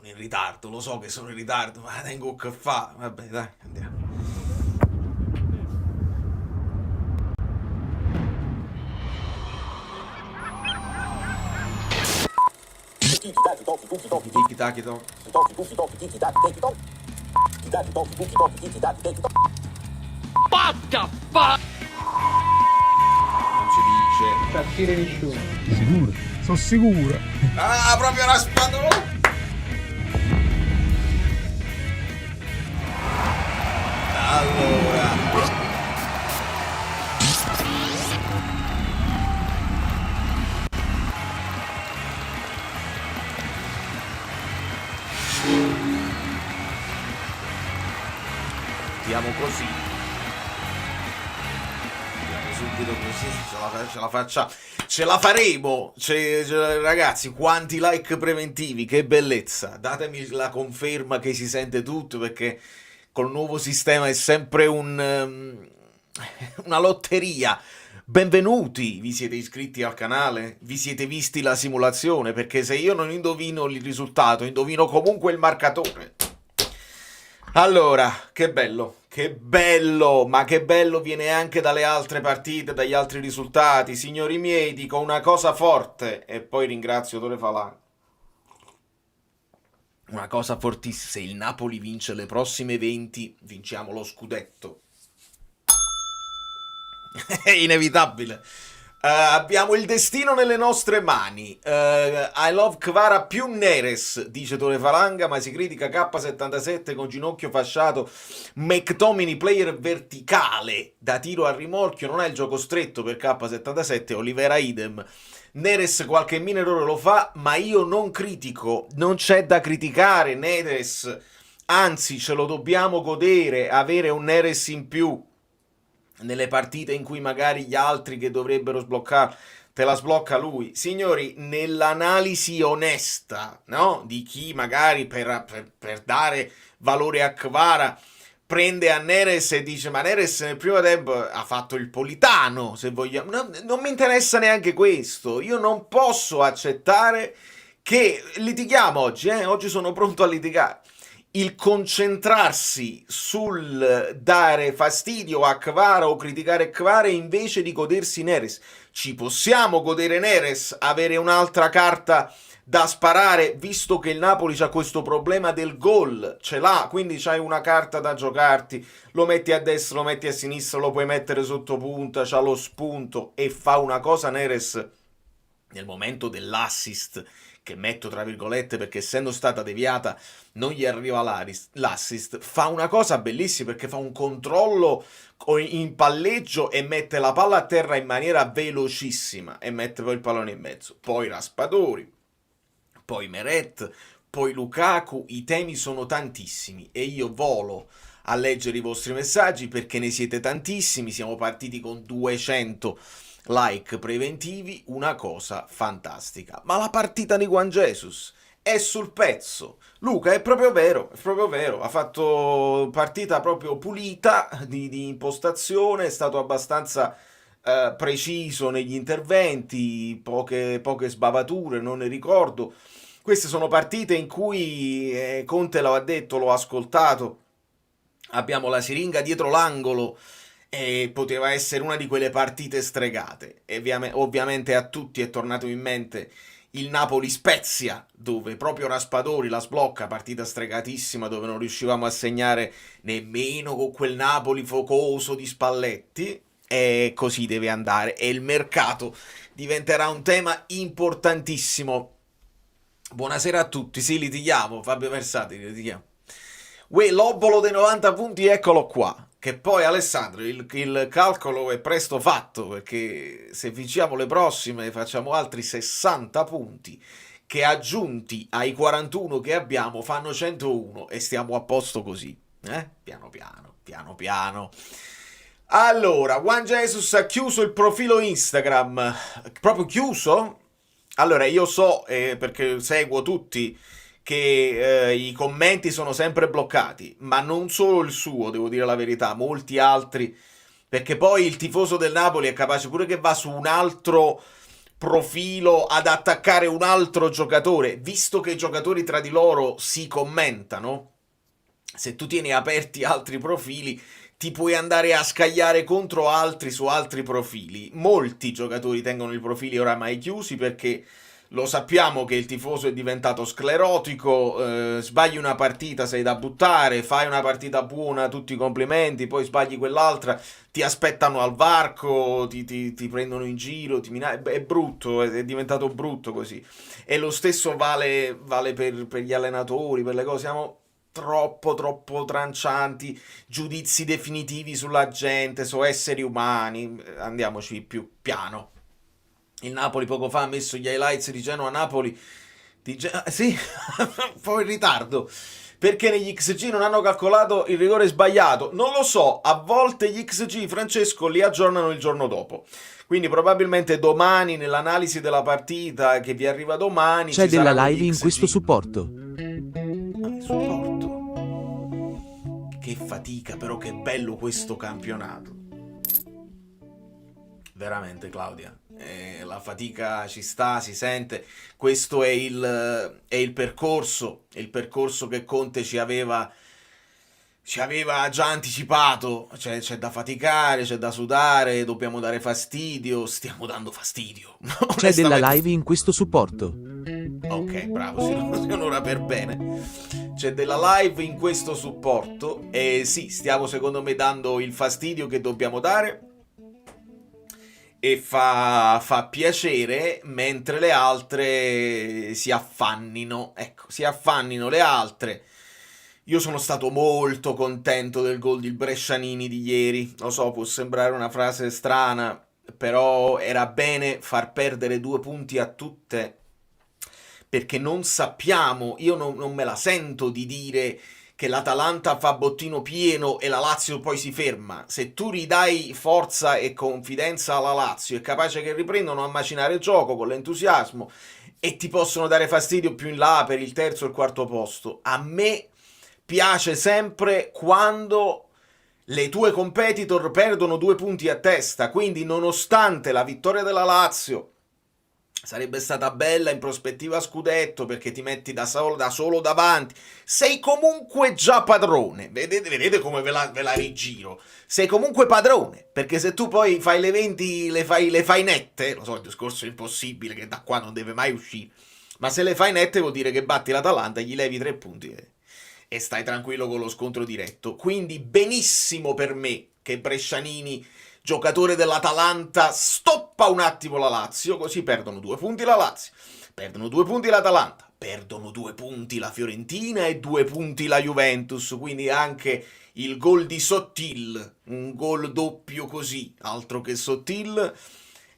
sono in ritardo, lo so che sono in ritardo, ma tengo che fa. Vabbè, dai, andiamo. Tiki taki to. Non si dice. Partire nessuno. Sicuro? Sono sicuro. Ah, proprio raspadone! Allora. Andiamo così. Andiamo subito così. Ce la faremo. Ragazzi, quanti like preventivi, che bellezza. Datemi la conferma che si sente tutto, perché col nuovo sistema è sempre una lotteria. Benvenuti, vi siete iscritti al canale? Vi siete visti la simulazione? Perché se io non indovino il risultato, indovino comunque il marcatore. Allora, che bello, ma che bello viene anche dalle altre partite, dagli altri risultati. Signori miei, dico una cosa forte e poi ringrazio Tore Falà. Una cosa fortissima, se il Napoli vince le prossime 20, vinciamo lo scudetto. È inevitabile. Abbiamo il destino nelle nostre mani. I love Kvara più Neres, dice Tore Falanga, ma si critica K77 con ginocchio fasciato. McTominay player verticale da tiro a rimorchio. Non è il gioco stretto per K77. Olivera idem. Neres qualche mini errore lo fa, ma io non critico. Non c'è da criticare Neres. Anzi, ce lo dobbiamo godere, avere un Neres in più nelle partite in cui magari gli altri che dovrebbero sbloccare te la sblocca lui. Signori, nell'analisi onesta, no? Di chi magari per dare valore a Kvara prende a Neres e dice ma Neres nel primo tempo ha fatto il Politano, se vogliamo. No, non mi interessa neanche questo. Io non posso accettare che litighiamo oggi, oggi sono pronto a litigare. Il concentrarsi sul dare fastidio a Kvara o criticare Kvara invece di godersi Neres. Ci possiamo godere Neres, avere un'altra carta da sparare, visto che il Napoli c'ha questo problema del gol, ce l'ha, quindi c'hai una carta da giocarti, lo metti a destra, lo metti a sinistra, lo puoi mettere sotto punta, c'ha lo spunto e fa una cosa Neres nel momento dell'assist, che metto tra virgolette perché essendo stata deviata non gli arriva l'assist, fa una cosa bellissima perché fa un controllo in palleggio e mette la palla a terra in maniera velocissima e mette poi il pallone in mezzo. Poi Raspadori, poi Meret, poi Lukaku, i temi sono tantissimi e io volo a leggere i vostri messaggi perché ne siete tantissimi, siamo partiti con 200 like preventivi, una cosa fantastica. Ma la partita di Juan Jesus è sul pezzo. Luca, è proprio vero, ha fatto partita proprio pulita di impostazione, è stato abbastanza preciso negli interventi, poche sbavature, non ne ricordo. Queste sono partite in cui Conte lo ha detto, l'ho ascoltato, abbiamo la siringa dietro l'angolo e poteva essere una di quelle partite stregate. E ovviamente a tutti è tornato in mente il Napoli-Spezia, dove proprio Raspadori la sblocca, partita stregatissima dove non riuscivamo a segnare nemmeno con quel Napoli focoso di Spalletti, e così deve andare. E il mercato diventerà un tema importantissimo. Buonasera a tutti, sì, litighiamo, Fabio Versati, litighiamo. Uè, l'obolo dei 90 punti, eccolo qua. Che poi Alessandro, il calcolo è presto fatto, perché se vinciamo le prossime facciamo altri 60 punti, che aggiunti ai 41 che abbiamo fanno 101 e stiamo a posto così. Piano piano. Allora, Juan Jesus ha chiuso il profilo Instagram. Proprio chiuso? Allora, io so, perché seguo tutti, che i commenti sono sempre bloccati, ma non solo il suo, devo dire la verità, molti altri, perché poi il tifoso del Napoli è capace pure che va su un altro profilo ad attaccare un altro giocatore, visto che i giocatori tra di loro si commentano, se tu tieni aperti altri profili, ti puoi andare a scagliare contro altri su altri profili. Molti giocatori tengono i profili oramai chiusi perché lo sappiamo che il tifoso è diventato sclerotico, sbagli una partita sei da buttare, fai una partita buona, tutti i complimenti, poi sbagli quell'altra, ti aspettano al varco, ti prendono in giro, è brutto, è diventato brutto così. E lo stesso vale per gli allenatori, per le cose, siamo troppo trancianti, giudizi definitivi sulla gente, su esseri umani, andiamoci più piano. Il Napoli poco fa ha messo gli highlights di Genoa-Napoli, sì, un po' in ritardo, perché negli XG non hanno calcolato il rigore sbagliato. Non lo so, a volte gli XG, Francesco, li aggiornano il giorno dopo. Quindi probabilmente domani, nell'analisi della partita che vi arriva domani, c'è ci della saranno live gli in XG. questo supporto. Supporto. Che fatica, però che bello questo campionato. Veramente, Claudia. La fatica ci sta, si sente. Questo è il percorso. È il percorso che Conte ci aveva già anticipato. C'è da faticare, c'è da sudare, dobbiamo dare fastidio. Stiamo dando fastidio. C'è della Onestamente. live in questo supporto. Ok, bravo, si onora per bene. C'è della live in questo supporto e sì, stiamo secondo me dando il fastidio che dobbiamo dare e fa piacere mentre le altre si affannino. Ecco, si affannino le altre. Io sono stato molto contento del gol di Brescianini di ieri. Lo so, può sembrare una frase strana, però era bene far perdere 2 punti a tutte, perché non sappiamo, io non me la sento di dire che l'Atalanta fa bottino pieno e la Lazio poi si ferma. Se tu ridai forza e confidenza alla Lazio, è capace che riprendono a macinare il gioco con l'entusiasmo e ti possono dare fastidio più in là per il terzo e il quarto posto. A me piace sempre quando le tue competitor perdono 2 punti a testa, quindi nonostante la vittoria della Lazio sarebbe stata bella in prospettiva scudetto perché ti metti da solo davanti, sei comunque già padrone. Vedete come ve la rigiro, sei comunque padrone, perché se tu poi fai le 20 le fai nette, lo so, il discorso è impossibile che da qua non deve mai uscire, ma se le fai nette vuol dire che batti l'Atalanta, gli levi 3 punti e stai tranquillo con lo scontro diretto. Quindi benissimo per me che Brescianini, giocatore dell'Atalanta, stoppa un attimo la Lazio, così perdono 2 punti la Lazio, perdono 2 punti l'Atalanta, perdono 2 punti la Fiorentina e 2 punti la Juventus, quindi anche il gol di Sottil, un gol doppio così, altro che Sottil,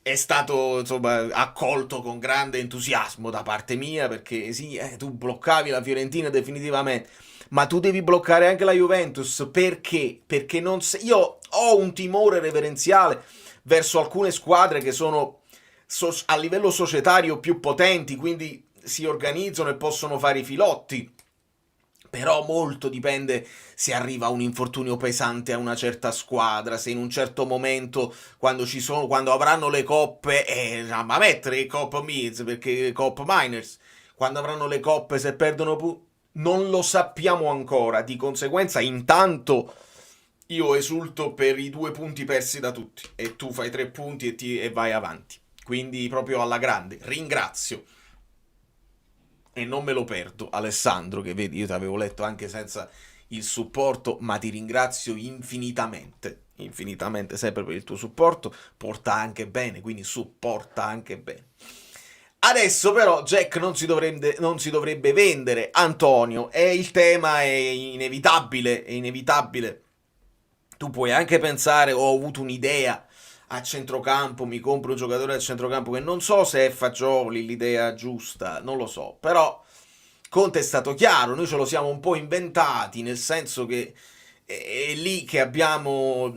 è stato insomma accolto con grande entusiasmo da parte mia, perché sì, tu bloccavi la Fiorentina definitivamente, ma tu devi bloccare anche la Juventus. Perché? Perché non io ho un timore reverenziale verso alcune squadre che sono a livello societario più potenti, quindi si organizzano e possono fare i filotti. Però molto dipende se arriva un infortunio pesante a una certa squadra, se in un certo momento, quando avranno le coppe, ma mettere i Cop Mids, perché Cop Miners, quando avranno le coppe, se perdono non lo sappiamo ancora. Di conseguenza, intanto io esulto per i 2 punti persi da tutti e tu fai 3 punti e vai avanti. Quindi proprio alla grande. Ringrazio. E non me lo perdo, Alessandro, che vedi, io ti avevo letto anche senza il supporto, ma ti ringrazio infinitamente sempre per il tuo supporto. Porta anche bene, quindi supporta anche bene. Adesso però Jack non si dovrebbe vendere, Antonio, e il tema è inevitabile. Tu puoi anche pensare, ho avuto un'idea a centrocampo, mi compro un giocatore a centrocampo, che non so se è Fagioli l'idea giusta, non lo so, però Conte è stato chiaro, noi ce lo siamo un po' inventati, nel senso che è lì che abbiamo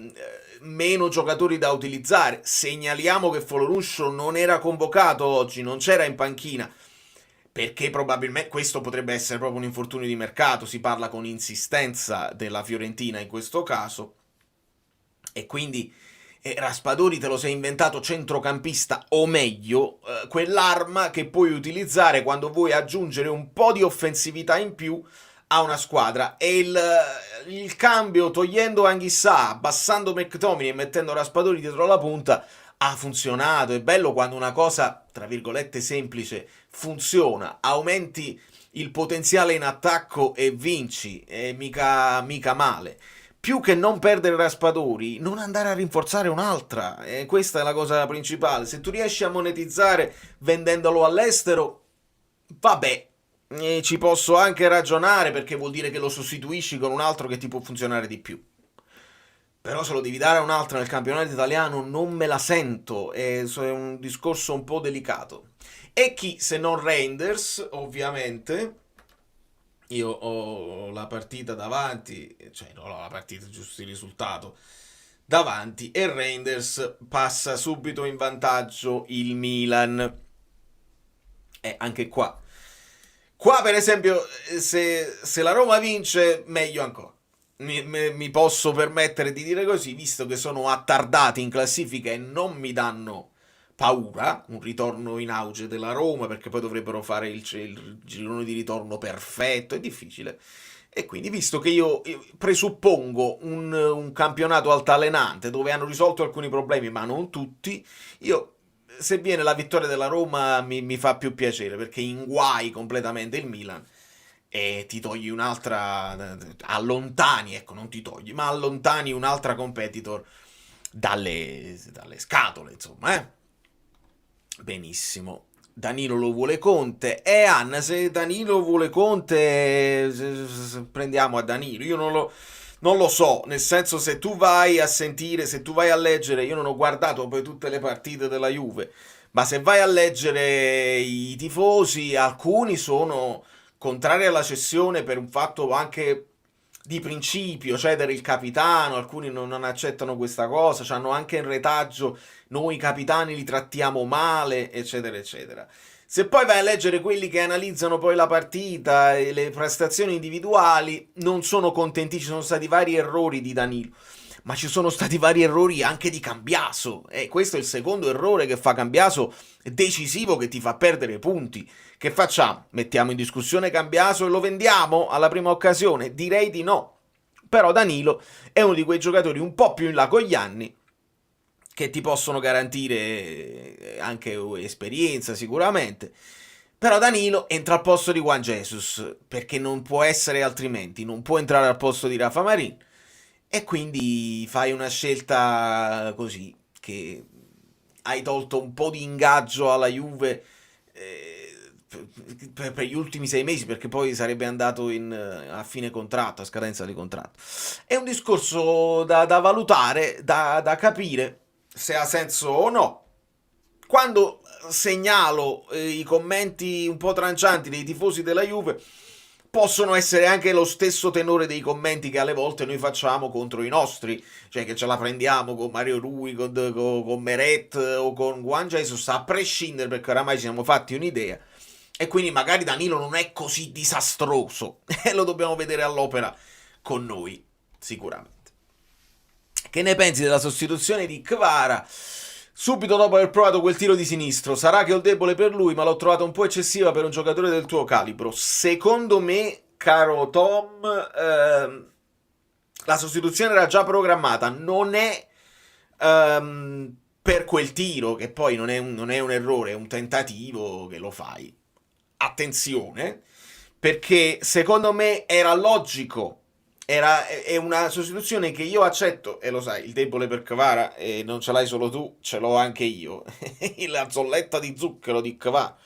meno giocatori da utilizzare. Segnaliamo che Folorunsho non era convocato oggi, non c'era in panchina, perché probabilmente questo potrebbe essere proprio un infortunio di mercato, si parla con insistenza della Fiorentina in questo caso, e quindi e Raspadori te lo sei inventato centrocampista, o meglio, quell'arma che puoi utilizzare quando vuoi aggiungere un po' di offensività in più a una squadra. E il cambio, togliendo Anghissà, abbassando McTominay e mettendo Raspadori dietro la punta, ha funzionato. È bello quando una cosa, tra virgolette, semplice funziona, aumenti il potenziale in attacco e vinci, e mica male. Più che non perdere Raspadori, non andare a rinforzare un'altra. E questa è la cosa principale. Se tu riesci a monetizzare vendendolo all'estero, vabbè, ci posso anche ragionare, perché vuol dire che lo sostituisci con un altro che ti può funzionare di più. Però se lo devi dare a un altro nel campionato italiano non me la sento, è un discorso un po' delicato. E chi se non Reinders, ovviamente. Io ho la partita davanti, cioè non ho la partita, giusto il risultato davanti, e Reinders passa subito in vantaggio il Milan. E anche qua. Qua per esempio, se la Roma vince, meglio ancora. Mi posso permettere di dire così, visto che sono attardati in classifica e non mi danno paura un ritorno in auge della Roma, perché poi dovrebbero fare il girone di ritorno perfetto, è difficile. E quindi, visto che io presuppongo un campionato altalenante dove hanno risolto alcuni problemi, ma non tutti, io, se viene la vittoria della Roma, mi fa più piacere, perché inguai completamente il Milan e ti togli un'altra, allontani, ecco, non ti togli, ma allontani un'altra competitor dalle scatole, insomma, Benissimo. Danilo lo vuole Conte. Anna, se Danilo vuole Conte, prendiamo a Danilo. Io non lo so, nel senso, se tu vai a sentire, se tu vai a leggere, io non ho guardato poi tutte le partite della Juve, ma se vai a leggere i tifosi, alcuni sono contrari alla cessione per un fatto anche di principio, cedere il capitano, alcuni non accettano questa cosa, hanno anche in retaggio noi capitani li trattiamo male, eccetera, eccetera. Se poi vai a leggere quelli che analizzano poi la partita e le prestazioni individuali, non sono contenti, ci sono stati vari errori di Danilo, ma ci sono stati vari errori anche di Cambiaso, e questo è il secondo errore che fa Cambiaso, decisivo, che ti fa perdere punti. Che facciamo? Mettiamo in discussione Cambiaso e lo vendiamo alla prima occasione? Direi di no. Però Danilo è uno di quei giocatori un po' più in là con gli anni, che ti possono garantire anche esperienza sicuramente. Però Danilo entra al posto di Juan Jesus, perché non può essere altrimenti, non può entrare al posto di Rafa Marin, e quindi fai una scelta così, che hai tolto un po' di ingaggio alla Juve per gli ultimi 6 mesi, perché poi sarebbe andato a fine contratto, a scadenza di contratto. È un discorso da valutare, da capire se ha senso o no. Quando segnalo i commenti un po' trancianti dei tifosi della Juve, possono essere anche lo stesso tenore dei commenti che alle volte noi facciamo contro i nostri, cioè che ce la prendiamo con Mario Rui, con Meret o con Juan Jesus, a prescindere, perché oramai ci siamo fatti un'idea, e quindi magari Danilo non è così disastroso e lo dobbiamo vedere all'opera con noi, sicuramente. Che ne pensi della sostituzione di Kvara? Subito dopo aver provato quel tiro di sinistro, sarà che ho debole per lui, ma l'ho trovata un po' eccessiva per un giocatore del tuo calibro. Secondo me, caro Tom, la sostituzione era già programmata, non è per quel tiro, che poi non è un errore, è un tentativo che lo fai. Attenzione, perché secondo me era logico. È una sostituzione che io accetto, e lo sai, il debole per Kvara, e non ce l'hai solo tu, ce l'ho anche io. La zolletta di zucchero di Kvara.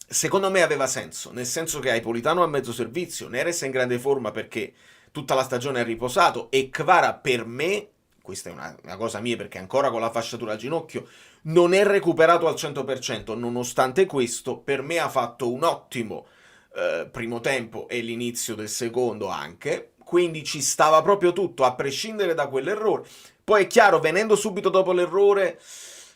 Secondo me aveva senso, nel senso che hai Politano a mezzo servizio, Neres è in grande forma perché tutta la stagione è riposato, e Kvara per me, questa è una cosa mia perché ancora con la fasciatura al ginocchio, non è recuperato al 100%, nonostante questo per me ha fatto un ottimo primo tempo e l'inizio del secondo anche, quindi ci stava proprio tutto, a prescindere da quell'errore. Poi è chiaro, venendo subito dopo l'errore,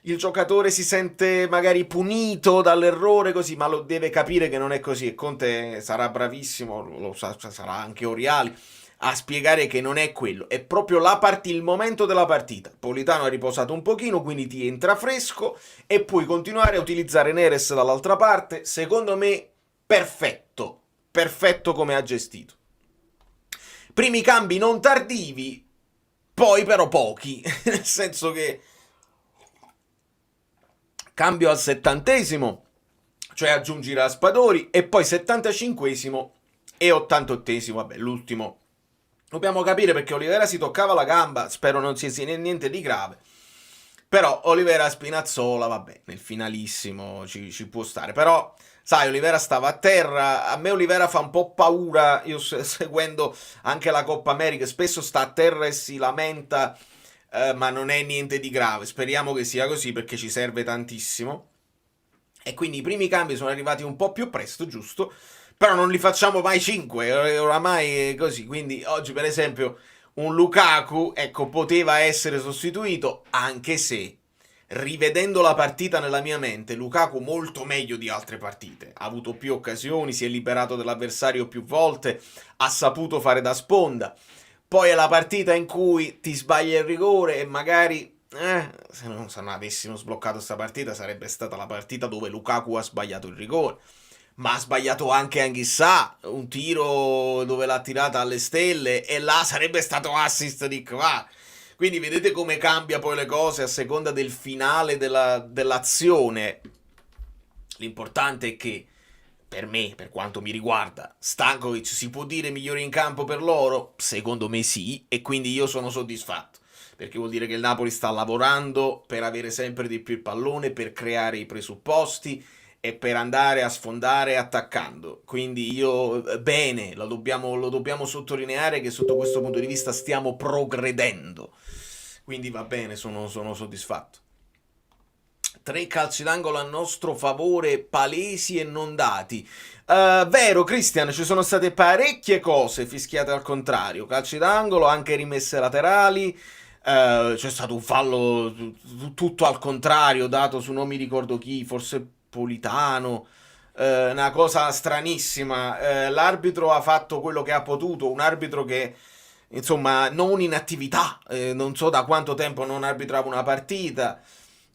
il giocatore si sente magari punito dall'errore, così, ma lo deve capire che non è così, e Conte sarà bravissimo, lo sarà anche Oriali a spiegare che non è quello, è proprio il momento della partita. Politano ha riposato un pochino, quindi ti entra fresco e puoi continuare a utilizzare Neres dall'altra parte. Secondo me perfetto, perfetto come ha gestito. Primi cambi non tardivi, poi però pochi, nel senso che cambio al 70°, cioè aggiungi Raspadori, e poi 75° e 88°, vabbè, l'ultimo. Dobbiamo capire perché Olivera si toccava la gamba, spero non sia niente di grave. Però Olivera Spinazzola, vabbè, nel finalissimo ci può stare. Però, sai, Olivera stava a terra, a me Olivera fa un po' paura, io seguendo anche la Coppa America, spesso sta a terra e si lamenta, ma non è niente di grave. Speriamo che sia così perché ci serve tantissimo. E quindi i primi cambi sono arrivati un po' più presto, giusto? Però non li facciamo mai 5, oramai è così. Quindi oggi, per esempio, un Lukaku, ecco, poteva essere sostituito, anche se, rivedendo la partita nella mia mente, Lukaku molto meglio di altre partite. Ha avuto più occasioni, si è liberato dell'avversario più volte, ha saputo fare da sponda. Poi è la partita in cui ti sbaglia il rigore e magari... se non avessimo sbloccato questa partita sarebbe stata la partita dove Lukaku ha sbagliato il rigore, ma ha sbagliato anche Anghissà, un tiro dove l'ha tirata alle stelle e là sarebbe stato assist di Kvara. Quindi vedete come cambia poi le cose a seconda del finale dell'azione. L'importante è che, per me, per quanto mi riguarda, Stankovic si può dire migliore in campo per loro? Secondo me sì, e quindi io sono soddisfatto, perché vuol dire che il Napoli sta lavorando per avere sempre di più il pallone, per creare i presupposti e per andare a sfondare attaccando. Quindi io, bene, lo dobbiamo sottolineare che sotto questo punto di vista stiamo progredendo. Quindi va bene, sono soddisfatto. 3 calci d'angolo a nostro favore, palesi e non dati. Vero, Christian, ci sono state parecchie cose fischiate al contrario. Calci d'angolo, anche rimesse laterali. C'è stato un fallo tutto al contrario, dato su non mi ricordo chi, forse Politano. Una cosa stranissima. L'arbitro ha fatto quello che ha potuto. Un arbitro che, insomma, non in attività. Non so da quanto tempo non arbitrava una partita.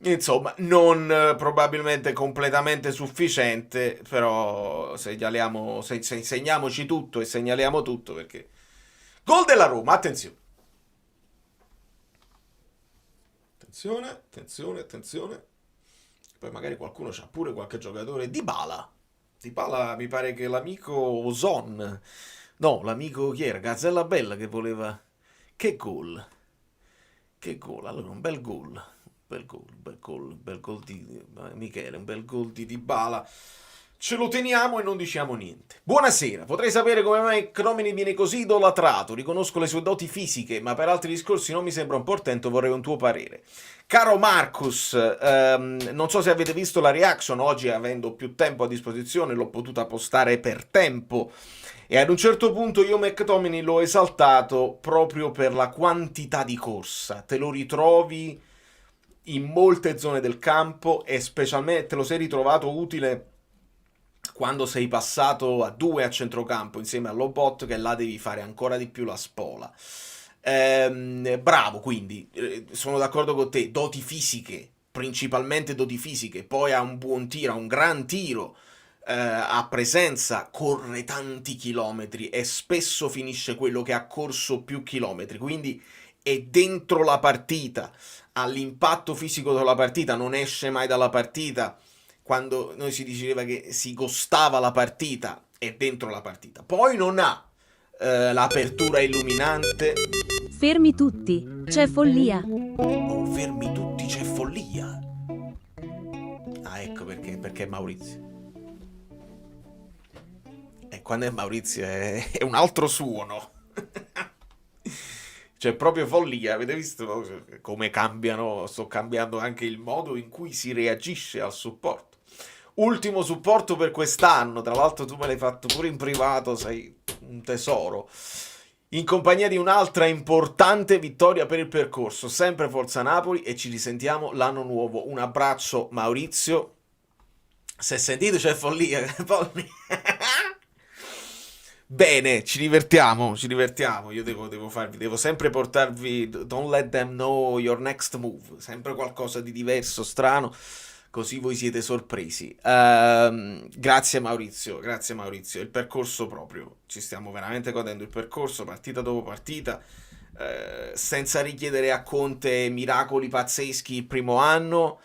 Insomma, non probabilmente completamente sufficiente, però segniamoci tutto e segnaliamo tutto perché... Gol della Roma, attenzione. Attenzione. Poi magari qualcuno c'ha pure qualche giocatore. Dybala mi pare che l'amico Ozon... No, l'amico chi era? Gazzella Bella che voleva... Che gol. Allora, un bel gol di Michele, un bel gol di Dybala. Ce lo teniamo e non diciamo niente. Buonasera, potrei sapere come mai Cromini viene così idolatrato. Riconosco le sue doti fisiche, ma per altri discorsi non mi sembra un portento, vorrei un tuo parere. Caro Marcus, non so se avete visto la reaction, oggi avendo più tempo a disposizione l'ho potuta postare per tempo. E ad un certo punto io McTominay l'ho esaltato proprio per la quantità di corsa. Te lo ritrovi in molte zone del campo e specialmente te lo sei ritrovato utile quando sei passato a 2 a centrocampo insieme a Lobot, che là devi fare ancora di più la spola. Bravo, quindi sono d'accordo con te, doti fisiche, principalmente doti fisiche, poi ha un buon tiro, ha un gran tiro, ha presenza, corre tanti chilometri e spesso finisce quello che ha corso più chilometri, quindi è dentro la partita, ha l'impatto fisico della partita, non esce mai dalla partita. Quando noi si diceva che si gostava la partita, è dentro la partita. Poi non ha l'apertura illuminante. Fermi tutti, c'è follia. Oh, fermi tutti, c'è follia. Ah, ecco perché è Maurizio. E quando è Maurizio è un altro suono. C'è proprio follia, avete visto come cambiano? Sto cambiando anche il modo in cui si reagisce al supporto. Ultimo supporto per quest'anno, tra l'altro tu me l'hai fatto pure in privato, sei un tesoro. In compagnia di un'altra importante vittoria per il percorso, sempre Forza Napoli, e ci risentiamo l'anno nuovo. Un abbraccio Maurizio. Se sentite c'è follia. bene, ci divertiamo, ci divertiamo. Io devo sempre portarvi, don't let them know your next move, sempre qualcosa di diverso, strano, così voi siete sorpresi. Grazie Maurizio, il percorso proprio, ci stiamo veramente godendo il percorso, partita dopo partita, senza richiedere a Conte miracoli pazzeschi il primo anno.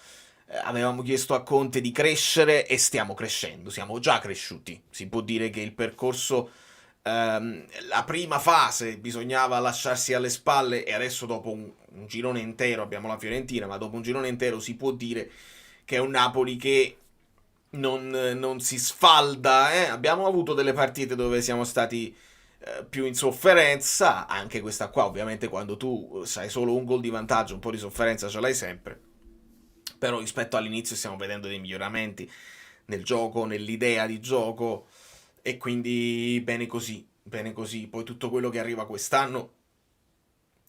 Avevamo chiesto a Conte di crescere e stiamo crescendo, siamo già cresciuti. Si può dire che il percorso, la prima fase bisognava lasciarsi alle spalle e adesso dopo un girone intero abbiamo la Fiorentina, ma dopo un girone intero si può dire che è un Napoli che non si sfalda. Abbiamo avuto delle partite dove siamo stati più in sofferenza, anche questa qua ovviamente quando tu sai solo un gol di vantaggio un po' di sofferenza ce l'hai sempre, però rispetto all'inizio stiamo vedendo dei miglioramenti nel gioco, nell'idea di gioco, e quindi bene così, bene così. Poi tutto quello che arriva quest'anno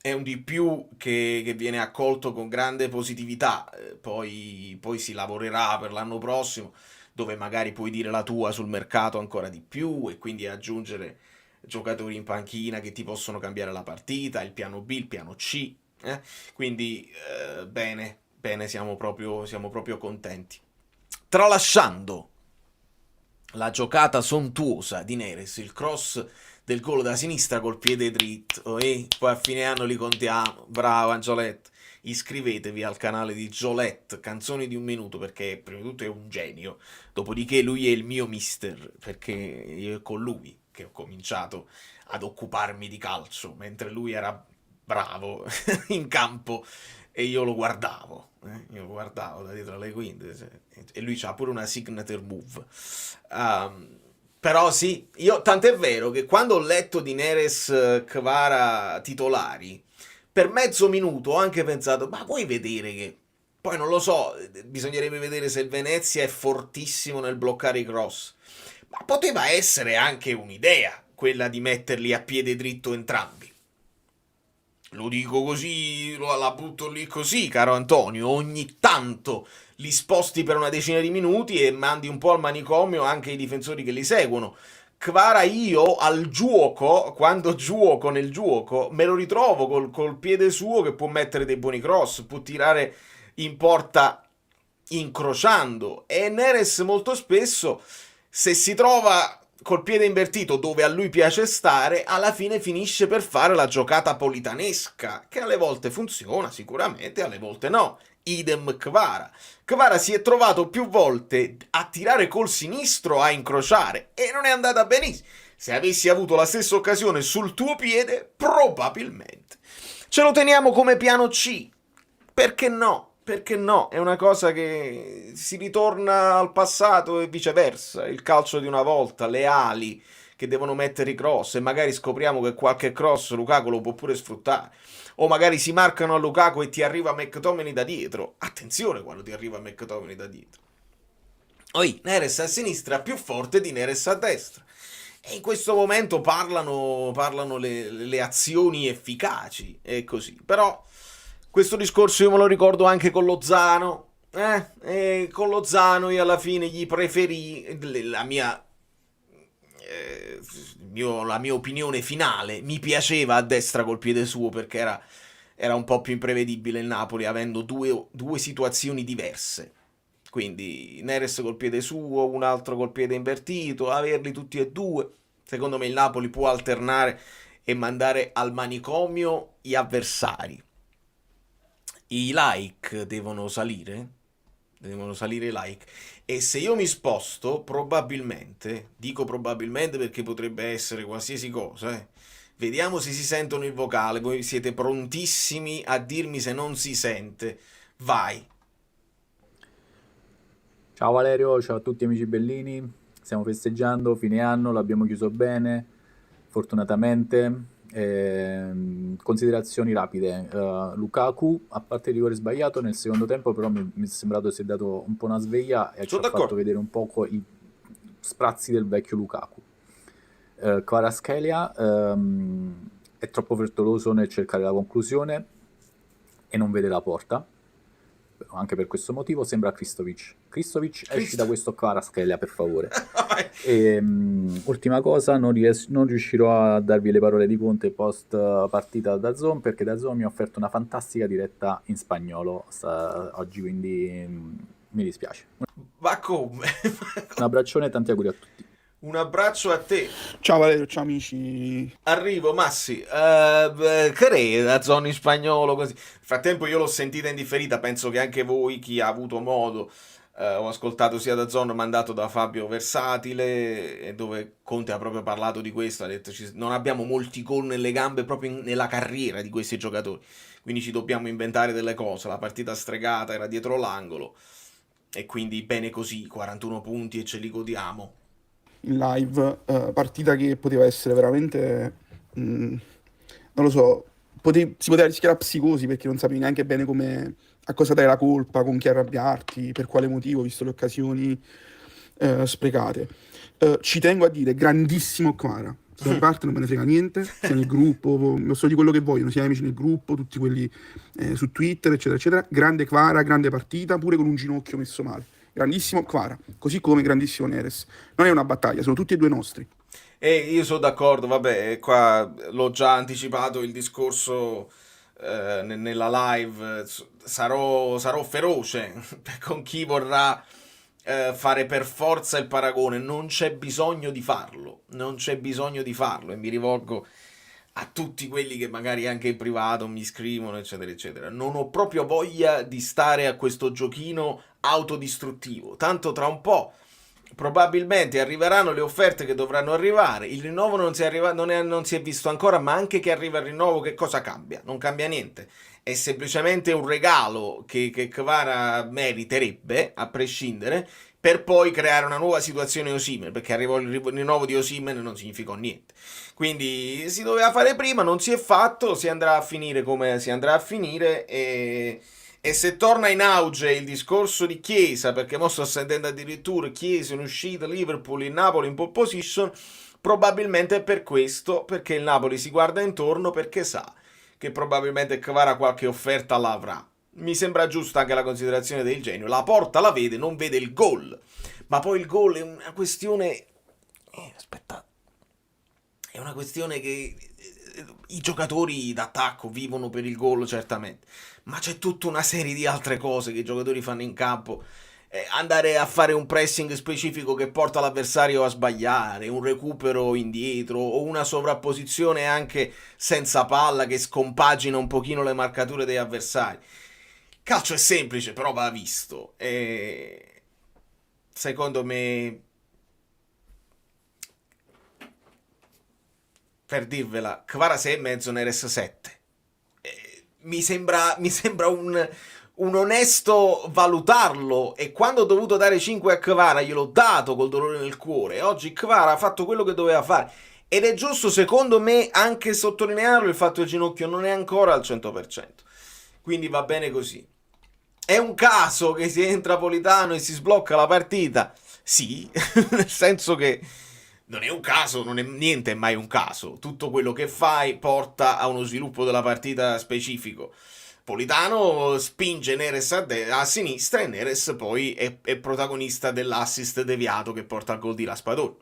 è un di più che viene accolto con grande positività. Poi si lavorerà per l'anno prossimo, dove magari puoi dire la tua sul mercato ancora di più e quindi aggiungere giocatori in panchina che ti possono cambiare la partita, il piano B, il piano C. Quindi bene, bene, siamo proprio contenti. Tralasciando la giocata sontuosa di Neres, il cross del gol da sinistra col piede dritto, e poi a fine anno li contiamo. Bravo Angioletto, iscrivetevi al canale di Giolette, canzoni di un minuto, perché prima di tutto è un genio, dopodiché lui è il mio mister, perché io è con lui che ho cominciato ad occuparmi di calcio, mentre lui era bravo in campo e io lo guardavo da dietro le quinte, e lui c'ha pure una signature move. Però sì, io tant'è vero che quando ho letto di Neres Kvara titolari, per mezzo minuto ho anche pensato, ma vuoi vedere che... Poi non lo so, bisognerebbe vedere se il Venezia è fortissimo nel bloccare i cross, ma poteva essere anche un'idea quella di metterli a piede dritto entrambi. Lo dico così, la butto lì così, caro Antonio. Ogni tanto li sposti per una decina di minuti e mandi un po' al manicomio anche i difensori che li seguono. Kvara, io al gioco, quando gioco nel gioco, me lo ritrovo col piede suo che può mettere dei buoni cross, può tirare in porta incrociando. E Neres molto spesso, se si trova col piede invertito dove a lui piace stare, alla fine finisce per fare la giocata politanesca, che alle volte funziona sicuramente, alle volte no. Idem Kvara. Kvara si è trovato più volte a tirare col sinistro, a incrociare, e non è andata benissimo. Se avessi avuto la stessa occasione sul tuo piede, probabilmente. Ce lo teniamo come piano C. Perché no? Perché no? È una cosa che si ritorna al passato e viceversa. Il calcio di una volta, le ali che devono mettere i cross, e magari scopriamo che qualche cross Lukaku lo può pure sfruttare. O magari si marcano a Lukaku e ti arriva McTominay da dietro. Attenzione quando ti arriva McTominay da dietro. Neres a sinistra più forte di Neres a destra. E in questo momento parlano le azioni efficaci e così. Però questo discorso io me lo ricordo anche con Lozano. E con Lozano io alla fine gli preferì la mia opinione finale. Mi piaceva a destra col piede suo perché era un po' più imprevedibile il Napoli, avendo due situazioni diverse. Quindi Neres col piede suo, un altro col piede invertito, averli tutti e due. Secondo me il Napoli può alternare e mandare al manicomio gli avversari. I like devono salire i like, e se io mi sposto probabilmente, dico probabilmente perché potrebbe essere qualsiasi cosa, vediamo se si sentono il vocale. Voi siete prontissimi a dirmi se non si sente. Vai. Ciao Valerio, ciao a tutti amici bellini, stiamo festeggiando fine anno, l'abbiamo chiuso bene, fortunatamente. Considerazioni rapide. Lukaku, a parte il rigore sbagliato nel secondo tempo, però mi è sembrato si è dato un po' una sveglia e ci ha fatto vedere un po' i sprazzi del vecchio Lukaku. Kvaratskhelia è troppo frettoloso nel cercare la conclusione e non vede la porta. anche per questo motivo, sembra Kristovic, esci da questo Kvaratskhelia, per favore. Ultima cosa, non riuscirò a darvi le parole di Conte post partita da DAZN, perché DAZN mi ha offerto una fantastica diretta in spagnolo oggi, quindi mi dispiace. Ma come? Un abbraccione e tanti auguri a tutti. Un abbraccio a te. Ciao Valerio, ciao amici. Arrivo, Massi. Che la zona in spagnolo così. Nel frattempo io l'ho sentita in differita, penso che anche voi, chi ha avuto modo, ho ascoltato sia da Zon mandato da Fabio Versatile, dove Conte ha proprio parlato di questo, ha detto non abbiamo molti gol nelle gambe proprio nella carriera di questi giocatori, quindi ci dobbiamo inventare delle cose, la partita stregata era dietro l'angolo, e quindi bene così, 41 punti e ce li godiamo. In live, partita che poteva essere veramente, non lo so, si poteva rischiare la psicosi perché non sapevi neanche bene a cosa dare la colpa, con chi arrabbiarti, per quale motivo, visto le occasioni sprecate. Ci tengo a dire, grandissimo Kvara. Da una parte non me ne frega niente, sia nel gruppo, so di quello che vogliono, sia amici nel gruppo, tutti quelli su Twitter, eccetera, eccetera. Grande Kvara, grande partita, pure con un ginocchio messo male. Grandissimo Kvara, così come grandissimo Neres. Non è una battaglia, sono tutti e due nostri. E io sono d'accordo, vabbè, qua l'ho già anticipato il discorso nella live, sarò feroce con chi vorrà fare per forza il paragone, non c'è bisogno di farlo, e mi rivolgo a tutti quelli che magari anche in privato mi scrivono, eccetera, eccetera. Non ho proprio voglia di stare a questo giochino autodistruttivo. Tanto tra un po' probabilmente arriveranno le offerte che dovranno arrivare. Il rinnovo non si è visto ancora, ma anche che arriva il rinnovo, che cosa cambia? Non cambia niente. È semplicemente un regalo che Kvara meriterebbe, a prescindere, per poi creare una nuova situazione Osimhen, perché arrivò il rinnovo di Osimhen non significò niente. Quindi si doveva fare prima, non si è fatto, si andrà a finire come si andrà a finire, e se torna in auge il discorso di Chiesa, perché mo sto sentendo addirittura Chiesa in uscita, Liverpool, in Napoli in pole position, probabilmente è per questo, perché il Napoli si guarda intorno, perché sa che probabilmente Kvara qualche offerta l'avrà. Mi sembra giusta anche la considerazione del genio. La porta la vede, non vede il gol. Ma poi il gol è una questione... aspetta. È una questione che i giocatori d'attacco vivono per il gol, certamente. Ma c'è tutta una serie di altre cose che i giocatori fanno in campo. Andare a fare un pressing specifico che porta l'avversario a sbagliare, un recupero indietro o una sovrapposizione anche senza palla che scompagina un pochino le marcature degli avversari. Calcio è semplice, però va visto. E secondo me, per dirvela, Kvara 6,5, Neres 7. Mi sembra un onesto valutarlo, e quando ho dovuto dare 5 a Kvara gliel'ho dato col dolore nel cuore. Oggi Kvara ha fatto quello che doveva fare, ed è giusto secondo me anche sottolinearlo, il fatto che il ginocchio non è ancora al 100%, quindi va bene così. È un caso che si entra Politano e si sblocca la partita? Sì, nel senso che non è un caso, non è niente, è mai un caso. Tutto quello che fai porta a uno sviluppo della partita specifico. Politano spinge Neres a sinistra, e Neres poi è protagonista dell'assist deviato che porta al gol di Raspadori.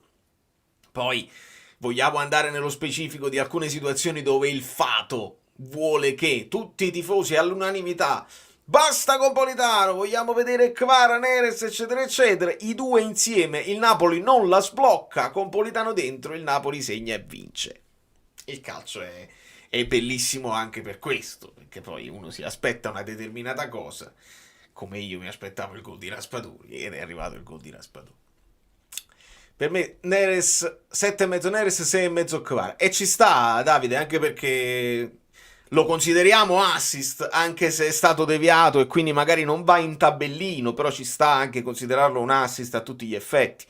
Poi vogliamo andare nello specifico di alcune situazioni dove il fato vuole che tutti i tifosi all'unanimità basta con Politano, vogliamo vedere Kvara, Neres, eccetera, eccetera. I due insieme, il Napoli non la sblocca, con Politano dentro il Napoli segna e vince. Il calcio è bellissimo anche per questo, perché poi uno si aspetta una determinata cosa, come io mi aspettavo il gol di Raspadori, ed è arrivato il gol di Raspadori. Per me Neres 7,5 Neres, 6,5 Kvara, e ci sta, Davide, anche perché lo consideriamo assist, anche se è stato deviato e quindi magari non va in tabellino, però ci sta anche considerarlo un assist a tutti gli effetti.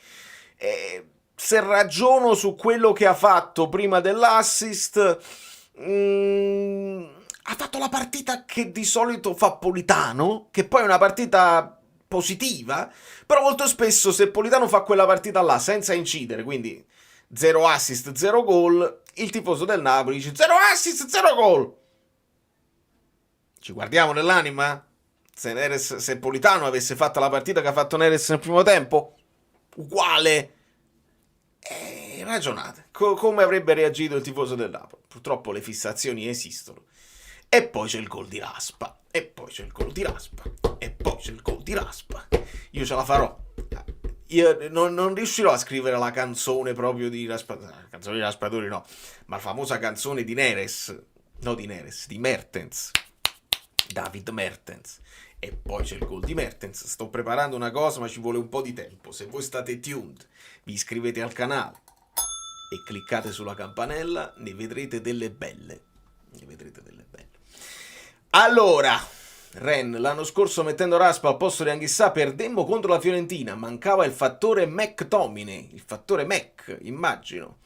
Se ragiono su quello che ha fatto prima dell'assist, ha fatto la partita che di solito fa Politano, che poi è una partita positiva, però molto spesso se Politano fa quella partita là senza incidere, quindi 0 assist, 0 gol, il tifoso del Napoli dice 0 assist, 0 gol. Ci guardiamo nell'anima? Se Politano avesse fatto la partita che ha fatto Neres nel primo tempo, uguale. Ragionate, come avrebbe reagito il tifoso del Napoli? Purtroppo le fissazioni esistono. E poi c'è il gol di Raspa. E poi c'è il gol di Raspa. E poi c'è il gol di Raspa. Io ce la farò. Io non riuscirò a scrivere la canzone proprio di Raspadori. La canzone di Raspadori no. Ma la famosa canzone di Neres. No, di Neres, di Mertens. David Mertens. E poi c'è il gol di Mertens. Sto preparando una cosa, ma ci vuole un po' di tempo. Se voi state tuned, vi iscrivete al canale e cliccate sulla campanella, ne vedrete delle belle. Ne vedrete delle belle. Allora, Ren, l'anno scorso mettendo Raspa al posto di Anghissà perdemmo contro la Fiorentina. Mancava il fattore McTominay, il fattore Mac, immagino.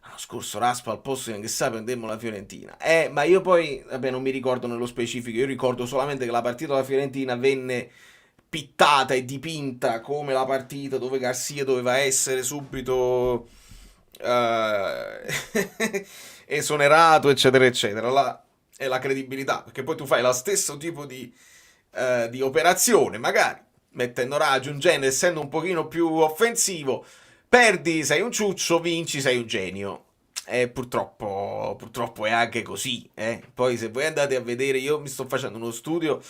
L'anno scorso Raspa al posto di Anghissà perdemmo la Fiorentina. Ma io poi, vabbè, non mi ricordo nello specifico, io ricordo solamente che la partita della Fiorentina venne pittata e dipinta come la partita dove Garcia doveva essere subito esonerato, eccetera, eccetera. Là è la credibilità, perché poi tu fai lo stesso tipo di operazione, magari mettendo aggiungendo, essendo un pochino più offensivo, perdi, sei un ciuccio, vinci, sei un genio. E purtroppo è anche così. Poi se voi andate a vedere, io mi sto facendo uno studio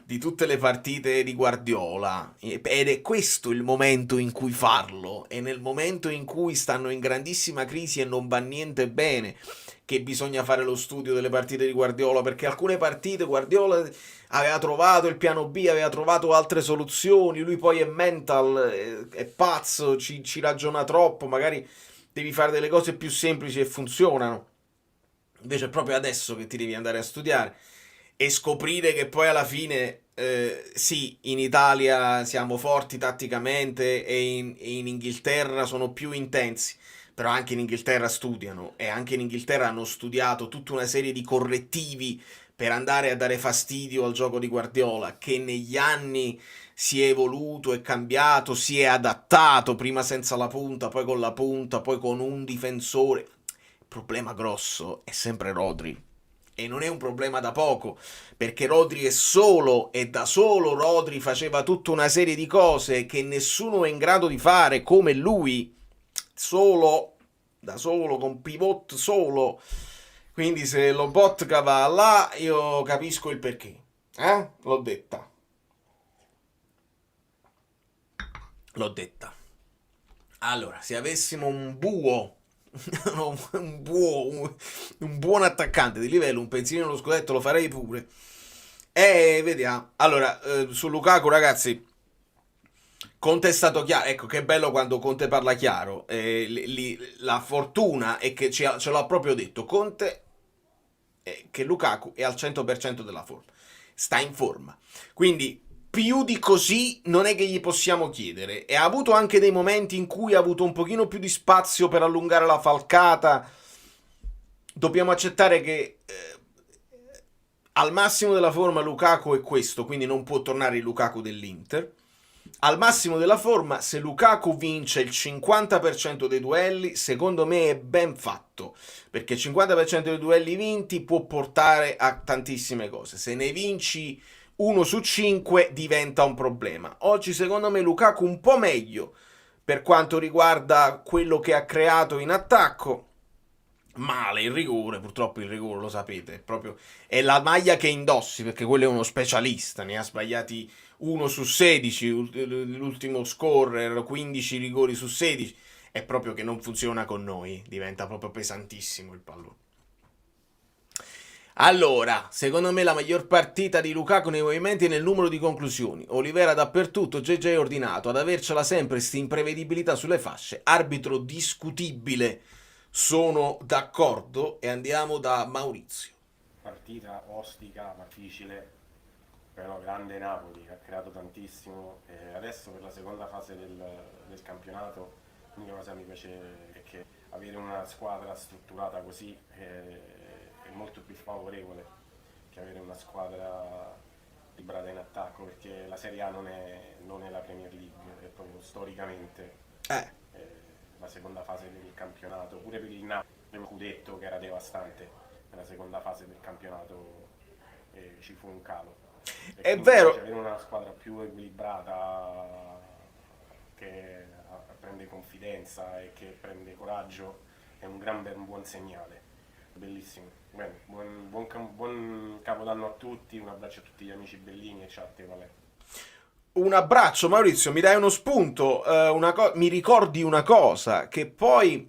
di tutte le partite di Guardiola ed è questo il momento in cui farlo, è nel momento in cui stanno in grandissima crisi e non va niente bene che bisogna fare lo studio delle partite di Guardiola, perché alcune partite Guardiola aveva trovato il piano B, aveva trovato altre soluzioni, lui poi è mental, è pazzo, ci ragiona troppo, magari devi fare delle cose più semplici e funzionano, invece è proprio adesso che ti devi andare a studiare e scoprire che poi alla fine sì, in Italia siamo forti tatticamente e in Inghilterra sono più intensi, però anche in Inghilterra studiano e anche in Inghilterra hanno studiato tutta una serie di correttivi per andare a dare fastidio al gioco di Guardiola, che negli anni si è evoluto, è cambiato, si è adattato, prima senza la punta, poi con la punta, poi con un difensore. Il problema grosso è sempre Rodri. E non è un problema da poco, perché Rodri è solo e da solo Rodri faceva tutta una serie di cose che nessuno è in grado di fare come lui, solo, da solo, con pivot solo. Quindi se lo Lobotka va là, io capisco il perché. L'ho detta. L'ho detta. Allora, se avessimo un buon attaccante di livello, un pensierino allo scudetto lo farei pure. Vediamo. Allora, su Lukaku, ragazzi, Conte è stato chiaro. Ecco, che bello quando Conte parla chiaro. La fortuna è che ce l'ha proprio detto Conte, che Lukaku è al 100% della forma. Sta in forma. Quindi più di così non è che gli possiamo chiedere. E ha avuto anche dei momenti in cui ha avuto un pochino più di spazio per allungare la falcata. Dobbiamo accettare che al massimo della forma Lukaku è questo, quindi non può tornare il Lukaku dell'Inter. Al massimo della forma, se Lukaku vince il 50% dei duelli, secondo me è ben fatto, perché il 50% dei duelli vinti può portare a tantissime cose. Se ne vinci 1 su 5 diventa un problema. Oggi secondo me Lukaku un po' meglio per quanto riguarda quello che ha creato in attacco. Male il rigore, purtroppo il rigore lo sapete, è la maglia che indossi, perché quello è uno specialista, ne ha sbagliati 1 su 16, l'ultimo scorer, 15 rigori su 16, è proprio che non funziona con noi, diventa proprio pesantissimo il pallone. Allora, secondo me la miglior partita di Lukaku nei movimenti è nel numero di conclusioni. Olivera dappertutto, JJ è ordinato, ad avercela sempre sta imprevedibilità sulle fasce, arbitro discutibile. Sono d'accordo e andiamo da Maurizio. Partita ostica, difficile, però grande Napoli, ha creato tantissimo e adesso per la seconda fase del campionato l'unica cosa che mi piace è che avere una squadra strutturata così è molto più favorevole che avere una squadra librata in attacco, perché la Serie A non è la Premier League, è proprio storicamente la seconda fase del campionato, pure per il Napoli, abbiamo detto che era devastante nella seconda fase del campionato, ci fu un calo. E È quindi vero. avere una squadra più equilibrata che prende confidenza e che prende coraggio è un buon segnale. Bellissimo. Bene, buon capodanno a tutti, un abbraccio a tutti gli amici bellini e ciao a te Vale. Un abbraccio Maurizio, mi dai uno spunto, mi ricordi una cosa, che poi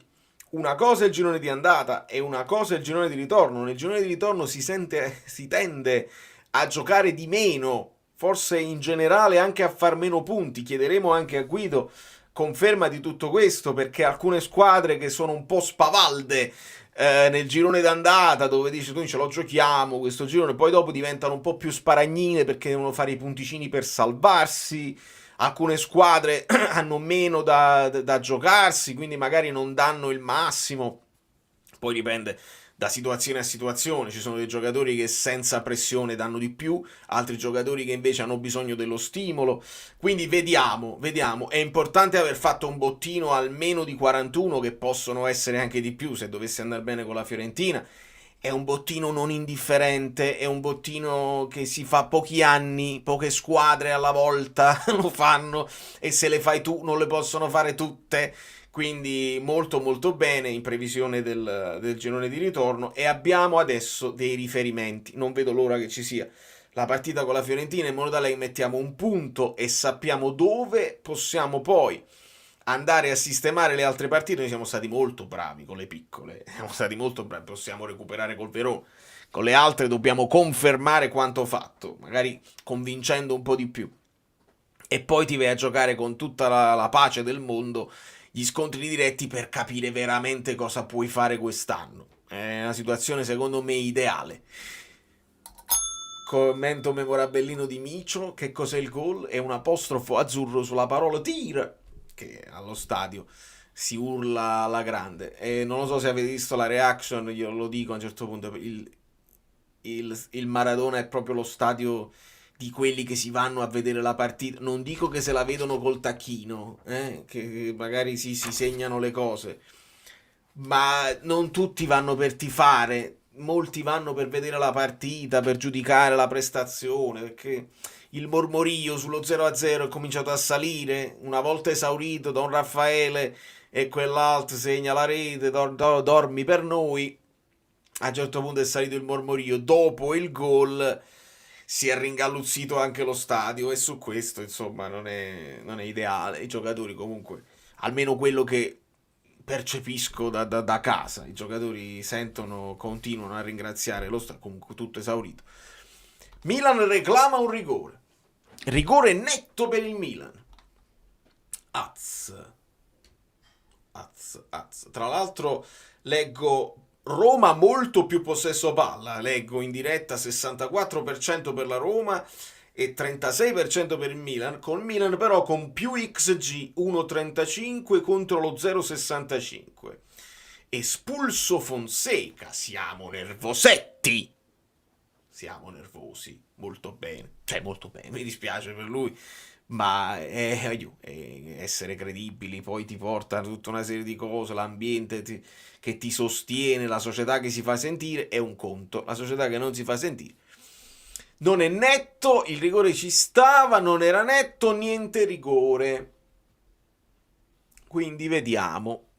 una cosa è il girone di andata e una cosa è il girone di ritorno. Nel girone di ritorno si tende a giocare di meno, forse in generale anche a far meno punti. Chiederemo anche a Guido conferma di tutto questo, perché alcune squadre che sono un po' spavalde nel girone d'andata, dove dici tu ce lo giochiamo questo girone, poi dopo diventano un po' più sparagnine perché devono fare i punticini per salvarsi. Alcune squadre hanno meno da giocarsi, quindi magari non danno il massimo. Poi dipende da situazione a situazione. Ci sono dei giocatori che senza pressione danno di più, altri giocatori che invece hanno bisogno dello stimolo. Quindi vediamo. È importante aver fatto un bottino almeno di 41, che possono essere anche di più se dovesse andare bene con la Fiorentina. È un bottino non indifferente, è un bottino che si fa pochi anni, poche squadre alla volta lo fanno, e se le fai tu non le possono fare tutte. Quindi molto molto bene in previsione del girone di ritorno, e abbiamo adesso dei riferimenti. Non vedo l'ora che ci sia la partita con la Fiorentina, in modo tale che mettiamo un punto e sappiamo dove possiamo poi andare a sistemare le altre partite. Noi siamo stati molto bravi con le piccole, siamo stati molto bravi, possiamo recuperare col Verona. Con le altre dobbiamo confermare quanto fatto, magari convincendo un po' di più. E poi ti vai a giocare con tutta la pace del mondo gli scontri diretti per capire veramente cosa puoi fare quest'anno. È una situazione secondo me ideale. Commento memorabellino di Micio. Che cos'è il gol? È un apostrofo azzurro sulla parola tira, che allo stadio si urla alla grande. E non lo so se avete visto la reaction, io lo dico a un certo punto, il Maradona è proprio lo stadio di quelli che si vanno a vedere la partita. Non dico che se la vedono col tacchino, che magari si segnano le cose, ma non tutti vanno per tifare, molti vanno per vedere la partita, per giudicare la prestazione, perché il mormorio sullo 0-0 è cominciato a salire, una volta esaurito Don Raffaele e quell'altro segna la rete, dormi per noi. A un certo punto è salito il mormorio, dopo il gol si è ringalluzzito anche lo stadio, e su questo insomma non è ideale. I giocatori comunque, almeno quello che percepisco da casa, i giocatori sentono, continuano a ringraziare lo stadio, comunque tutto esaurito. Milan reclama un rigore netto per il Milan. Tra l'altro leggo Roma molto più possesso palla, leggo in diretta 64% per la Roma e 36% per il Milan, con Milan però con più XG 1,35 contro lo 0,65. Espulso Fonseca, siamo nervosetti. Siamo nervosi, molto bene, mi dispiace per lui, ma essere credibili poi ti porta a tutta una serie di cose, l'ambiente che ti sostiene, la società che si fa sentire è un conto, la società che non si fa sentire non è netto. Il rigore ci stava, non era netto, niente rigore. Quindi vediamo,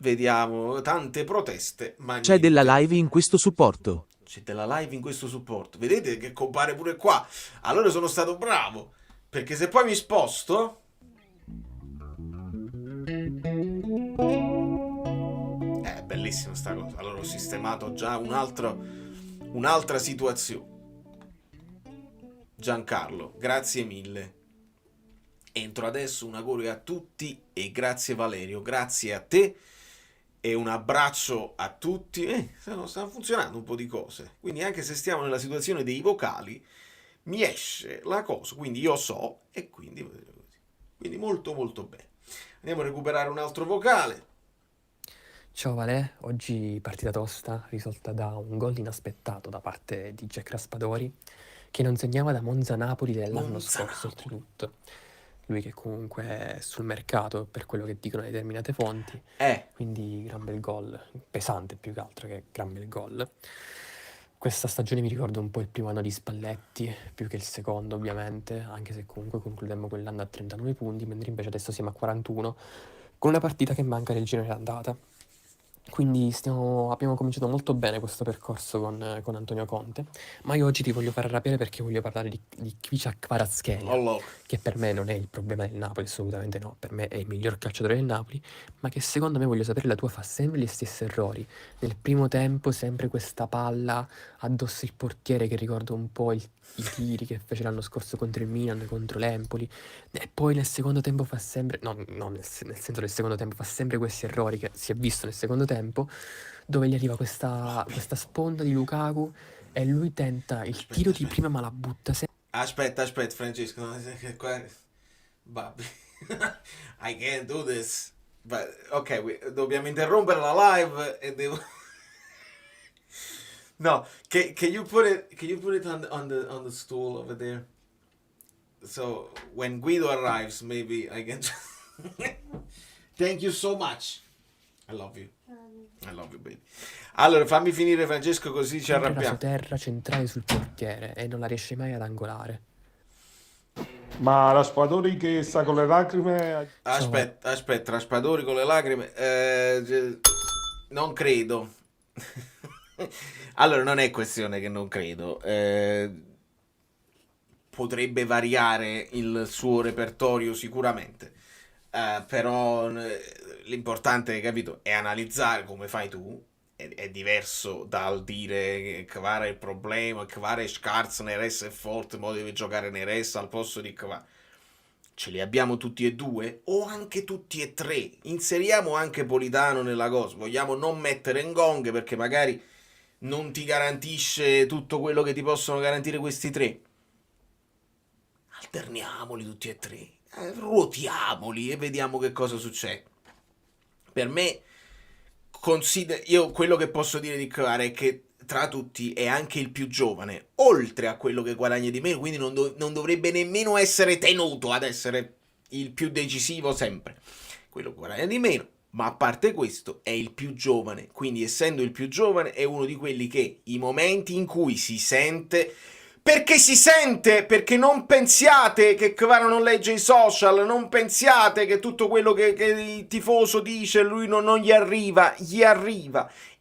tante proteste, ma C'è niente. della live in questo supporto. C'è della live in questo supporto. Vedete che compare pure qua. Allora sono stato bravo, perché se poi mi sposto, è bellissima sta cosa. Allora ho sistemato già un'altra situazione. Giancarlo, grazie mille. Entro adesso, un augurio a tutti e grazie Valerio, grazie a te e un abbraccio a tutti. Stanno funzionando un po' di cose, quindi anche se stiamo nella situazione dei vocali mi esce la cosa, quindi io so, e quindi molto molto bene. Andiamo a recuperare un altro vocale. Ciao Vale, oggi partita tosta risolta da un gol inaspettato da parte di Jack Raspadori, che non segnava da Monza-Napoli dell'anno scorso oltretutto. Lui che comunque è sul mercato per quello che dicono determinate fonti, quindi gran bel gol, pesante più che altro che gran bel gol. Questa stagione mi ricorda un po' il primo anno di Spalletti, più che il secondo ovviamente, anche se comunque concludemmo quell'anno a 39 punti, mentre invece adesso siamo a 41, con una partita che manca nel girone d'andata. Quindi abbiamo cominciato molto bene questo percorso con Antonio Conte, ma io oggi ti voglio far arrabbiare perché voglio parlare di Kvicha Kvaratskhelia, Allora, che per me non è il problema del Napoli, assolutamente no, per me è il miglior calciatore del Napoli, ma che secondo me, voglio sapere la tua, fa sempre gli stessi errori. Nel primo tempo sempre questa palla addosso il portiere, che ricorda un po' i tiri che fece l'anno scorso contro il Milan, contro l'Empoli, e poi nel secondo tempo fa sempre, no, nel senso del secondo tempo, fa sempre questi errori che si è visto nel secondo tempo, dove gli arriva questa sponda di Lukaku e lui tenta il tiro di prima ma la butta sempre. aspetta, Francesco. Vabbè. I can't do this. Ok, dobbiamo interrompere la live e devo... No, can you put it on the stool over there? So when Guido arrives, maybe I can. Thank you so much. I love you. I love you, baby. Allora, fammi finire, Francesco, così ci Sempre arrabbiamo. rasoterra centrale sul portiere e non la riesce mai ad angolare. Ma Raspadori che sta con le lacrime. Aspetta, Raspadori con le lacrime. Non credo. Allora, non è questione che non credo. Potrebbe variare il suo repertorio sicuramente. Però l'importante, capito, è analizzare come fai tu. È diverso dal dire che Kvara è il problema, Kvara è scarso, Neres è forte, ma deve giocare Neres al posto di Kvara. Ce li abbiamo tutti e due o anche tutti e tre. Inseriamo anche Politano nella cosa. Vogliamo non mettere Ngong perché magari non ti garantisce tutto quello che ti possono garantire questi tre. Alterniamoli tutti e tre, ruotiamoli e vediamo che cosa succede. Per me, io quello che posso dire di Kvara è che tra tutti è anche il più giovane, oltre a quello che guadagna di meno, quindi non dovrebbe nemmeno essere tenuto ad essere il più decisivo sempre. Quello che guadagna di meno, ma a parte questo è il più giovane, quindi essendo il più giovane è uno di quelli che i momenti in cui si sente, perché non pensiate che Kvara non legge i social, non pensiate che tutto quello che il tifoso dice lui non gli arriva,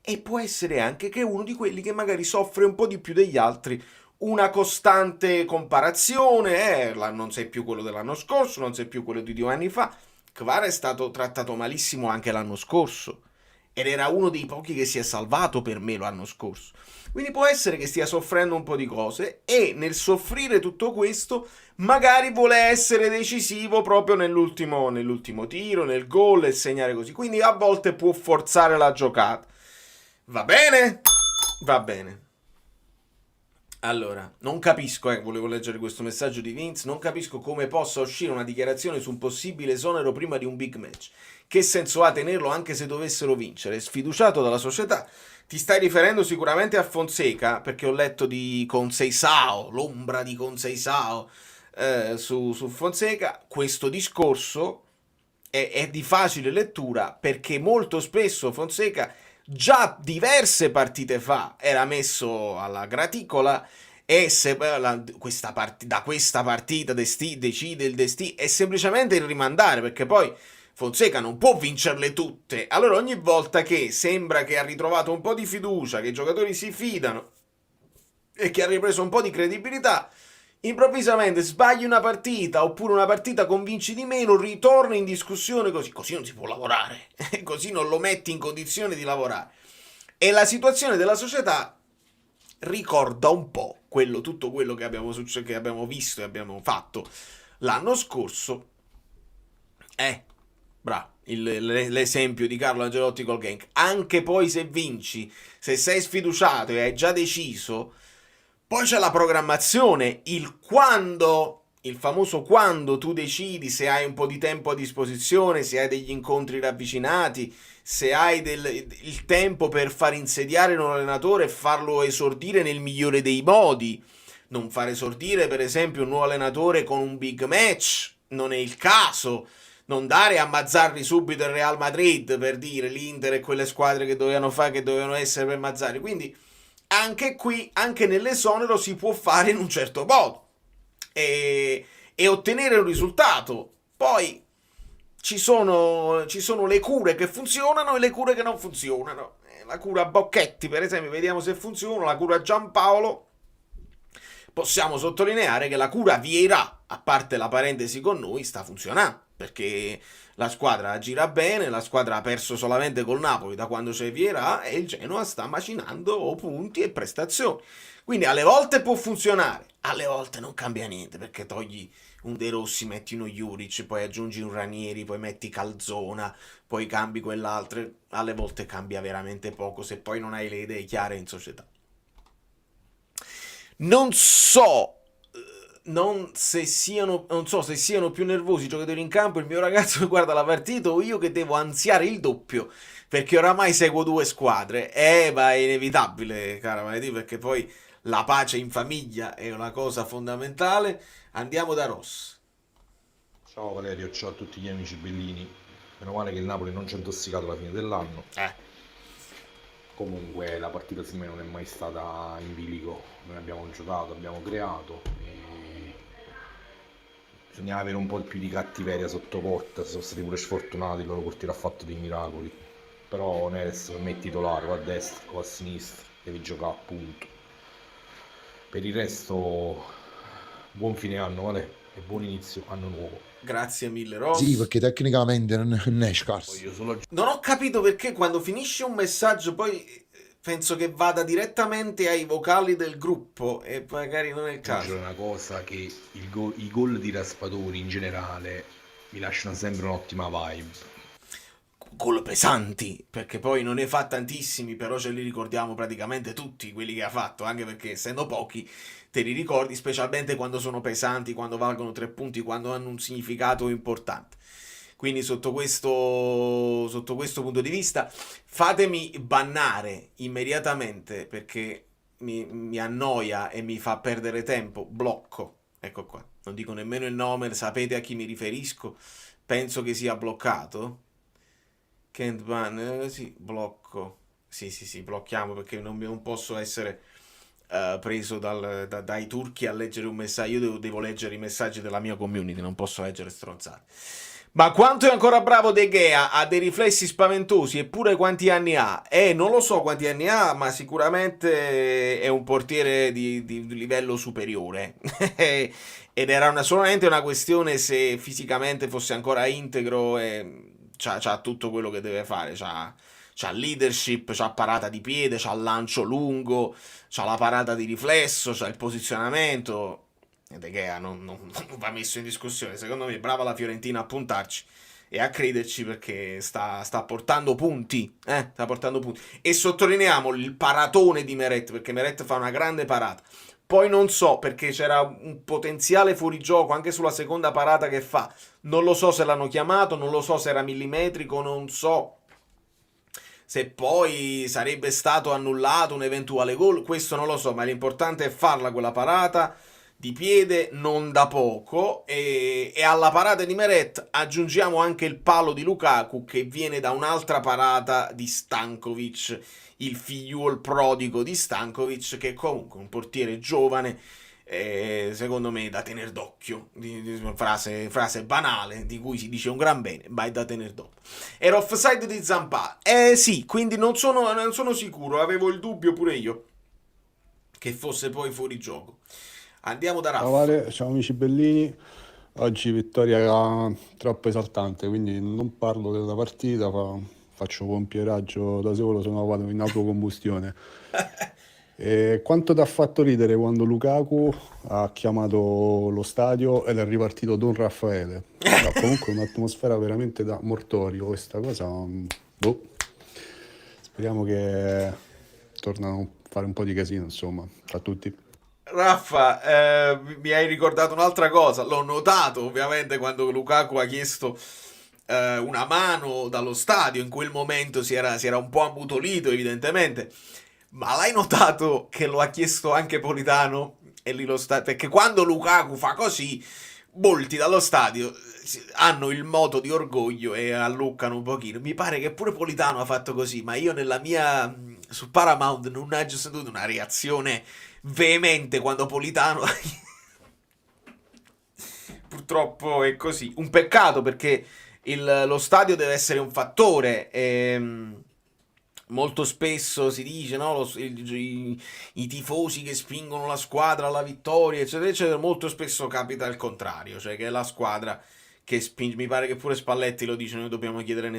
e può essere anche che è uno di quelli che magari soffre un po' di più degli altri una costante comparazione, non sei più quello dell'anno scorso, non sei più quello di 2 anni fa. Kvara è stato trattato malissimo anche l'anno scorso ed era uno dei pochi che si è salvato per me l'anno scorso. Quindi può essere che stia soffrendo un po' di cose e nel soffrire tutto questo magari vuole essere decisivo proprio nell'ultimo tiro, nel gol e segnare così. Quindi a volte può forzare la giocata. Va bene? Va bene. Allora, non capisco, volevo leggere questo messaggio di Vince, non capisco come possa uscire una dichiarazione su un possibile esonero prima di un big match. Che senso ha tenerlo anche se dovessero vincere? Sfiduciato dalla società. Ti stai riferendo sicuramente a Fonseca, perché ho letto di Conceição, l'ombra di Conceição su Fonseca. Questo discorso è di facile lettura, perché molto spesso Fonseca già diverse partite fa era messo alla graticola e da questa partita decide il destino, è semplicemente il rimandare, perché poi Fonseca non può vincerle tutte. Allora ogni volta che sembra che ha ritrovato un po' di fiducia, che i giocatori si fidano e che ha ripreso un po' di credibilità, improvvisamente sbagli una partita, oppure una partita convinci di meno, ritorna in discussione così non si può lavorare, così non lo metti in condizione di lavorare. E la situazione della società ricorda un po' tutto quello che abbiamo visto e abbiamo fatto l'anno scorso. Bravo, l'esempio di Carlo Ancelotti col Genk. Anche poi se vinci, se sei sfiduciato e hai già deciso, poi c'è la programmazione, il famoso quando tu decidi, se hai un po' di tempo a disposizione, se hai degli incontri ravvicinati, se hai il tempo per far insediare un allenatore e farlo esordire nel migliore dei modi. Non far esordire, per esempio, un nuovo allenatore con un big match, non è il caso. Non dare a Mazzarri subito il Real Madrid, per dire, l'Inter e quelle squadre che dovevano essere per Mazzarri. Quindi anche qui, anche nell'esonero si può fare in un certo modo e ottenere un risultato. Poi ci sono le cure che funzionano e le cure che non funzionano. La cura Bocchetti, per esempio, vediamo se funziona. La cura Giampaolo, possiamo sottolineare che la cura Vieira, a parte la parentesi con noi, sta funzionando, perché la squadra gira bene, la squadra ha perso solamente col Napoli da quando c'è Vieira e il Genoa sta macinando punti e prestazioni. Quindi alle volte può funzionare, alle volte non cambia niente, perché togli un De Rossi, metti uno Juric, poi aggiungi un Ranieri, poi metti Calzona, poi cambi quell'altro. Alle volte cambia veramente poco se poi non hai le idee chiare in società. Non so se siano più nervosi i giocatori in campo, il mio ragazzo che guarda la partita o io che devo ansiare il doppio, perché oramai seguo due squadre. Ma è inevitabile, cara Valentina, perché poi la pace in famiglia è una cosa fondamentale. Andiamo da Ross. Ciao Valerio, ciao a tutti gli amici bellini. Meno male che il Napoli non ci ha intossicato alla fine dell'anno. Comunque la partita secondo me non è mai stata in bilico. Noi abbiamo giocato, abbiamo creato e bisognava avere un po' più di cattiveria sotto porta. Sono stati pure sfortunati, il loro portiere ha fatto dei miracoli. Però Neres per me è titolare, o a destra o a sinistra, devi giocare appunto. Per il resto buon fine anno, vale? E buon inizio anno nuovo. Grazie mille, Ross. Sì, perché tecnicamente non è scarso. Non ho capito perché quando finisce un messaggio poi penso che vada direttamente ai vocali del gruppo e magari non è il caso. È una cosa che i gol di Raspadori in generale mi lasciano sempre un'ottima vibe. Gol pesanti, perché poi non ne fa tantissimi, però ce li ricordiamo praticamente tutti quelli che ha fatto, anche perché essendo pochi te li ricordi, specialmente quando sono pesanti, quando valgono 3 punti, quando hanno un significato importante. Quindi sotto questo punto di vista fatemi bannare immediatamente, perché mi annoia e mi fa perdere tempo. Blocco, ecco qua, non dico nemmeno il nome, sapete a chi mi riferisco, penso che sia bloccato. Can't ban, sì, blocco. Sì, blocchiamo, perché non posso essere preso dai turchi a leggere un messaggio. Io devo leggere i messaggi della mia community, non posso leggere stronzate. Ma quanto è ancora bravo De Gea? Ha dei riflessi spaventosi, eppure quanti anni ha? Non lo so quanti anni ha, ma sicuramente è un portiere di livello superiore. Ed era solamente una questione se fisicamente fosse ancora integro e c'ha tutto quello che deve fare. C'ha leadership, c'ha parata di piede, c'ha lancio lungo, c'ha la parata di riflesso, c'ha il posizionamento. De Gea non va messo in discussione. Secondo me brava la Fiorentina a puntarci e a crederci, perché sta portando punti, sta portando punti. E sottolineiamo il paratone di Meret, perché Meret fa una grande parata. Poi non so, perché c'era un potenziale fuorigioco anche sulla seconda parata che fa. Non lo so se l'hanno chiamato, non lo so se era millimetrico, non so se poi sarebbe stato annullato un eventuale gol, questo non lo so, ma l'importante è farla quella parata di piede, non da poco. E alla parata di Meret aggiungiamo anche il palo di Lukaku, che viene da un'altra parata di Stankovic, il figliuol prodigo di Stankovic, che è comunque un portiere giovane, secondo me da tener d'occhio. Frase banale di cui si dice un gran bene, ma è da tener d'occhio. Era offside di Zampà? Sì, quindi non sono sicuro, avevo il dubbio pure io che fosse poi fuori gioco. Andiamo da Raffa. Ciao Vale, ciao amici bellini. Oggi vittoria troppo esaltante, quindi non parlo della partita, faccio pompieraggio da solo, se no vado in autocombustione. E quanto ti ha fatto ridere quando Lukaku ha chiamato lo stadio ed è ripartito Don Raffaele? No, comunque un'atmosfera veramente da mortorio questa cosa. Boh. Speriamo che tornano a fare un po' di casino, insomma, tra tutti. Raffa, mi hai ricordato un'altra cosa. L'ho notato ovviamente quando Lukaku ha chiesto una mano dallo stadio. In quel momento si era un po' ammutolito, evidentemente. Ma l'hai notato che lo ha chiesto anche Politano? E lì perché quando Lukaku fa così, molti dallo stadio hanno il moto di orgoglio e alluccano un pochino. Mi pare che pure Politano ha fatto così, ma io nella mia su Paramount non ha già sentito una reazione veemente quando Politano purtroppo è così, un peccato perché lo stadio deve essere un fattore. Molto spesso si dice, no, i tifosi che spingono la squadra alla vittoria, eccetera, eccetera. Molto spesso capita il contrario, cioè che è la squadra che spinge. Mi pare che pure Spalletti lo dice: noi dobbiamo chiedere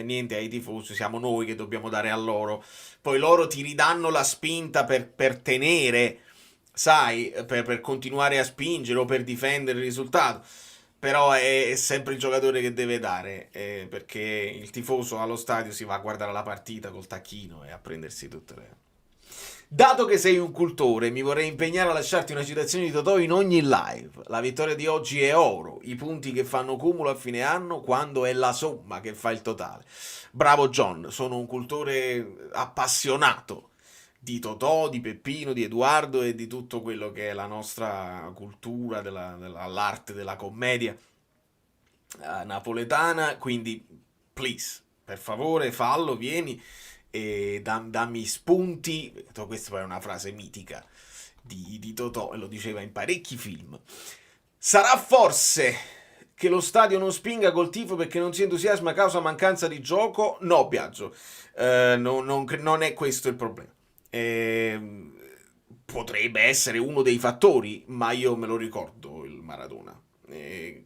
niente ai tifosi, siamo noi che dobbiamo dare a loro. Poi loro ti ridanno la spinta per tenere, sai, per continuare a spingere o per difendere il risultato. Però è sempre il giocatore che deve dare, perché il tifoso allo stadio si va a guardare la partita col tacchino e a prendersi tutte le... Dato che sei un cultore, mi vorrei impegnare a lasciarti una citazione di Totò in ogni live. La vittoria di oggi è oro, i punti che fanno cumulo a fine anno quando è la somma che fa il totale. Bravo John, sono un cultore appassionato di Totò, di Peppino, di Edoardo e di tutto quello che è la nostra cultura, l'arte della commedia napoletana, quindi please, per favore fallo, vieni e dammi spunti. Questa poi è una frase mitica di Totò e lo diceva in parecchi film. Sarà forse che lo stadio non spinga col tifo perché non si entusiasma a causa mancanza di gioco? No, Biagio, non è questo il problema. Potrebbe essere uno dei fattori, ma io me lo ricordo il Maradona,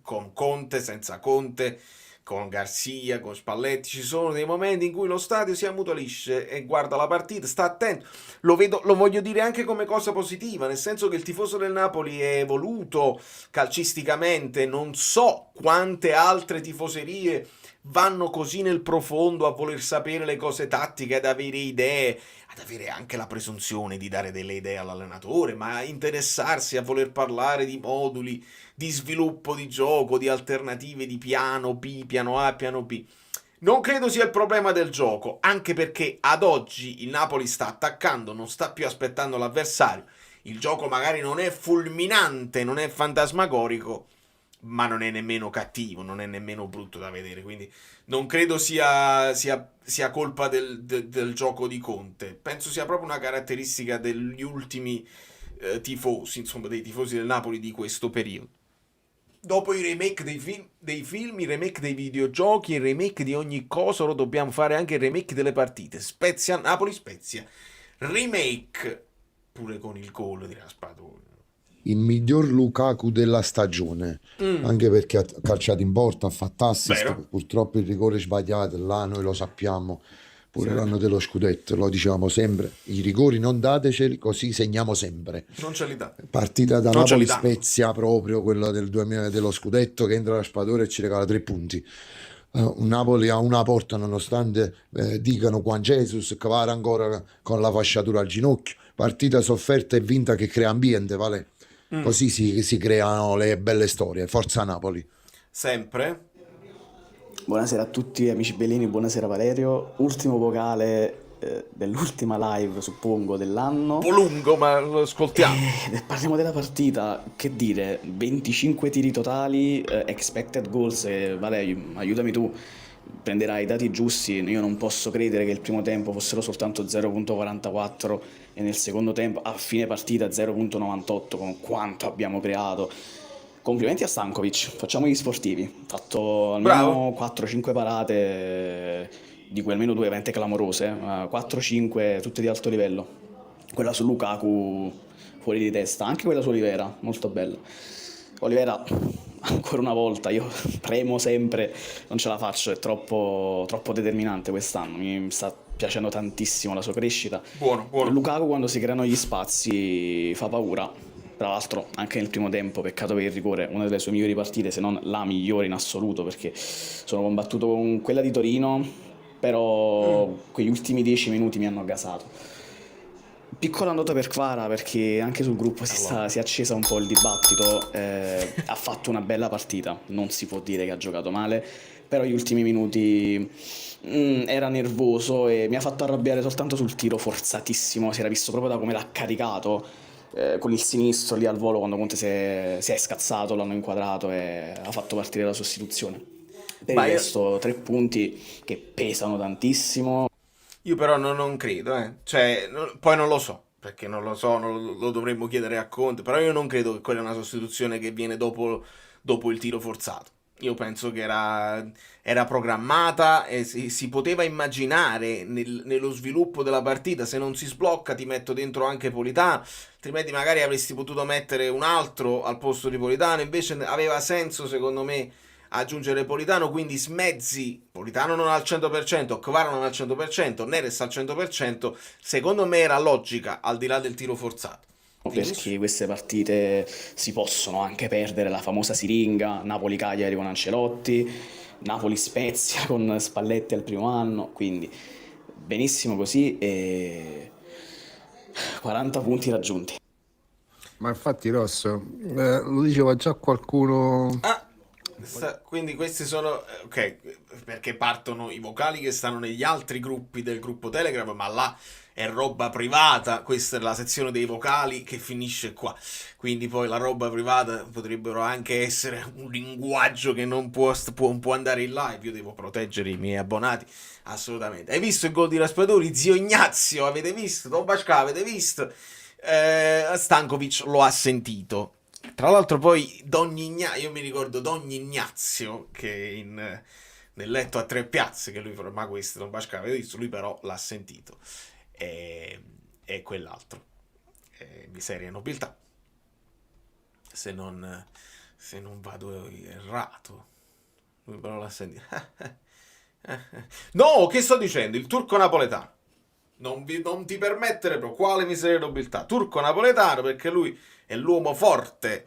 con Conte, senza Conte, con Garcia, con Spalletti. Ci sono dei momenti in cui lo stadio si ammutolisce e guarda la partita, sta attento. Lo voglio dire anche come cosa positiva, nel senso che il tifoso del Napoli è evoluto calcisticamente. Non so quante altre tifoserie vanno così nel profondo a voler sapere le cose tattiche, ad avere idee, ad avere anche la presunzione di dare delle idee all'allenatore, ma a interessarsi, a voler parlare di moduli, di sviluppo di gioco, di alternative, di piano B, piano A, piano B. Non credo sia il problema del gioco, anche perché ad oggi il Napoli sta attaccando, non sta più aspettando l'avversario. Il gioco magari non è fulminante, non è fantasmagorico, ma non è nemmeno cattivo, non è nemmeno brutto da vedere, quindi non credo sia colpa del gioco di Conte. Penso sia proprio una caratteristica degli ultimi tifosi, insomma dei tifosi del Napoli di questo periodo. Dopo i remake dei film, i remake dei videogiochi, il remake di ogni cosa, ora dobbiamo fare anche il remake delle partite. Spezia, Napoli Spezia, remake pure con il gol di Raspadori. Il miglior Lukaku della stagione, anche perché ha calciato in porta, ha fatto assist. Vero. Purtroppo il rigore sbagliato là noi lo sappiamo, pure l'anno dello scudetto lo dicevamo sempre, i rigori non dateceli, così segniamo sempre. Non ce li dà. Partita da Non ce li Napoli danno. Spezia, proprio quello del 2000 dello scudetto, che entra Raspadori e ci regala 3 punti. Un Napoli a una porta, nonostante dicano Juan Jesus che va ancora con la fasciatura al ginocchio. Partita sofferta e vinta che crea ambiente, vale? Così si creano le belle storie. Forza Napoli. Sempre. Buonasera a tutti amici bellini, buonasera Valerio. Ultimo vocale dell'ultima live, suppongo, dell'anno. Un po' lungo, ma lo ascoltiamo. Parliamo della partita, che dire, 25 tiri totali, expected goals, Valerio, aiutami tu, prenderai i dati giusti. Io non posso credere che il primo tempo fossero soltanto 0.44 e nel secondo tempo, a fine partita, 0.98, con quanto abbiamo creato. Complimenti a Stankovic, facciamo gli sportivi, ha fatto almeno 4-5 parate, di cui almeno 2 veramente clamorose, 4-5 tutte di alto livello. Quella su Lukaku fuori di testa, anche quella su Olivera, molto bella. Olivera, ancora una volta, io premo sempre, non ce la faccio, è troppo determinante quest'anno, mi sta piacendo tantissimo la sua crescita. Buono. Lukaku quando si creano gli spazi fa paura. Tra l'altro anche nel primo tempo, peccato per il rigore, una delle sue migliori partite, se non la migliore in assoluto, perché sono combattuto con quella di Torino, però quegli ultimi 10 minuti mi hanno gasato. Piccola nota per Kvara, perché anche sul gruppo si è accesa un po' il dibattito. Ha fatto una bella partita, non si può dire che ha giocato male, però gli ultimi minuti era nervoso e mi ha fatto arrabbiare soltanto sul tiro forzatissimo. Si era visto proprio da come l'ha caricato con il sinistro lì al volo, quando Conte si è scazzato, l'hanno inquadrato e ha fatto partire la sostituzione. Per il resto 3 punti che pesano tantissimo. Io però non credo, cioè, poi non lo so, perché non lo so, lo dovremmo chiedere a Conte, però io non credo che quella è una sostituzione che viene dopo il tiro forzato. Io penso che era programmata e si poteva immaginare nello sviluppo della partita, se non si sblocca ti metto dentro anche Politano, altrimenti magari avresti potuto mettere un altro al posto di Politano, invece aveva senso secondo me aggiungere Politano, quindi smezzi Politano non al 100%, Kvara non al 100%, Neres al 100%, secondo me era logica al di là del tiro forzato. Perché queste partite si possono anche perdere, la famosa siringa, Napoli-Cagliari con Ancelotti, Napoli-Spezia con Spalletti al primo anno, quindi benissimo così e 40 punti raggiunti. Ma infatti Rosso, lo diceva già qualcuno. Quindi questi sono ok, perché partono i vocali che stanno negli altri gruppi del gruppo Telegram, ma là è roba privata. Questa è la sezione dei vocali che finisce qua, quindi poi la roba privata potrebbero anche essere un linguaggio che non può andare in live. Io devo proteggere i miei abbonati, assolutamente. Hai visto il gol di Raspadori? Zio Ignazio, avete visto? Don Basca, avete visto? Stankovic lo ha sentito. Tra l'altro poi io mi ricordo Don Ignazio che nel letto a tre piazze, che lui ma questo non Basca aveva visto, lui però l'ha sentito, e quell'altro miseria e nobiltà, se non vado errato, lui però l'ha sentito. No, che sto dicendo? Il turco napoletano. Non ti permettere proprio, quale miseria e nobiltà, turco napoletano, perché lui è l'uomo forte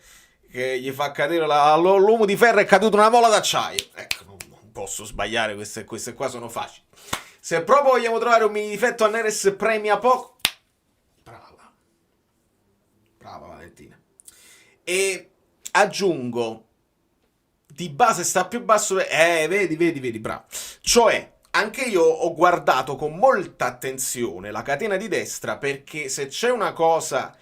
che gli fa cadere l'uomo di ferro è caduto una mola d'acciaio. Ecco, non posso sbagliare, queste qua sono facili. Se proprio vogliamo trovare un mini difetto a Neres, premia poco. Brava Valentina. E aggiungo, di base sta più basso, vedi, bravo. Cioè, anche io ho guardato con molta attenzione la catena di destra, perché se c'è una cosa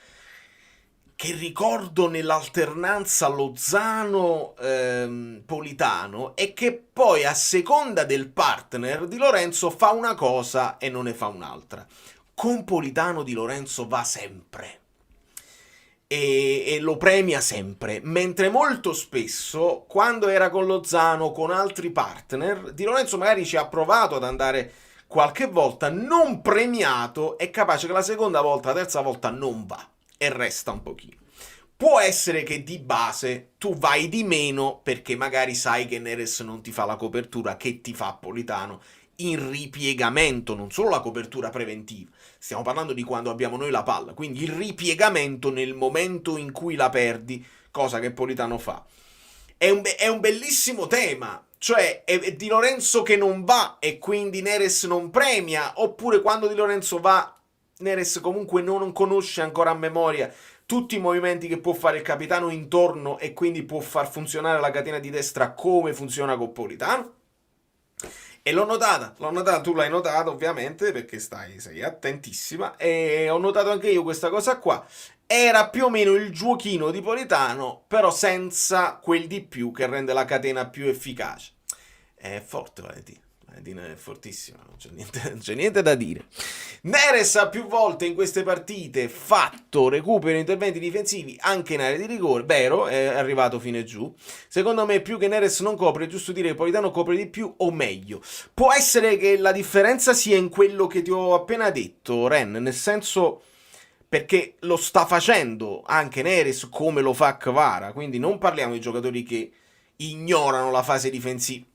che ricordo nell'alternanza Lozano-Politano è che poi a seconda del partner Di Lorenzo fa una cosa e non ne fa un'altra. Con Politano Di Lorenzo va sempre e lo premia sempre, mentre molto spesso quando era con Lozano, con altri partner, Di Lorenzo magari ci ha provato ad andare qualche volta, non premiato, è capace che la seconda volta, la terza volta non va e resta un pochino. Può essere che di base tu vai di meno perché magari sai che Neres non ti fa la copertura che ti fa Politano in ripiegamento, non solo la copertura preventiva, stiamo parlando di quando abbiamo noi la palla, quindi il ripiegamento nel momento in cui la perdi, cosa che Politano fa. È un bellissimo tema, cioè è Di Lorenzo che non va e quindi Neres non premia, oppure quando Di Lorenzo va Neres comunque non conosce ancora a memoria tutti i movimenti che può fare il capitano intorno e quindi può far funzionare la catena di destra come funziona con Politano. E l'ho notata, tu l'hai notata ovviamente perché sei attentissima, e ho notato anche io questa cosa qua. Era più o meno il giochino di Politano, però senza quel di più che rende la catena più efficace. È forte Valentina è fortissima, non c'è niente da dire. Neres ha più volte in queste partite fatto recupero interventi difensivi anche in area di rigore, vero, è arrivato fino e giù. Secondo me più che Neres non copre, è giusto dire che Politano copre di più o meglio. Può essere che la differenza sia in quello che ti ho appena detto, Ren, nel senso perché lo sta facendo anche Neres come lo fa Kvara, quindi non parliamo di giocatori che ignorano la fase difensiva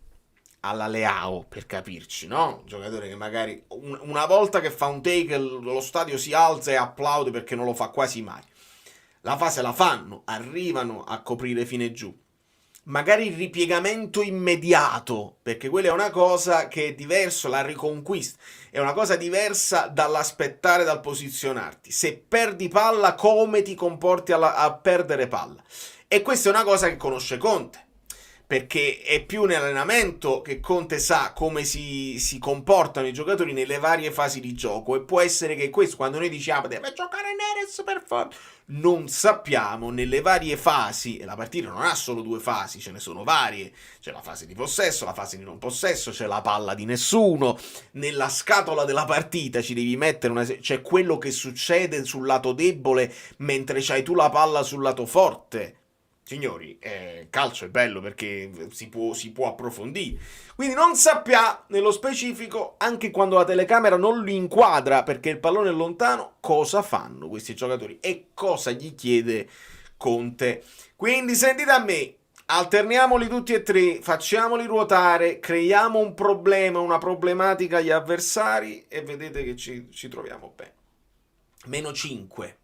alla Leao, per capirci, no? Un giocatore che magari una volta che fa un take lo stadio si alza e applaude perché non lo fa quasi mai. La fase la fanno, arrivano a coprire fino e giù. Magari il ripiegamento immediato, perché quella è una cosa che è diverso, la riconquista è una cosa diversa dall'aspettare, dal posizionarti. Se perdi palla, come ti comporti a perdere palla? E questa è una cosa che conosce Conte. perché è più nell'allenamento che Conte sa come si comportano i giocatori nelle varie fasi di gioco, e può essere che questo, quando noi diciamo deve giocare Neres per forza, non sappiamo nelle varie fasi, e la partita non ha solo 2 fasi, ce ne sono varie, c'è la fase di possesso, la fase di non possesso, c'è la palla di nessuno, nella scatola della partita ci devi mettere c'è quello che succede sul lato debole mentre c'hai tu la palla sul lato forte. Signori, calcio è bello perché si può approfondire. Quindi non sappiamo nello specifico, anche quando la telecamera non li inquadra perché il pallone è lontano, cosa fanno questi giocatori e cosa gli chiede Conte. Quindi sentite a me, alterniamoli tutti e 3, facciamoli ruotare, creiamo un problema, una problematica agli avversari e vedete che ci troviamo bene. -5.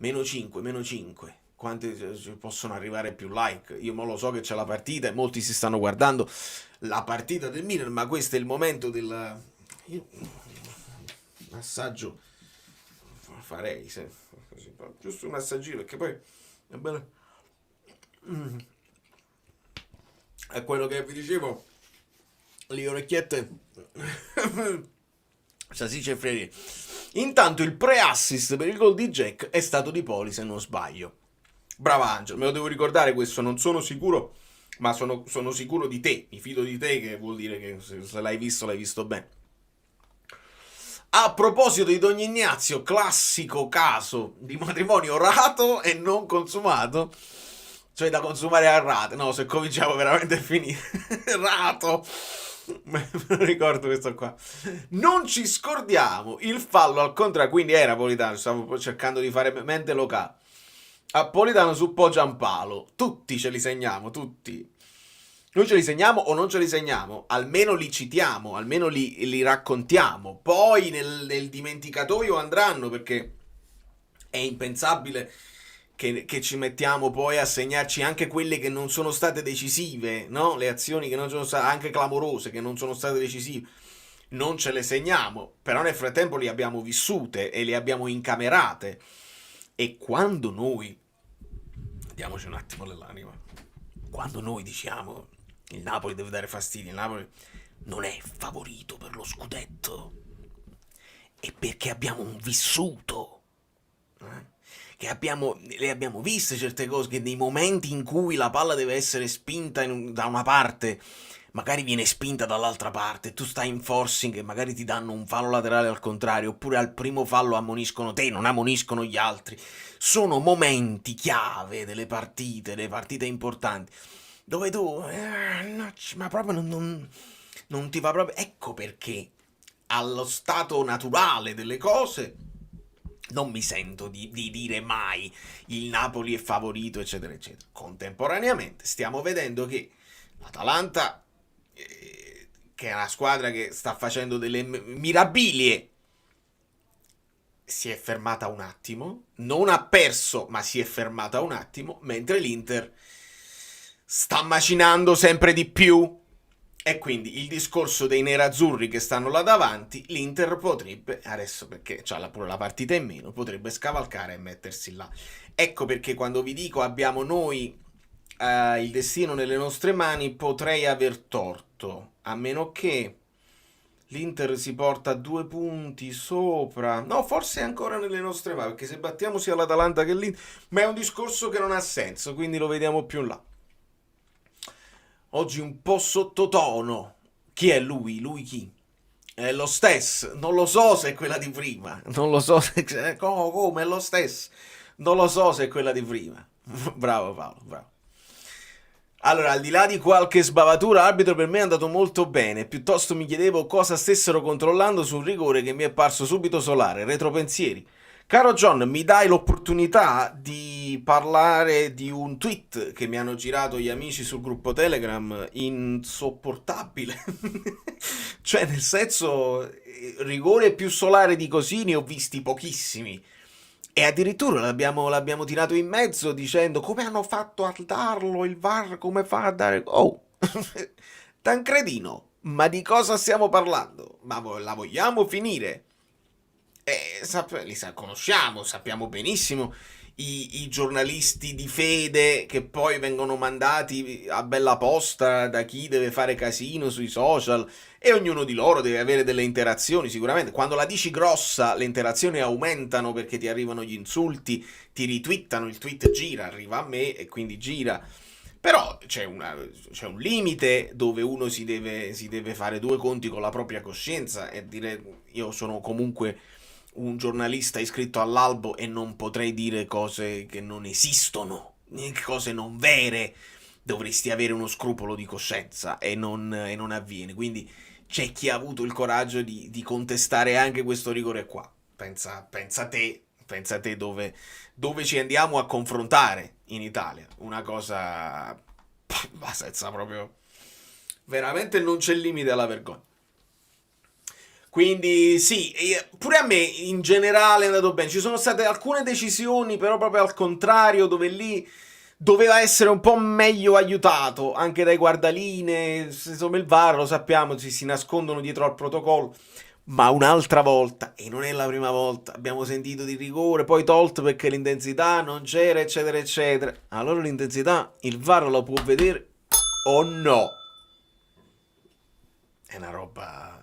-5. Quanti possono arrivare più like? Io non lo so che c'è la partita e molti si stanno guardando la partita del Milan, ma questo è il momento del massaggio. Farei giusto un massaggino, perché poi è bello. È quello che vi dicevo, le orecchiette salsicce e frerie. Intanto il pre-assist per il gol di Jack è stato di Poli, se non sbaglio. Brava Angelo, me lo devo ricordare questo, non sono sicuro, ma sono sicuro di te, mi fido di te, che vuol dire che se l'hai visto bene. A proposito di Don Ignazio, classico caso di matrimonio rato e non consumato, cioè da consumare a rate, no, se cominciamo veramente a finire, rato, me lo ricordo questo qua. Non ci scordiamo il fallo al contrario, quindi era Politano, stavo cercando di fare mente locale. A Politano su Po Giampaolo, tutti ce li segniamo, tutti. Noi ce li segniamo o non ce li segniamo, almeno li citiamo, almeno li raccontiamo. Poi nel dimenticatoio andranno, perché è impensabile che ci mettiamo poi a segnarci anche quelle che non sono state decisive, no? Le azioni che non sono state, anche clamorose, che non sono state decisive. Non ce le segniamo, però nel frattempo le abbiamo vissute e le abbiamo incamerate. E quando noi, diamoci un attimo nell'anima, quando noi diciamo il Napoli deve dare fastidio, il Napoli non è favorito per lo scudetto, è perché abbiamo un vissuto, che le abbiamo viste certe cose, che nei momenti in cui la palla deve essere spinta da una parte, magari viene spinta dall'altra parte, tu stai in forcing e magari ti danno un fallo laterale al contrario, oppure al primo fallo ammoniscono te, non ammoniscono gli altri. Sono momenti chiave delle partite importanti, dove tu, no, ma proprio non ti va proprio. Ecco perché allo stato naturale delle cose non mi sento di dire mai il Napoli è favorito, eccetera, eccetera. Contemporaneamente stiamo vedendo che l'Atalanta, che è una squadra che sta facendo delle mirabilie, si è fermata un attimo, non ha perso, ma si è fermata un attimo, mentre l'Inter sta macinando sempre di più. E quindi il discorso dei nerazzurri che stanno là davanti, l'Inter potrebbe, adesso perché c'ha pure la partita in meno, potrebbe scavalcare e mettersi là. Ecco perché quando vi dico abbiamo noi il destino nelle nostre mani, potrei aver torto, a meno che l'Inter si porta 2 punti sopra. No, forse è ancora nelle nostre mani, perché se battiamo sia l'Atalanta che l'Inter, ma è un discorso che non ha senso, quindi lo vediamo più in là. Oggi un po' sottotono. Chi è lui? Lui chi? È lo stesso. Non lo so se è quella di prima. Non lo so se... Come? È lo stesso. Non lo so se è quella di prima. Bravo Paolo, bravo. Allora, al di là di qualche sbavatura, l'arbitro per me è andato molto bene. Piuttosto mi chiedevo cosa stessero controllando sul rigore che mi è parso subito solare. Retropensieri. Caro John, mi dai l'opportunità di parlare di un tweet che mi hanno girato gli amici sul gruppo Telegram, insopportabile. Cioè, nel senso, rigore più solare di così ne ho visti pochissimi. E addirittura l'abbiamo tirato in mezzo dicendo come hanno fatto a darlo il VAR, come fa a dare... Oh, Tancredino, ma di cosa stiamo parlando? Ma la vogliamo finire? Li conosciamo, sappiamo benissimo i giornalisti di fede che poi vengono mandati a bella posta da chi deve fare casino sui social, e ognuno di loro deve avere delle interazioni. Sicuramente quando la dici grossa le interazioni aumentano perché ti arrivano gli insulti, ti ritwittano, il tweet gira, arriva a me e quindi gira. Però c'è un limite dove uno si deve fare due conti con la propria coscienza e dire: io sono comunque un giornalista iscritto all'albo e non potrei dire cose che non esistono, cose non vere. Dovresti avere uno scrupolo di coscienza e non avviene. Quindi c'è chi ha avuto il coraggio di contestare anche questo rigore qua. Pensa te dove ci andiamo a confrontare in Italia. Una cosa ma senza proprio... veramente non c'è limite alla vergogna. Quindi sì, pure a me in generale è andato bene. Ci sono state alcune decisioni però proprio al contrario, dove lì doveva essere un po' meglio aiutato anche dai guardaline. Insomma, il VAR, lo sappiamo, si nascondono dietro al protocollo. Ma un'altra volta, e non è la prima volta, abbiamo sentito di rigore, poi tolto perché l'intensità non c'era, eccetera, eccetera. Allora l'intensità il VAR lo può vedere o no? È una roba...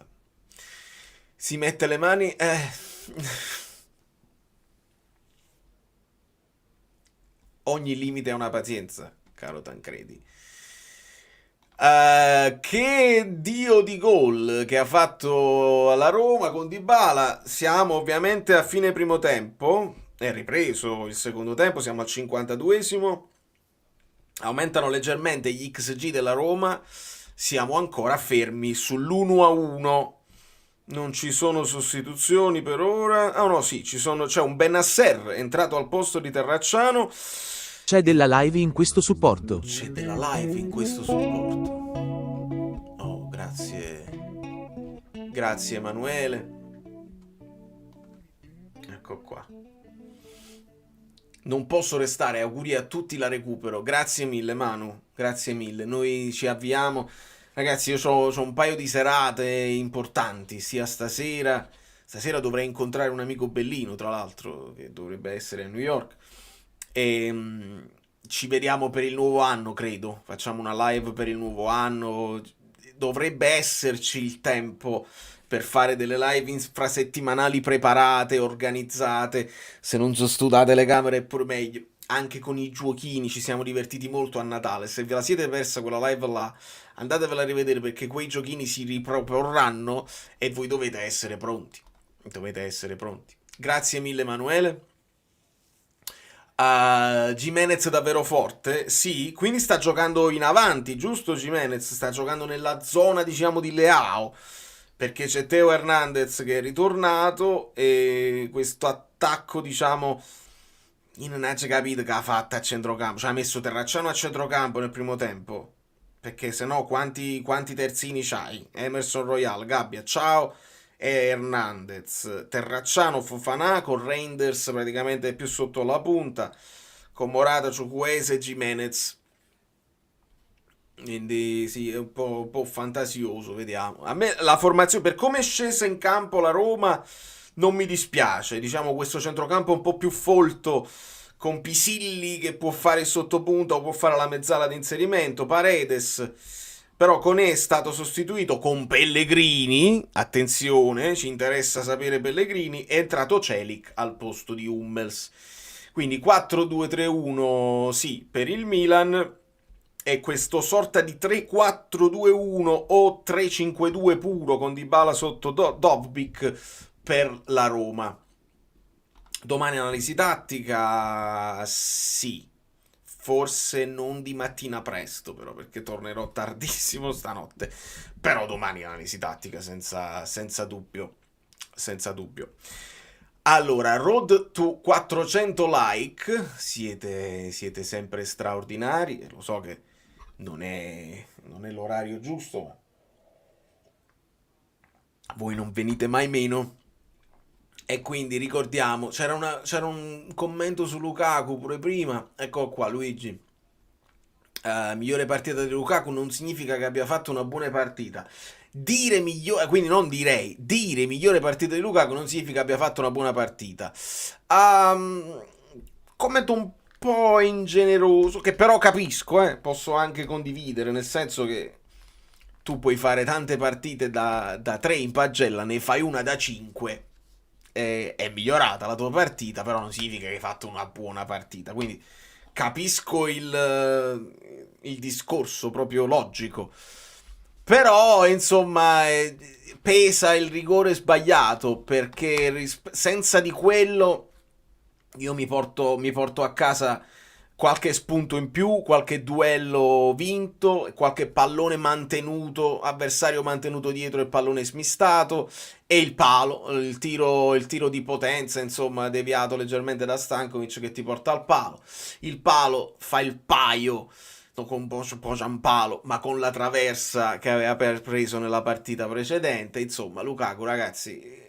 si mette le mani... Ogni limite ha una pazienza, caro Tancredi. Che dio di gol che ha fatto alla Roma con Dybala. Siamo ovviamente a fine primo tempo, è ripreso il secondo tempo, siamo al 52esimo, aumentano leggermente gli XG della Roma, siamo ancora fermi sull'1-1, non ci sono sostituzioni per ora. Ah no, sì, c'è un Benasser entrato al posto di Terracciano. C'è della live in questo supporto. C'è della live in questo supporto. Oh, grazie. Grazie Emanuele. Ecco qua. Non posso restare, auguri a tutti la recupero. Grazie mille Manu, grazie mille. Noi ci avviamo. Ragazzi, io c'ho un paio di serate importanti, sia stasera. Stasera dovrei incontrare un amico bellino, tra l'altro, che dovrebbe essere a New York. E ci vediamo per il nuovo anno, credo. Facciamo una live per il nuovo anno. Dovrebbe esserci il tempo per fare delle live infrasettimanali preparate, organizzate. Se non sono studate le camere è pure meglio. Anche con i giochini ci siamo divertiti molto a Natale. Se ve la siete persa quella live là, andatevela a rivedere perché quei giochini si riproporranno e voi dovete essere pronti. Dovete essere pronti. Grazie mille Emanuele. Gimenez davvero forte, sì, quindi sta giocando in avanti, giusto Gimenez? Sta giocando nella zona, diciamo, di Leao, perché c'è Teo Hernandez che è ritornato e questo attacco, diciamo, io non ho capito che ha fatto a centrocampo, cioè ha messo Terracciano a centrocampo nel primo tempo, perché se no quanti terzini c'hai? Emerson Royal, Gabbia, ciao, e Hernandez, Terracciano, Fofana, con Reinders praticamente più sotto la punta, con Morata, Chukwueze e Gimenez. Quindi sì, è un po' fantasioso, vediamo. A me la formazione, per come è scesa in campo la Roma, non mi dispiace. Diciamo questo centrocampo un po' più folto, con Pisilli che può fare il sottopunta o può fare la mezzala di inserimento, Paredes... Però Koné è stato sostituito con Pellegrini, attenzione, ci interessa sapere Pellegrini, è entrato Celik al posto di Hummels. Quindi 4-2-3-1 sì per il Milan e questo sorta di 3-4-2-1 o 3-5-2 puro con Dybala sotto Dovbyk per la Roma. Domani analisi tattica, sì. Forse non di mattina presto, però, perché tornerò tardissimo stanotte. Però domani analisi tattica, senza dubbio. Senza dubbio. Allora, road to 400 like. Siete sempre straordinari. Lo so che non è l'orario giusto, ma voi non venite mai meno. E quindi ricordiamo, c'era un commento su Lukaku pure prima, ecco qua Luigi, migliore partita di Lukaku non significa che abbia fatto una buona partita, dire migliore migliore partita di Lukaku non significa che abbia fatto una buona partita. commento un po' ingeneroso, che però capisco, posso anche condividere, nel senso che tu puoi fare tante partite da 3 in pagella, ne fai una da 5, è migliorata la tua partita, però non significa che hai fatto una buona partita, quindi capisco il discorso proprio logico, però insomma pesa il rigore sbagliato, perché senza di quello io mi porto a casa qualche spunto in più, qualche duello vinto, qualche pallone mantenuto, avversario mantenuto dietro e pallone smistato, e il palo, il tiro di potenza, insomma, deviato leggermente da Stankovic che ti porta al palo. Il palo fa il paio con Palo, ma con la traversa che aveva preso nella partita precedente. Insomma, Lukaku, ragazzi,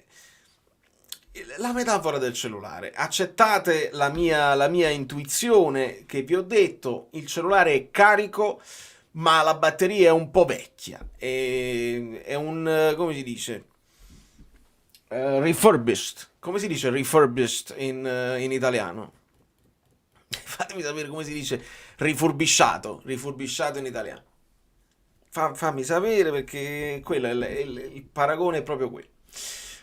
la metafora del cellulare, accettate la mia intuizione che vi ho detto, il cellulare è carico ma la batteria è un po' vecchia, è un, come si dice, refurbished, come si dice refurbished in italiano? Fatemi sapere come si dice rifurbisciato in italiano, fammi sapere, perché quello il paragone è proprio quello.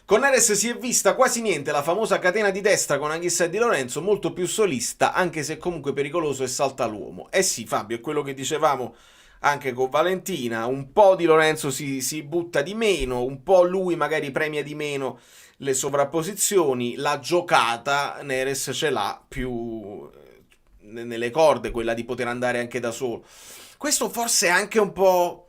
Con Neres si è vista quasi niente la famosa catena di destra con Anghissà e Di Lorenzo, molto più solista, anche se comunque pericoloso e salta l'uomo. Eh sì, Fabio, è quello che dicevamo anche con Valentina, un po' Di Lorenzo si butta di meno, un po' lui magari premia di meno le sovrapposizioni, la giocata Neres ce l'ha più nelle corde, quella di poter andare anche da solo. Questo forse è anche un po'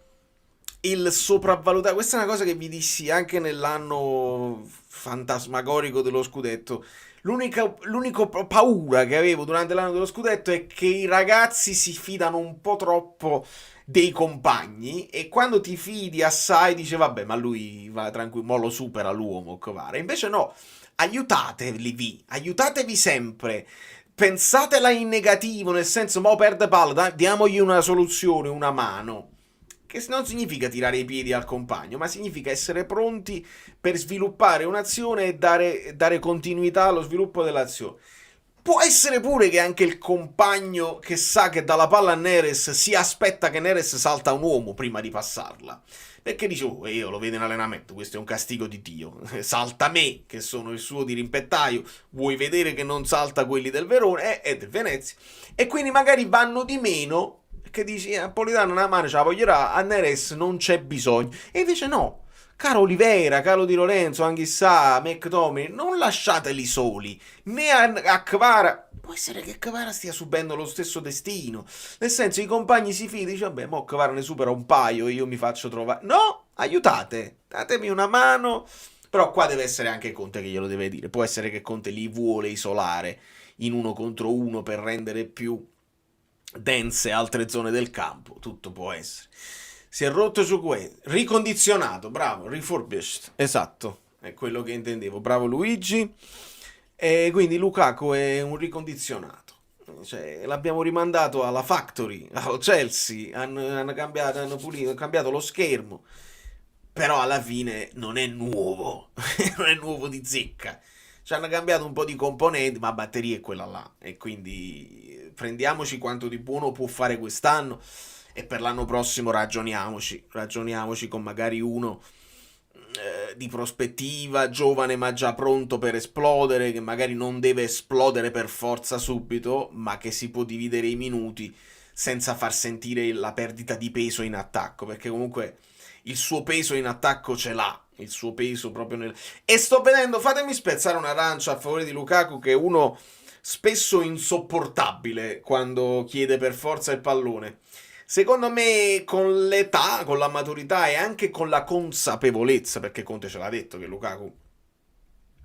il sopravvalutare. Questa è una cosa che vi dissi anche nell'anno fantasmagorico dello scudetto. L'unica paura che avevo durante l'anno dello scudetto è che i ragazzi si fidano un po' troppo dei compagni, e quando ti fidi assai dice vabbè, ma lui va tranquillo, mo lo supera l'uomo Kvara. Invece no, aiutatevi sempre, pensatela in negativo, nel senso, mo perde palla, diamogli una soluzione, una mano, che non significa tirare i piedi al compagno, ma significa essere pronti per sviluppare un'azione e dare continuità allo sviluppo dell'azione. Può essere pure che anche il compagno che sa che dalla palla a Neres si aspetta che Neres salta un uomo prima di passarla, perché dice io lo vedo in allenamento, questo è un castigo di Dio, salta me che sono il suo dirimpettaio, vuoi vedere che non salta quelli del Verona e del Venezia, e quindi magari vanno di meno, che dici Napolitano una mano ce la voglierà, a Neres non c'è bisogno, e invece no, caro Oliveira, caro Di Lorenzo, Anghissà, McTominay, non lasciateli soli, né a Kvara. Può essere che Kvara stia subendo lo stesso destino, nel senso, i compagni si fidano, dice vabbè, mo Kvara ne supera un paio e io mi faccio trovare. No, aiutate, datemi una mano. Però qua deve essere anche Conte che glielo deve dire, può essere che Conte li vuole isolare in 1 contro 1 per rendere più dense altre zone del campo, tutto può essere. Si è rotto su questo, ricondizionato, bravo, refurbished, esatto, è quello che intendevo, bravo Luigi. E quindi Lukaku è un ricondizionato, cioè l'abbiamo rimandato alla Factory, al Chelsea, hanno cambiato lo schermo, però alla fine non è nuovo, non è nuovo di zecca. Ci hanno cambiato un po' di componenti, ma la batteria è quella là, e quindi prendiamoci quanto di buono può fare quest'anno, e per l'anno prossimo ragioniamoci con magari uno di prospettiva, giovane ma già pronto per esplodere, che magari non deve esplodere per forza subito, ma che si può dividere i minuti senza far sentire la perdita di peso in attacco, perché comunque il suo peso in attacco ce l'ha, il suo peso proprio nel... E sto vedendo, fatemi spezzare un'arancia a favore di Lukaku, che è uno spesso insopportabile quando chiede per forza il pallone. Secondo me con l'età, con la maturità e anche con la consapevolezza, perché Conte ce l'ha detto che Lukaku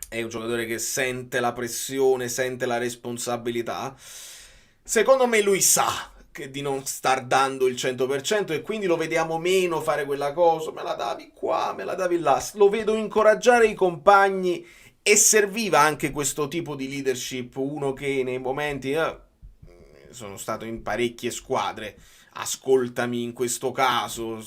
è un giocatore che sente la pressione, sente la responsabilità, secondo me lui sa che di non star dando il 100%, e quindi lo vediamo meno fare quella cosa, me la davi qua, me la davi là, lo vedo incoraggiare i compagni, e serviva anche questo tipo di leadership, uno che nei momenti... sono stato in parecchie squadre, ascoltami in questo caso,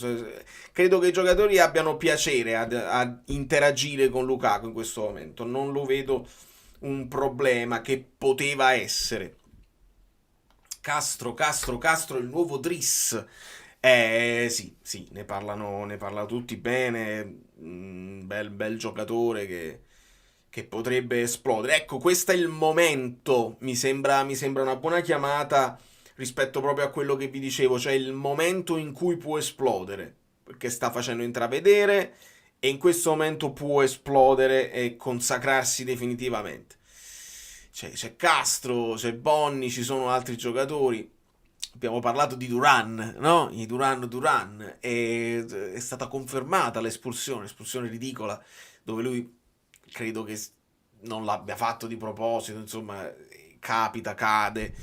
credo che i giocatori abbiano piacere a interagire con Lukaku in questo momento, non lo vedo un problema che poteva essere. Castro, il nuovo Driss. Sì, ne parlano tutti bene. Bel giocatore che potrebbe esplodere. Ecco, questo è il momento. Mi sembra una buona chiamata rispetto proprio a quello che vi dicevo, cioè il momento in cui può esplodere, perché sta facendo intravedere e in questo momento può esplodere e consacrarsi definitivamente. C'è Castro, c'è Bonni, ci sono altri giocatori. Abbiamo parlato di Duran, no? I Duran, e è stata confermata l'espulsione ridicola, dove lui credo che non l'abbia fatto di proposito, insomma, cade,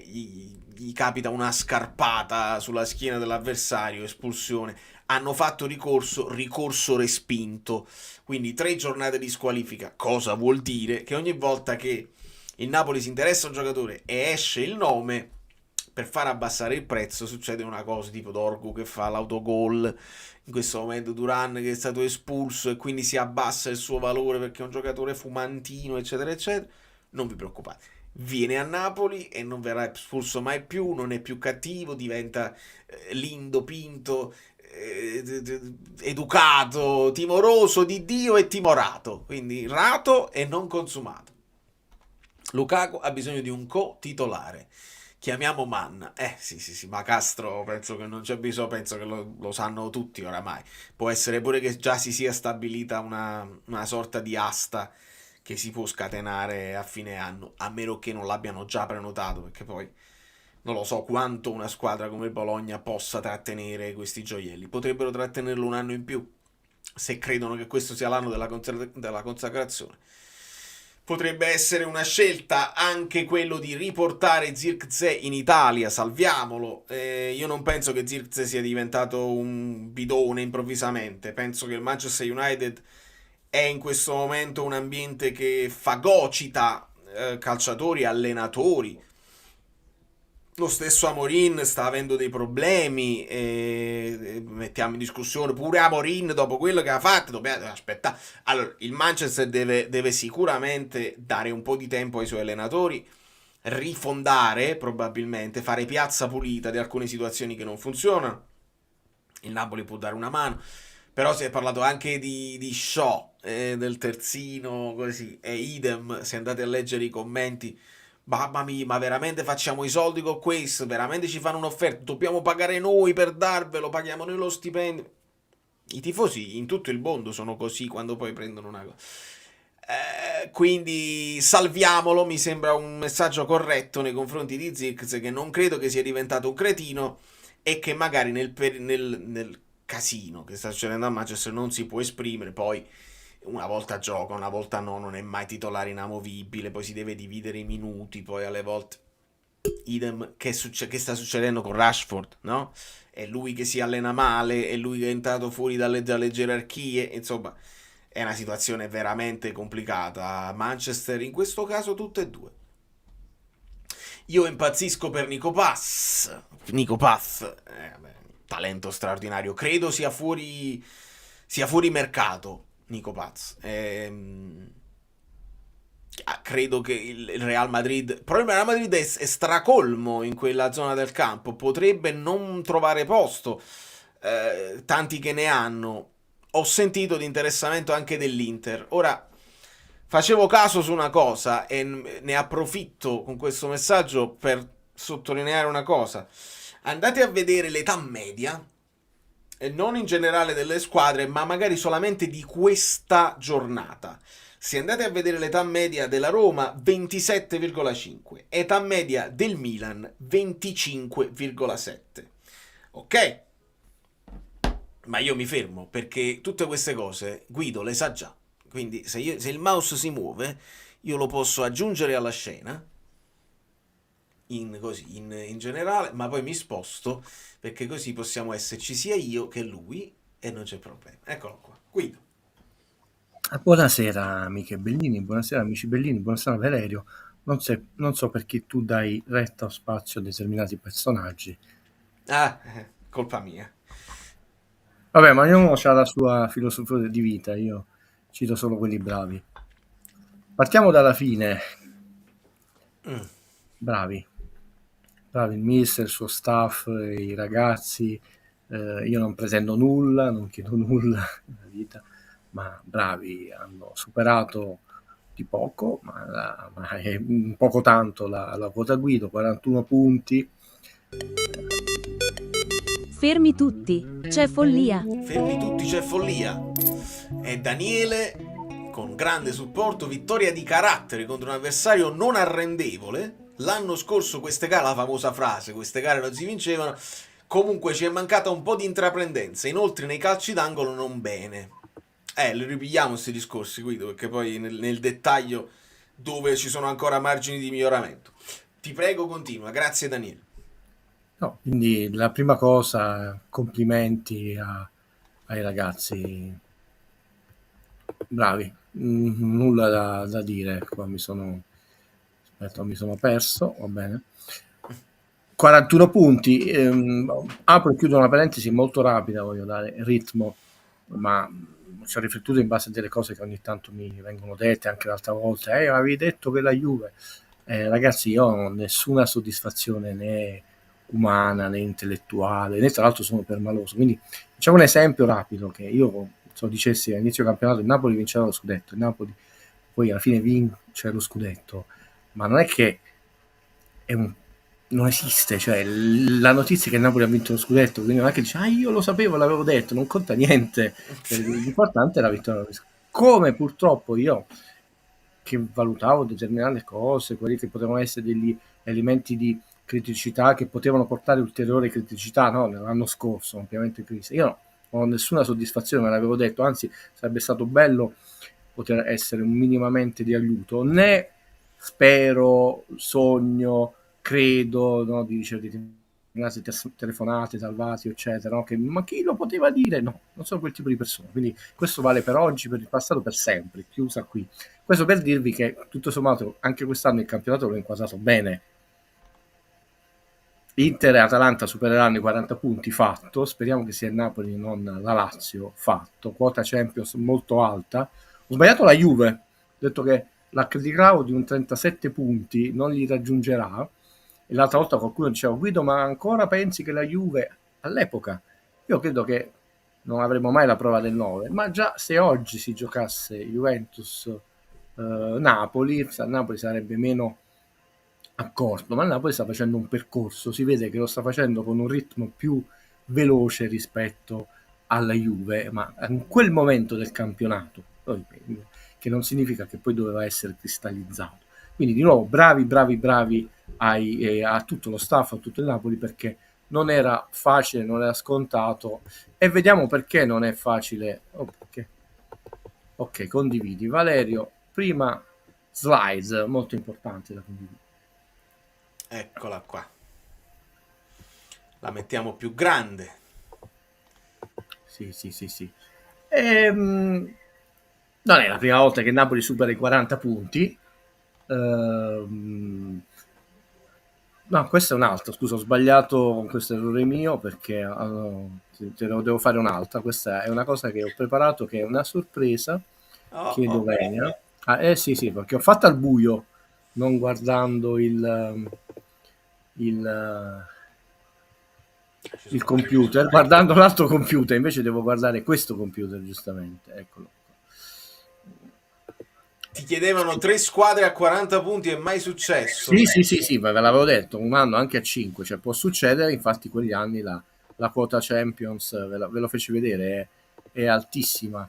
gli capita una scarpata sulla schiena dell'avversario, espulsione. Hanno fatto ricorso respinto, quindi 3 giornate di squalifica. Cosa vuol dire? Che ogni volta che il Napoli si interessa a un giocatore e esce il nome, per far abbassare il prezzo succede una cosa tipo Dorgu che fa l'autogol, in questo momento Duran che è stato espulso e quindi si abbassa il suo valore perché è un giocatore fumantino, eccetera eccetera. Non vi preoccupate, viene a Napoli e non verrà espulso mai più, non è più cattivo, diventa lindo, pinto, educato, timoroso di Dio e timorato, quindi rato e non consumato. Lukaku ha bisogno di un co-titolare. Chiamiamo Manna. Sì, ma Castro penso che non c'è bisogno, penso che lo sanno tutti oramai. Può essere pure che già si sia stabilita una sorta di asta che si può scatenare a fine anno, a meno che non l'abbiano già prenotato, perché poi non lo so quanto una squadra come il Bologna possa trattenere questi gioielli. Potrebbero trattenerlo un anno in più, se credono che questo sia l'anno della consacrazione. Potrebbe essere una scelta anche quello di riportare Zirkzee in Italia, salviamolo. Io non penso che Zirkzee sia diventato un bidone improvvisamente, penso che il Manchester United è in questo momento un ambiente che fagocita calciatori, allenatori. Lo stesso Amorin sta avendo dei problemi, mettiamo in discussione pure Amorin dopo quello che ha fatto, dobbiamo aspettare. Allora, il Manchester deve sicuramente dare un po' di tempo ai suoi allenatori, rifondare probabilmente, fare piazza pulita di alcune situazioni che non funzionano. Il Napoli può dare una mano, però si è parlato anche di Shaw, del terzino, così, e idem, se andate a leggere i commenti. Mamma mia, ma veramente facciamo i soldi con questo? Veramente ci fanno un'offerta? Dobbiamo pagare noi per darvelo? Paghiamo noi lo stipendio? I tifosi in tutto il mondo sono così quando poi prendono una cosa. Quindi salviamolo, mi sembra un messaggio corretto nei confronti di Zirkzee, che non credo che sia diventato un cretino e che magari nel casino che sta succedendo a Manchester non si può esprimere. Poi una volta gioca, una volta no, non è mai titolare inamovibile, poi si deve dividere i minuti, poi alle volte idem che sta succedendo con Rashford, no? È lui che si allena male, è lui che è entrato fuori dalle gerarchie, insomma è una situazione veramente complicata. Manchester in questo caso tutte e due. Io impazzisco per Nico Paz, talento straordinario, credo sia fuori mercato Nico Paz. Credo che il Real Madrid, però il Real Madrid è stracolmo in quella zona del campo, potrebbe non trovare posto, tanti che ne hanno. Ho sentito di interessamento anche dell'Inter. Ora facevo caso su una cosa e ne approfitto con questo messaggio per sottolineare una cosa. Andate a vedere l'età media, e non in generale delle squadre, ma magari solamente di questa giornata. Se andate a vedere l'età media della Roma, 27,5. Età media del Milan, 25,7. Ok? Ma io mi fermo, perché tutte queste cose Guido le sa già. Quindi se il mouse si muove, io lo posso aggiungere alla scena, in generale, ma poi mi sposto, perché così possiamo esserci sia io che lui e non c'è problema. Eccolo qua, Guido. Buonasera amiche Bellini, buonasera amici Bellini, buonasera Valerio. Non so perché tu dai retta o spazio a determinati personaggi. Colpa mia. Vabbè, ma ognuno ha la sua filosofia di vita, io cito solo quelli bravi. Partiamo dalla fine. Bravi. bravi il mister, il suo staff, i ragazzi. Io non pretendo nulla, non chiedo nulla nella vita, ma bravi, hanno superato di poco, ma è un poco tanto la quota Guido, 41 punti. Fermi tutti, c'è follia. Fermi tutti, c'è follia. E Daniele, con grande supporto, vittoria di carattere contro un avversario non arrendevole. L'anno scorso queste gare, la famosa frase, queste gare non si vincevano. Comunque ci è mancata un po' di intraprendenza. Inoltre nei calci d'angolo non bene. Li ripigliamo questi discorsi, Guido, perché poi nel dettaglio dove ci sono ancora margini di miglioramento. Ti prego, continua. Grazie Daniele. No, quindi la prima cosa, complimenti ai ragazzi, bravi, nulla da dire, qua mi sono perso, va bene. 41 punti, apro e chiudo una parentesi molto rapida, voglio dare ritmo, ma ci ho riflettuto in base a delle cose che ogni tanto mi vengono dette, anche l'altra volta, avevi detto che la Juve, ragazzi, io non ho nessuna soddisfazione né umana né intellettuale, né tra l'altro sono permaloso, quindi facciamo un esempio rapido, che io dicessi all'inizio del campionato il Napoli vinceva lo scudetto, il Napoli poi alla fine vince lo scudetto, ma non è che non esiste, cioè la notizia è che il Napoli ha vinto lo scudetto, quindi non è che dice io lo sapevo, l'avevo detto, non conta niente, l'importante è la vittoria, come purtroppo io che valutavo determinate cose, quelli che potevano essere degli elementi di criticità che potevano portare ulteriore criticità, no? Nell'anno scorso, ovviamente crisi. Io non ho nessuna soddisfazione, me l'avevo detto, anzi sarebbe stato bello poter essere minimamente di aiuto, né spero, sogno, credo, no, di ricevere telefonate, salvati, eccetera, no? Ma chi lo poteva dire? No, non sono quel tipo di persona, quindi questo vale per oggi, per il passato, per sempre, chiusa qui. Questo per dirvi che tutto sommato anche quest'anno il campionato l'ho inquadrato bene. Inter e Atalanta supereranno i 40 punti, fatto, speriamo che sia il Napoli non la Lazio, fatto, quota Champions molto alta. Ho sbagliato la Juve, ho detto che la criticavo di un 37 punti, non li raggiungerà, e l'altra volta qualcuno diceva Guido ma ancora pensi che la Juve all'epoca, io credo che non avremo mai la prova del 9, ma già se oggi si giocasse Juventus Napoli, Napoli sarebbe meno accorto, ma il Napoli sta facendo un percorso, si vede che lo sta facendo con un ritmo più veloce rispetto alla Juve, ma in quel momento del campionato, che non significa che poi doveva essere cristallizzato. Quindi di nuovo bravi a tutto lo staff, a tutto il Napoli, perché non era facile, non era scontato, e vediamo perché non è facile. Ok, condividi. Valerio, prima slide molto importante da condividere. Eccola qua. La mettiamo più grande. Sì. Non è la prima volta che Napoli supera i 40 punti. No, questo è un altro. Scusa, ho sbagliato. Questo è errore mio perché te lo devo fare un'altra. Questa è una cosa che ho preparato, che è una sorpresa. Chiedo Venia. Sì, perché ho fatto al buio, non guardando il computer, guardando l'altro computer, invece devo guardare questo computer, giustamente, eccolo. Ti chiedevano 3 squadre a 40 punti, è mai successo? Sì, ve l'avevo detto, un anno anche a 5, cioè può succedere, infatti quegli anni la quota Champions, ve lo feci vedere, è altissima.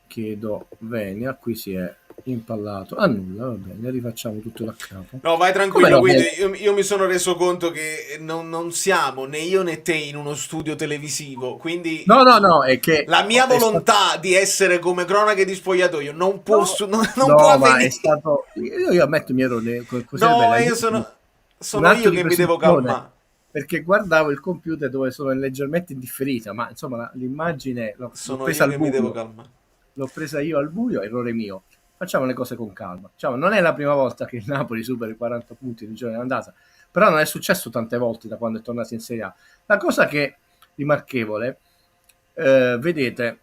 Chiedo Venia, qui si è impallato nulla, va bene, rifacciamo tutto da capo. No, vai tranquillo, io mi sono reso conto che non siamo né io né te in uno studio televisivo, quindi no, è che la mia volontà di essere come cronache di spogliatoio non può ma è stato, io ammetto i miei errori, io sono io che mi devo calmare, perché guardavo il computer dove sono leggermente indifferita, ma insomma l'immagine l'ho presa al buio. L'ho presa io al buio, errore mio. Facciamo le cose con calma. Non è la prima volta che il Napoli supera i 40 punti di giorno di andata, però non è successo tante volte da quando è tornato in Serie A. La cosa che è rimarchevole, vedete,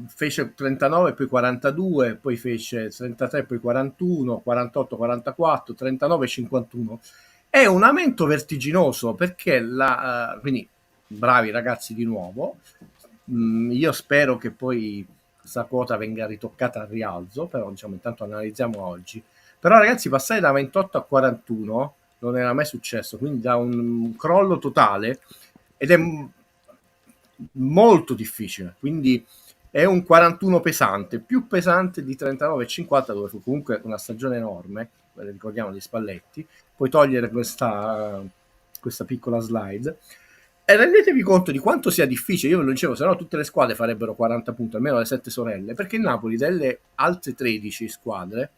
fece 39, poi 42, poi fece 33, poi 41, 48, 44, 39, 51. È un aumento vertiginoso perché quindi bravi ragazzi di nuovo. Io spero che poi questa quota venga ritoccata al rialzo, però diciamo intanto analizziamo oggi. Però ragazzi, passare da 28 a 41 non era mai successo, quindi da un crollo totale, ed è molto difficile, quindi è un 41 pesante, più pesante di 39 e 50, dove fu comunque una stagione enorme, ricordiamo di Spalletti. Puoi togliere questa piccola slide e rendetevi conto di quanto sia difficile. Io ve lo dicevo, se no tutte le squadre farebbero 40 punti, almeno le 7 sorelle, perché il Napoli delle altre 13 squadre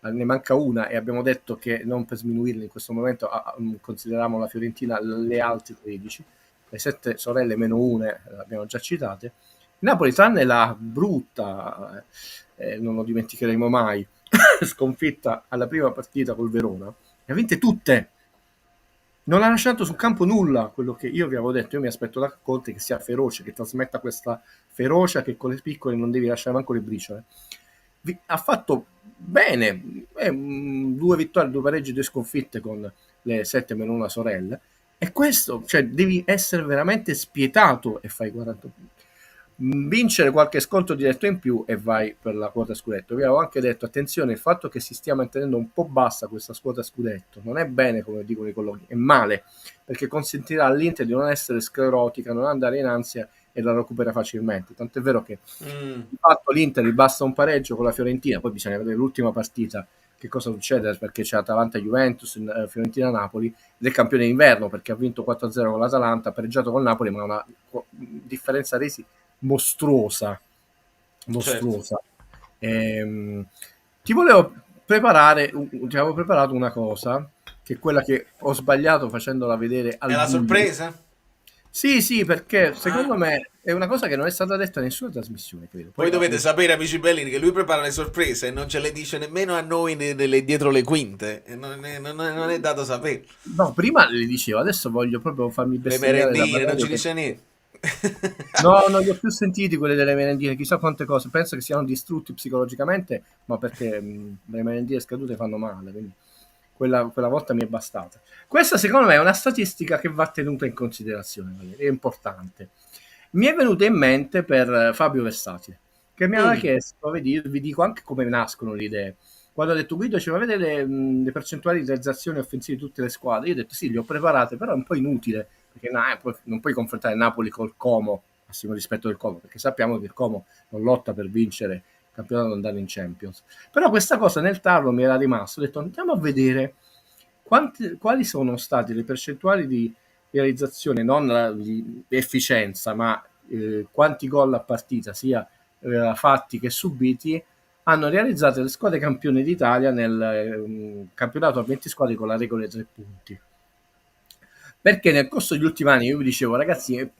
ne manca una, e abbiamo detto che non per sminuirle in questo momento consideriamo la Fiorentina le altre 13, le 7 sorelle meno une abbiamo già citate. Il Napoli, tranne la brutta, non lo dimenticheremo mai, sconfitta alla prima partita col Verona, le ha vinte tutte. Non ha lasciato sul campo nulla, quello che io vi avevo detto. Io mi aspetto da Conte che sia feroce, che trasmetta questa ferocia, che con le piccole non devi lasciare manco le briciole. Ha fatto bene, 2 vittorie, 2 pareggi, 2 sconfitte con le 7 meno una sorelle, e questo, cioè, devi essere veramente spietato e fai 40 punti. Vincere qualche sconto diretto in più e vai per la quota scudetto. Vi avevo anche detto, attenzione, il fatto che si stia mantenendo un po' bassa questa quota scudetto non è bene, come dicono i colleghi, è male, perché consentirà all'Inter di non essere sclerotica, non andare in ansia e la recupera facilmente. Tant'è vero che di fatto l'Inter gli basta un pareggio con la Fiorentina, poi bisogna vedere l'ultima partita che cosa succede, perché c'è Atalanta-Juventus, Fiorentina-Napoli, del campione d'inverno, perché ha vinto 4-0 con l'Atalanta, ha pareggiato con il Napoli, ma una differenza resi mostruosa. Certo. Ti volevo preparare, ti avevo preparato una cosa, che è quella che ho sbagliato facendola vedere al È la buio. sorpresa? Sì, perché secondo me è una cosa che non è stata detta in nessuna trasmissione, credo. Voi dovete sapere, amici belli, che lui prepara le sorprese e non ce le dice nemmeno a noi dietro le quinte. E non è dato sapere. No, prima le dicevo, adesso voglio proprio farmi Le bestemmiare da merendine, non ci radio. dice niente. No, non li ho più sentiti quelle delle merendine, chissà quante cose. Penso che siano distrutti psicologicamente, ma perché le merendine scadute fanno male, quindi quella volta mi è bastata. Questa secondo me è una statistica che va tenuta in considerazione, è importante. Mi è venuta in mente per Fabio Versace, che mi aveva chiesto, vedi, vi dico anche come nascono le idee. Quando ha detto Guido, ci va a vedere le percentuali di realizzazione offensive di tutte le squadre, io ho detto sì, le ho preparate, però è un po' inutile, perché non puoi confrontare Napoli col Como, massimo rispetto del Como, perché sappiamo che il Como non lotta per vincere il campionato e andare in Champions. Però questa cosa nel tarlo mi era rimasto, ho detto andiamo a vedere quali sono state le percentuali di realizzazione, non di efficienza, ma quanti gol a partita, sia fatti che subiti, hanno realizzato le squadre campioni d'Italia nel campionato a 20 squadre con la regola dei 3 punti. Perché nel corso degli ultimi anni, io vi dicevo, ragazzi, è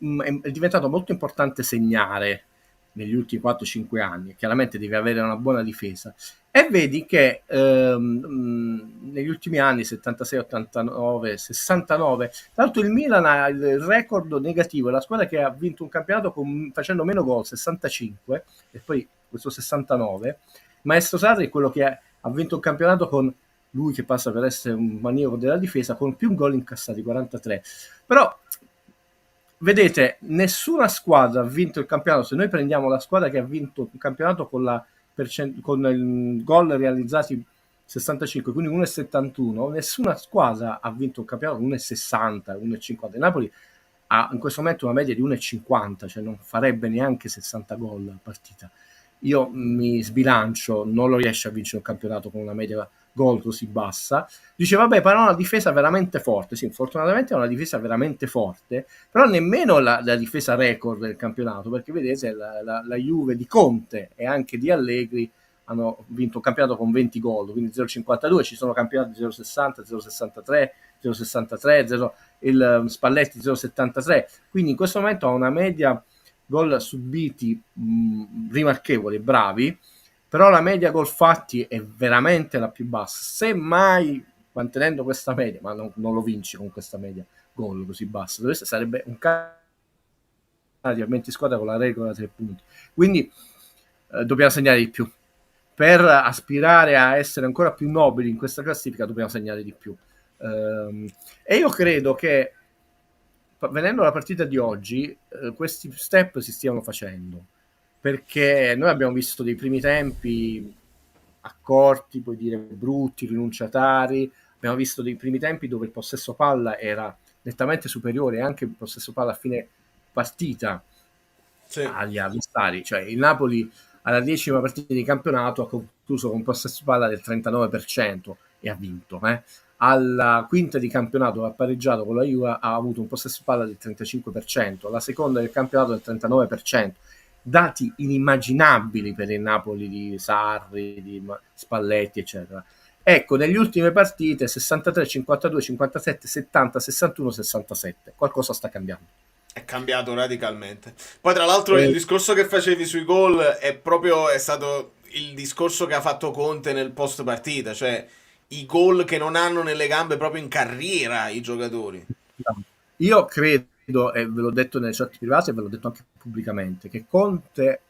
diventato molto importante segnare negli ultimi 4-5 anni. Chiaramente devi avere una buona difesa. E vedi che negli ultimi anni, 76, 89, 69, tra l'altro il Milan ha il record negativo, è la squadra che ha vinto un campionato facendo meno gol, 65, e poi questo 69. Maestro Sarri è quello che ha vinto un campionato con lui che passa per essere un maniaco della difesa, con più gol incassati, 43. Però vedete, nessuna squadra ha vinto il campionato. Se noi prendiamo la squadra che ha vinto il campionato con il gol realizzati 65, quindi 1,71, nessuna squadra ha vinto il campionato con 1,60, 1,50. Napoli ha in questo momento una media di 1,50, cioè non farebbe neanche 60 gol a partita. Io mi sbilancio, non lo riesce a vincere un campionato con una media gol così bassa. Dice vabbè, però una difesa veramente forte. Sì, fortunatamente è una difesa veramente forte, però nemmeno la difesa record del campionato, perché vedete la Juve di Conte e anche di Allegri hanno vinto un campionato con 20 gol, quindi 0,52, ci sono campionati 0,60, 0,63, 0,63, il Spalletti 0,73, quindi in questo momento ha una media gol subiti rimarchevoli, bravi, però la media gol fatti è veramente la più bassa. Se mai mantenendo questa media, ma non lo vinci con questa media gol così bassa, sarebbe un caso a 20 squadre con la regola 3 punti. Quindi dobbiamo segnare di più. Per aspirare a essere ancora più nobili in questa classifica dobbiamo segnare di più. E io credo che, venendo alla partita di oggi, questi step si stiano facendo, perché noi abbiamo visto dei primi tempi accorti, puoi dire brutti, rinunciatari, abbiamo visto dei primi tempi dove il possesso palla era nettamente superiore, anche il possesso palla a fine partita agli avversari, cioè il Napoli alla 10ª partita di campionato ha concluso con possesso palla del 39% e ha vinto. Alla quinta di campionato ha pareggiato con la Juve, ha avuto un possesso palla del 35%, alla seconda del campionato del 39%. Dati inimmaginabili per il Napoli di Sarri, di Spalletti, eccetera. Ecco, nelle ultime partite 63, 52, 57, 70, 61, 67. Qualcosa sta cambiando. È cambiato radicalmente. Poi tra l'altro il discorso che facevi sui gol è stato il discorso che ha fatto Conte nel post partita, cioè i gol che non hanno nelle gambe proprio in carriera i giocatori. Io credo, e ve l'ho detto nelle chat private e ve l'ho detto anche pubblicamente, che Conte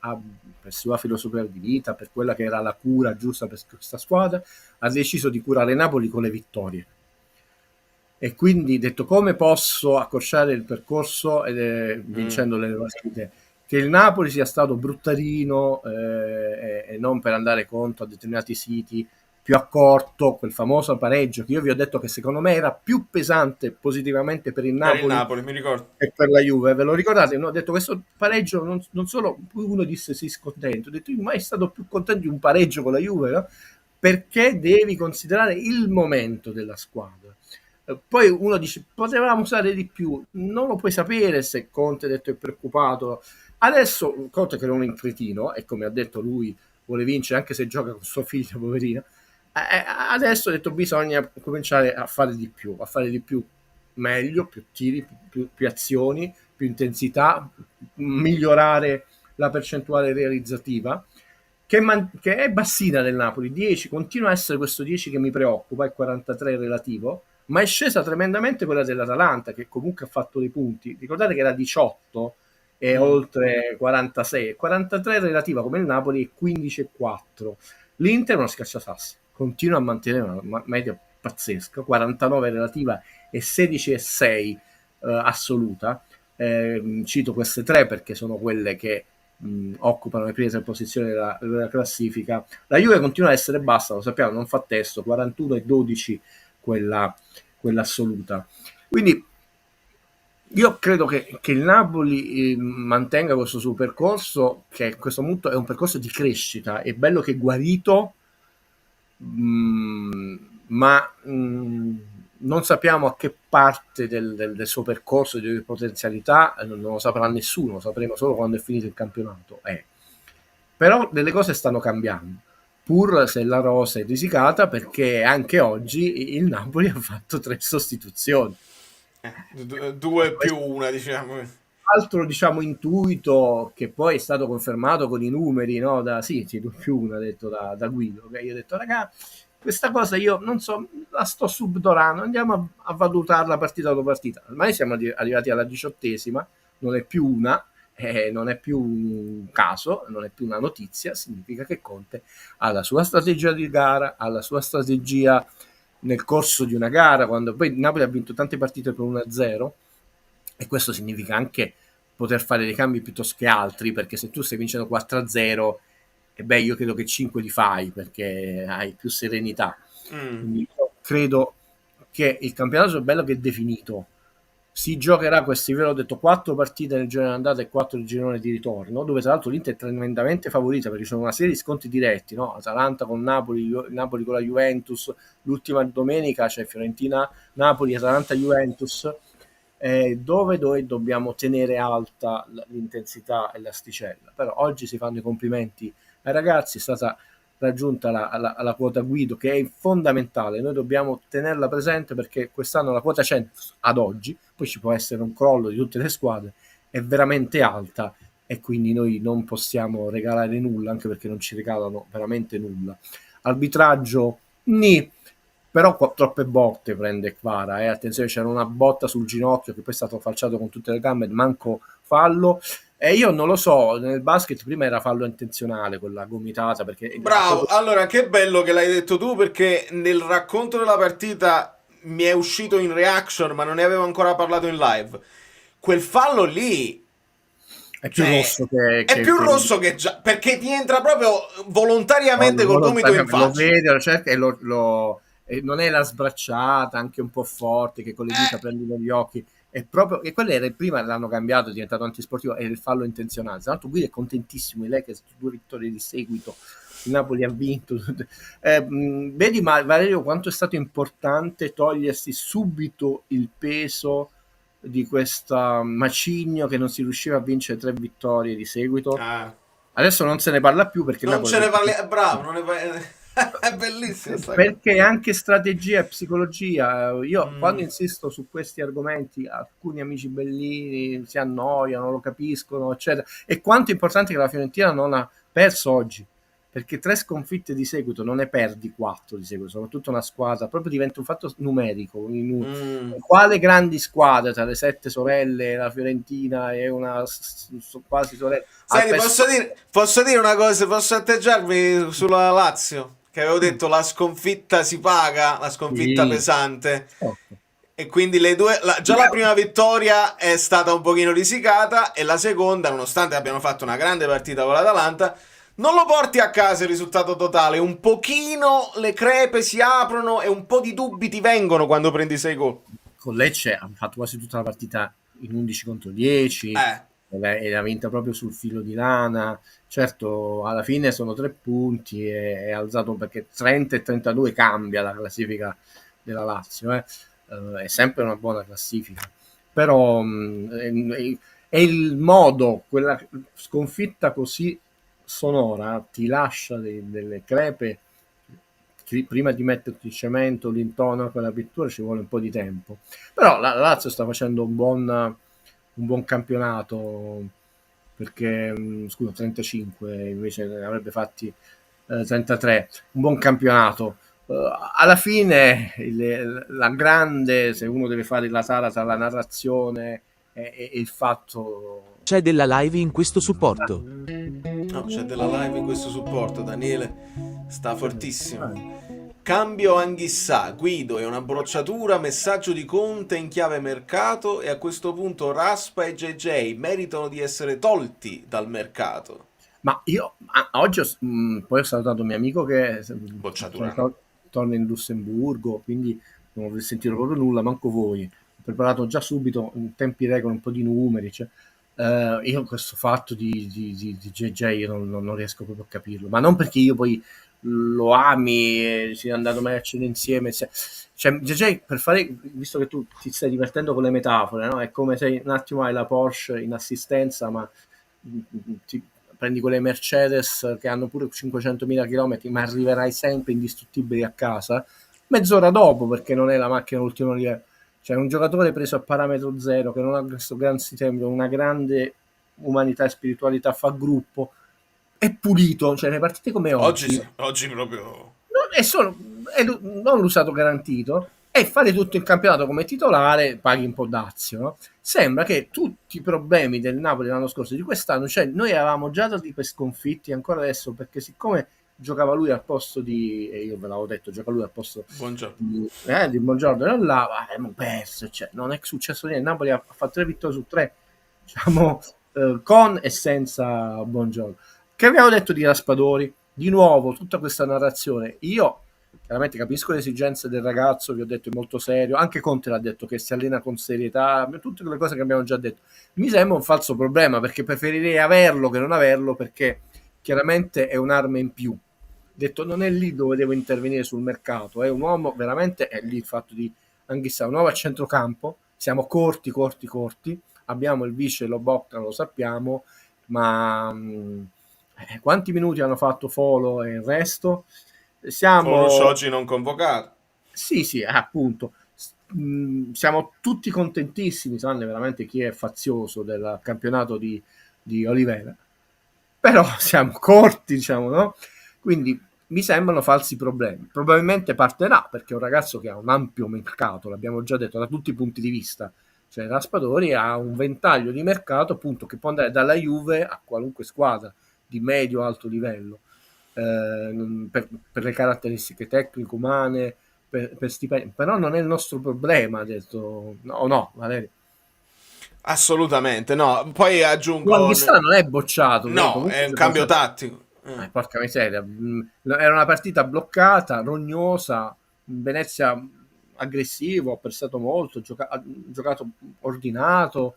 per sua filosofia di vita, per quella che era la cura giusta per questa squadra, ha deciso di curare Napoli con le vittorie. E quindi detto, come posso accorciare il percorso vincendo le partite? Che il Napoli sia stato bruttarino e non per andare contro a determinati siti, più accorto, quel famoso pareggio che io vi ho detto che secondo me era più pesante positivamente per il Napoli, mi ricordo, e per la Juve. Ve lo ricordate? No? Ho detto questo pareggio non solo uno disse sì scontento, ho detto io mai stato più contento di un pareggio con la Juve, no? Perché devi considerare il momento della squadra. Poi uno dice potevamo usare di più, non lo puoi sapere se Conte ha detto è preoccupato. Adesso Conte che era un incretino e come ha detto lui vuole vincere anche se gioca con suo figlio poverino, adesso ha detto bisogna cominciare a fare di più, meglio, più tiri, più azioni, più intensità, migliorare la percentuale realizzativa che è bassina del Napoli, 10, continua a essere questo 10 che mi preoccupa, il 43 relativo, ma è scesa tremendamente quella dell'Atalanta che comunque ha fatto dei punti. Ricordate che era 18 e oltre 46, 43 relativa come il Napoli e 15,4. L'Inter è uno schiacciasassi, continua a mantenere una media pazzesca, 49 relativa e 16,6 assoluta. Cito queste tre perché sono quelle che occupano le prime tre posizioni della classifica. La Juve continua a essere bassa, lo sappiamo, non fa testo, 41 e 12 quella assoluta. Quindi io credo che il Napoli mantenga questo suo percorso, che a questo punto è un percorso di crescita, è bello che è guarito, ma non sappiamo a che parte del suo percorso, delle potenzialità, non lo saprà nessuno, lo sapremo solo quando è finito il campionato. Però delle cose stanno cambiando, pur se la rosa è risicata, perché anche oggi il Napoli ha fatto 3 sostituzioni. 2 più 1, diciamo. Altro, diciamo, intuito che poi è stato confermato con i numeri, no? Sì, 2 più 1, detto da Guido. Io ho detto, raga, questa cosa io non so, la sto subdolando, andiamo a valutarla partita dopo partita. Ormai siamo arrivati alla 18ª, non è più una, non è più un caso, non è più una notizia, significa che Conte ha la sua strategia di gara, ha la sua strategia nel corso di una gara, quando poi Napoli ha vinto tante partite per 1-0 e questo significa anche poter fare dei cambi piuttosto che altri, perché se tu stai vincendo 4-0 io credo che 5 li fai perché hai più serenità. Quindi io credo che il campionato è bello che è definito, si giocherà questi, ve l'ho detto, 4 partite nel girone d'andata e 4 nel girone di ritorno, dove tra l'altro l'Inter è tremendamente favorita perché ci sono una serie di scontri diretti, no? Atalanta con Napoli, Napoli con la Juventus, l'ultima domenica c'è Fiorentina, Napoli, Atalanta, Juventus, dove dobbiamo tenere alta l'intensità e l'asticella. Però oggi si fanno i complimenti ai ragazzi, è stata raggiunta la quota Guido, che è fondamentale, noi dobbiamo tenerla presente perché quest'anno la quota 100 ad oggi, poi ci può essere un crollo di tutte le squadre, è veramente alta e quindi noi non possiamo regalare nulla, anche perché non ci regalano veramente nulla. Arbitraggio però troppe botte prende Kvara, attenzione, c'era una botta sul ginocchio che poi è stato falciato con tutte le gambe, manco fallo. E io non lo so, nel basket prima era fallo intenzionale, quella gomitata, perché Bravo, allora che bello che l'hai detto tu, perché nel racconto della partita mi è uscito in reaction, ma non ne avevo ancora parlato in live. Quel fallo lì è più rosso è più rosso che già, perché ti entra proprio volontariamente col gomito in lo faccia. vede, lo cerca e e non è la sbracciata anche un po' forte che con le dita prendi negli occhi, è proprio, e quello era prima, l'hanno cambiato, è diventato antisportivo, era il fallo intenzionale. Tra l'altro Guido è contentissimo, i Lakers 2 vittorie di seguito, il Napoli ha vinto. Vedi Valerio quanto è stato importante togliersi subito il peso di questa macigno che non si riusciva a vincere 3 vittorie di seguito. Adesso non se ne parla più perché Non Napoli ce ne parli, bravo, non ne è bellissima sta cosa. perché anche strategia e psicologia. Io quando insisto su questi argomenti, alcuni amici bellini si annoiano, lo capiscono, eccetera. E quanto è importante che la Fiorentina non ha perso oggi, perché 3 sconfitte di seguito non ne perdi 4 di seguito, soprattutto una squadra, proprio diventa un fatto numerico. Quale grandi squadre tra le 7 sorelle, la Fiorentina e una quasi sorella. Senti, posso dire una cosa, posso atteggiarmi sulla Lazio? Che avevo detto la sconfitta si paga, la sconfitta Sì. pesante. E quindi le due, già la prima vittoria è stata un pochino risicata e la seconda, nonostante abbiano fatto una grande partita con l'Atalanta, non lo porti a casa il risultato totale. Un pochino le crepe si aprono e un po' di dubbi ti vengono quando prendi 6 gol. Con Lecce ha fatto quasi tutta la partita in 11 contro 10 e l'ha vinta proprio sul filo di lana. Certo, alla fine sono 3 punti e è alzato, perché 30 e 32 cambia la classifica della Lazio, è sempre una buona classifica, però è il modo, quella sconfitta così sonora ti lascia delle crepe. Prima di metterti il cemento, l'intonaco con la pittura ci vuole un po' di tempo, però la Lazio sta facendo un buon campionato, perché scusa, 35 invece ne avrebbe fatti 33, un buon campionato. Alla fine la grande, se uno deve fare la tara tra la narrazione e il fatto. C'è della live in questo supporto. No, c'è della live in questo supporto, Daniele sta fortissimo. Cambio Anghissà, Guido è una brocciatura, messaggio di Conte in chiave mercato, e a questo punto Raspa e JJ meritano di essere tolti dal mercato. Ma io oggi poi ho salutato un mio amico che Bocciatura. torna in Lussemburgo, quindi non ho sentito proprio nulla, manco voi. Ho preparato già subito in tempi record un po' di numeri, cioè. Io questo fatto di JJ io non riesco proprio a capirlo, ma non perché io poi lo ami e sia andato mai a cena insieme, cioè JJ, per fare, visto che tu ti stai divertendo con le metafore, no? È come se un attimo hai la Porsche in assistenza, ma ti prendi quelle Mercedes che hanno pure 500.000 km, ma arriverai sempre indistruttibili a casa mezz'ora dopo, perché non è la macchina ultimo livello. Cioè un giocatore preso a parametro zero, che non ha questo gran sistema, una grande umanità e spiritualità, fa gruppo, è pulito, cioè le partite come oggi proprio non l'usato garantito, e fare tutto il campionato come titolare paghi un po' dazio, no? Sembra che tutti i problemi del Napoli l'anno scorso e di quest'anno, cioè noi avevamo già dati per sconfitti ancora adesso, perché siccome giocava lui al posto di, e io ve l'avevo detto, gioca lui al posto di Buongiorno, e non là, abbiamo perso, cioè, non è successo niente. Napoli ha fatto 3 vittorie su 3, diciamo, con e senza Buongiorno. Che abbiamo detto di Raspadori? Di nuovo tutta questa narrazione. Io chiaramente capisco le esigenze del ragazzo, vi ho detto è molto serio, anche Conte l'ha detto che si allena con serietà, tutte quelle cose che abbiamo già detto. Mi sembra un falso problema, perché preferirei averlo che non averlo, perché chiaramente è un'arma in più. Detto, non è lì dove devo intervenire sul mercato, è un uomo veramente, è lì il fatto di Anghissà, un uomo a centrocampo, siamo corti, abbiamo il vice Lobotka, lo sappiamo, ma quanti minuti hanno fatto Folo e il resto? Folo oggi non convocato. Sì, appunto. Siamo tutti contentissimi, tranne veramente chi è fazioso del campionato di Olivera, però siamo corti, diciamo, no? Quindi mi sembrano falsi problemi. Probabilmente partirà, perché è un ragazzo che ha un ampio mercato, l'abbiamo già detto, da tutti i punti di vista. Cioè Raspadori ha un ventaglio di mercato appunto che può andare dalla Juve a qualunque squadra di medio-alto livello, per le caratteristiche tecniche, umane, per stipendi. Però non è il nostro problema, ha detto. No, Valerio. Assolutamente, no. Poi aggiungo... Anghissà non è bocciato, No, comunque è un cambio tattico. porca miseria, era una partita bloccata, rognosa, Venezia aggressivo, ha pressato molto, ha giocato ordinato,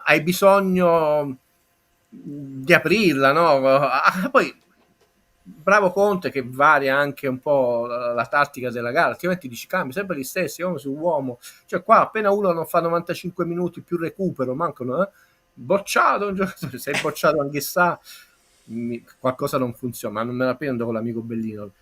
hai bisogno di aprirla, no? Poi bravo Conte che varia anche un po' la tattica della gara, altrimenti dici cambi sempre gli stessi, uomo su uomo, cioè qua appena uno non fa 95 minuti più recupero, mancano, bocciato un giocatore, sei bocciato anche sa, qualcosa non funziona, ma non me la prendo con l'amico Bellino.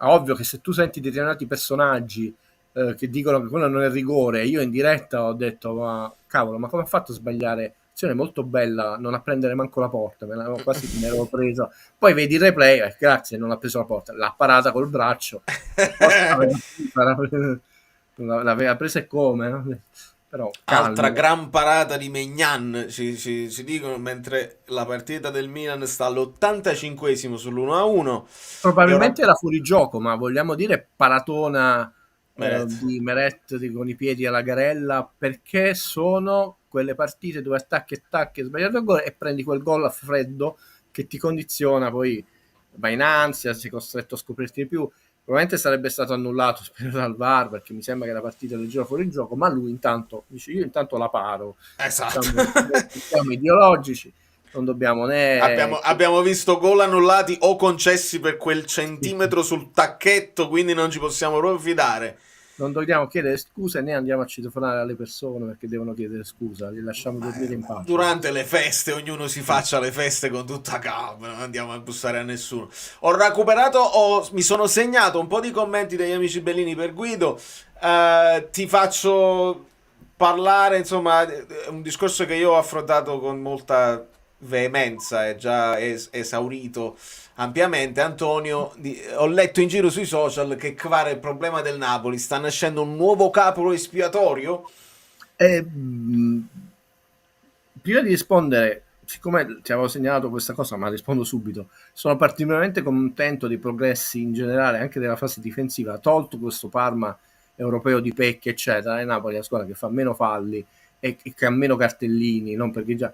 Ovvio che se tu senti determinati personaggi che dicono che quello non è rigore, io in diretta ho detto ma cavolo, ma come ha fatto a sbagliare? Azione molto bella, non a prendere manco la porta, quasi me l'avevo presa, poi vedi il replay, grazie, non ha preso la porta, l'ha parata col braccio, l'aveva presa e come, no? Però altra gran parata di Maignan, ci dicono, mentre la partita del Milan sta all'85esimo sull'1-1. Probabilmente era fuori gioco, ma vogliamo dire paratona di Meret con i piedi alla garella, perché sono quelle partite dove attacchi e sbagliato il gol e prendi quel gol a freddo che ti condiziona, poi vai in ansia, sei costretto a scoprirti di più. Probabilmente sarebbe stato annullato, spero, dal VAR, perché mi sembra che la partita leggera fuori gioco, ma lui intanto dice io intanto la paro. Esatto. Siamo ideologici, non dobbiamo né... Abbiamo visto gol annullati o concessi per quel centimetro sul tacchetto, quindi non ci possiamo proprio fidare. Non dobbiamo chiedere scuse né andiamo a citofonare alle persone perché devono chiedere scusa, li lasciamo dormire in pace. Durante le feste ognuno si faccia le feste con tutta calma, non andiamo a bussare a nessuno. Ho recuperato, mi sono segnato un po' di commenti degli amici Bellini per Guido, ti faccio parlare, insomma, un discorso che io ho affrontato con molta veemenza, è già esaurito ampiamente. Antonio, ho letto in giro sui social che Kvara è il problema del Napoli, sta nascendo un nuovo capro espiatorio? Prima di rispondere, siccome ti avevo segnalato questa cosa, ma rispondo subito, sono particolarmente contento dei progressi in generale anche della fase difensiva, tolto questo Parma europeo di Pecchi eccetera, e Napoli è la squadra che fa meno falli e che ha meno cartellini, non perché già...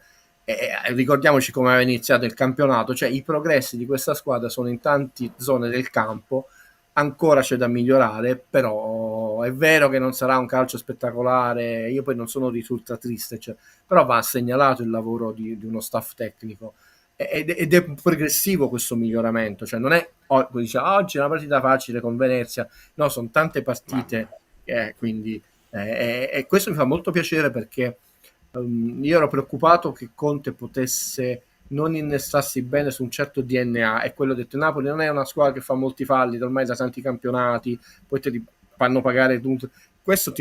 ricordiamoci come aveva iniziato il campionato, cioè i progressi di questa squadra sono in tante zone del campo, ancora c'è da migliorare, però è vero che non sarà un calcio spettacolare, io poi non sono risulta triste, cioè, però va segnalato il lavoro di uno staff tecnico ed è progressivo questo miglioramento, cioè non è dice, oggi è una partita facile con Venezia, no, sono tante partite, quindi e questo mi fa molto piacere perché io ero preoccupato che Conte potesse non innestarsi bene su un certo DNA, e quello detto, Napoli non è una squadra che fa molti falli ormai da tanti campionati, poi te li fanno pagare tutto. Questo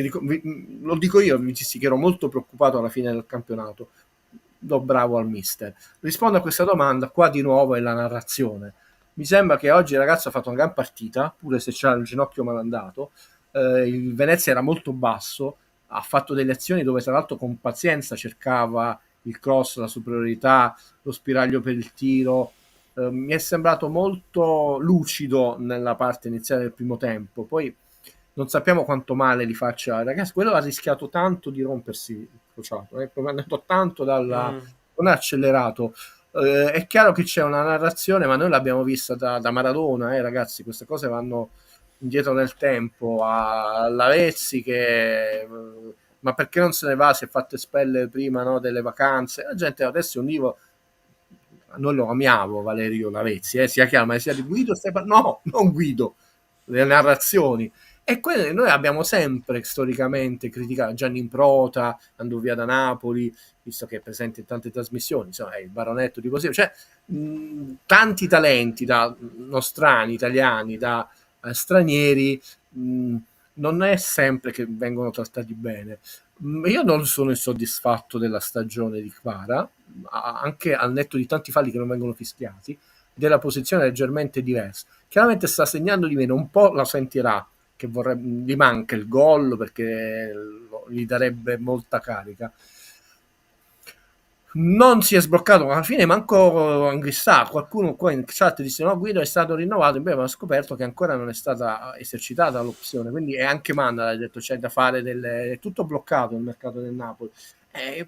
lo dico io, mi dissi che ero molto preoccupato alla fine del campionato. Do bravo al mister. Rispondo a questa domanda, qua di nuovo è la narrazione. Mi sembra che oggi il ragazzo ha fatto una gran partita, pure se c'ha il ginocchio malandato, il Venezia era molto basso, ha fatto delle azioni dove tra l'altro con pazienza cercava il cross, la superiorità, lo spiraglio per il tiro, mi è sembrato molto lucido nella parte iniziale del primo tempo, poi non sappiamo quanto male li faccia, ragazzi, quello ha rischiato tanto di rompersi il crociato, è andato tanto non ha accelerato, è chiaro che c'è una narrazione, ma noi l'abbiamo vista da Maradona, ragazzi, queste cose vanno indietro nel tempo, a Lavezzi che ma perché non se ne va, si è fatto espellere prima, no, delle vacanze, la gente adesso è un libro, noi lo amiamo Valerio Lavezzi, sia chiaro, ma sia di Guido no, non Guido, le narrazioni, e quelle noi abbiamo sempre storicamente criticato. Gianni Improta andò via da Napoli, visto che è presente in tante trasmissioni, insomma è il baronetto di così, cioè tanti talenti da nostrani, italiani, da stranieri, non è sempre che vengono trattati bene. Io non sono insoddisfatto della stagione di Kvara, anche al netto di tanti falli che non vengono fischiati, della posizione leggermente diversa. Chiaramente sta segnando di meno, un po' la sentirà che gli manca il gol perché gli darebbe molta carica. Non si è sbloccato, ma alla fine manco Anghissà. Qualcuno qua in chat disse no, Guido è stato rinnovato, invece ho scoperto che ancora non è stata esercitata l'opzione, quindi è anche Mandanda, ha detto c'è da fare è tutto bloccato nel mercato del Napoli.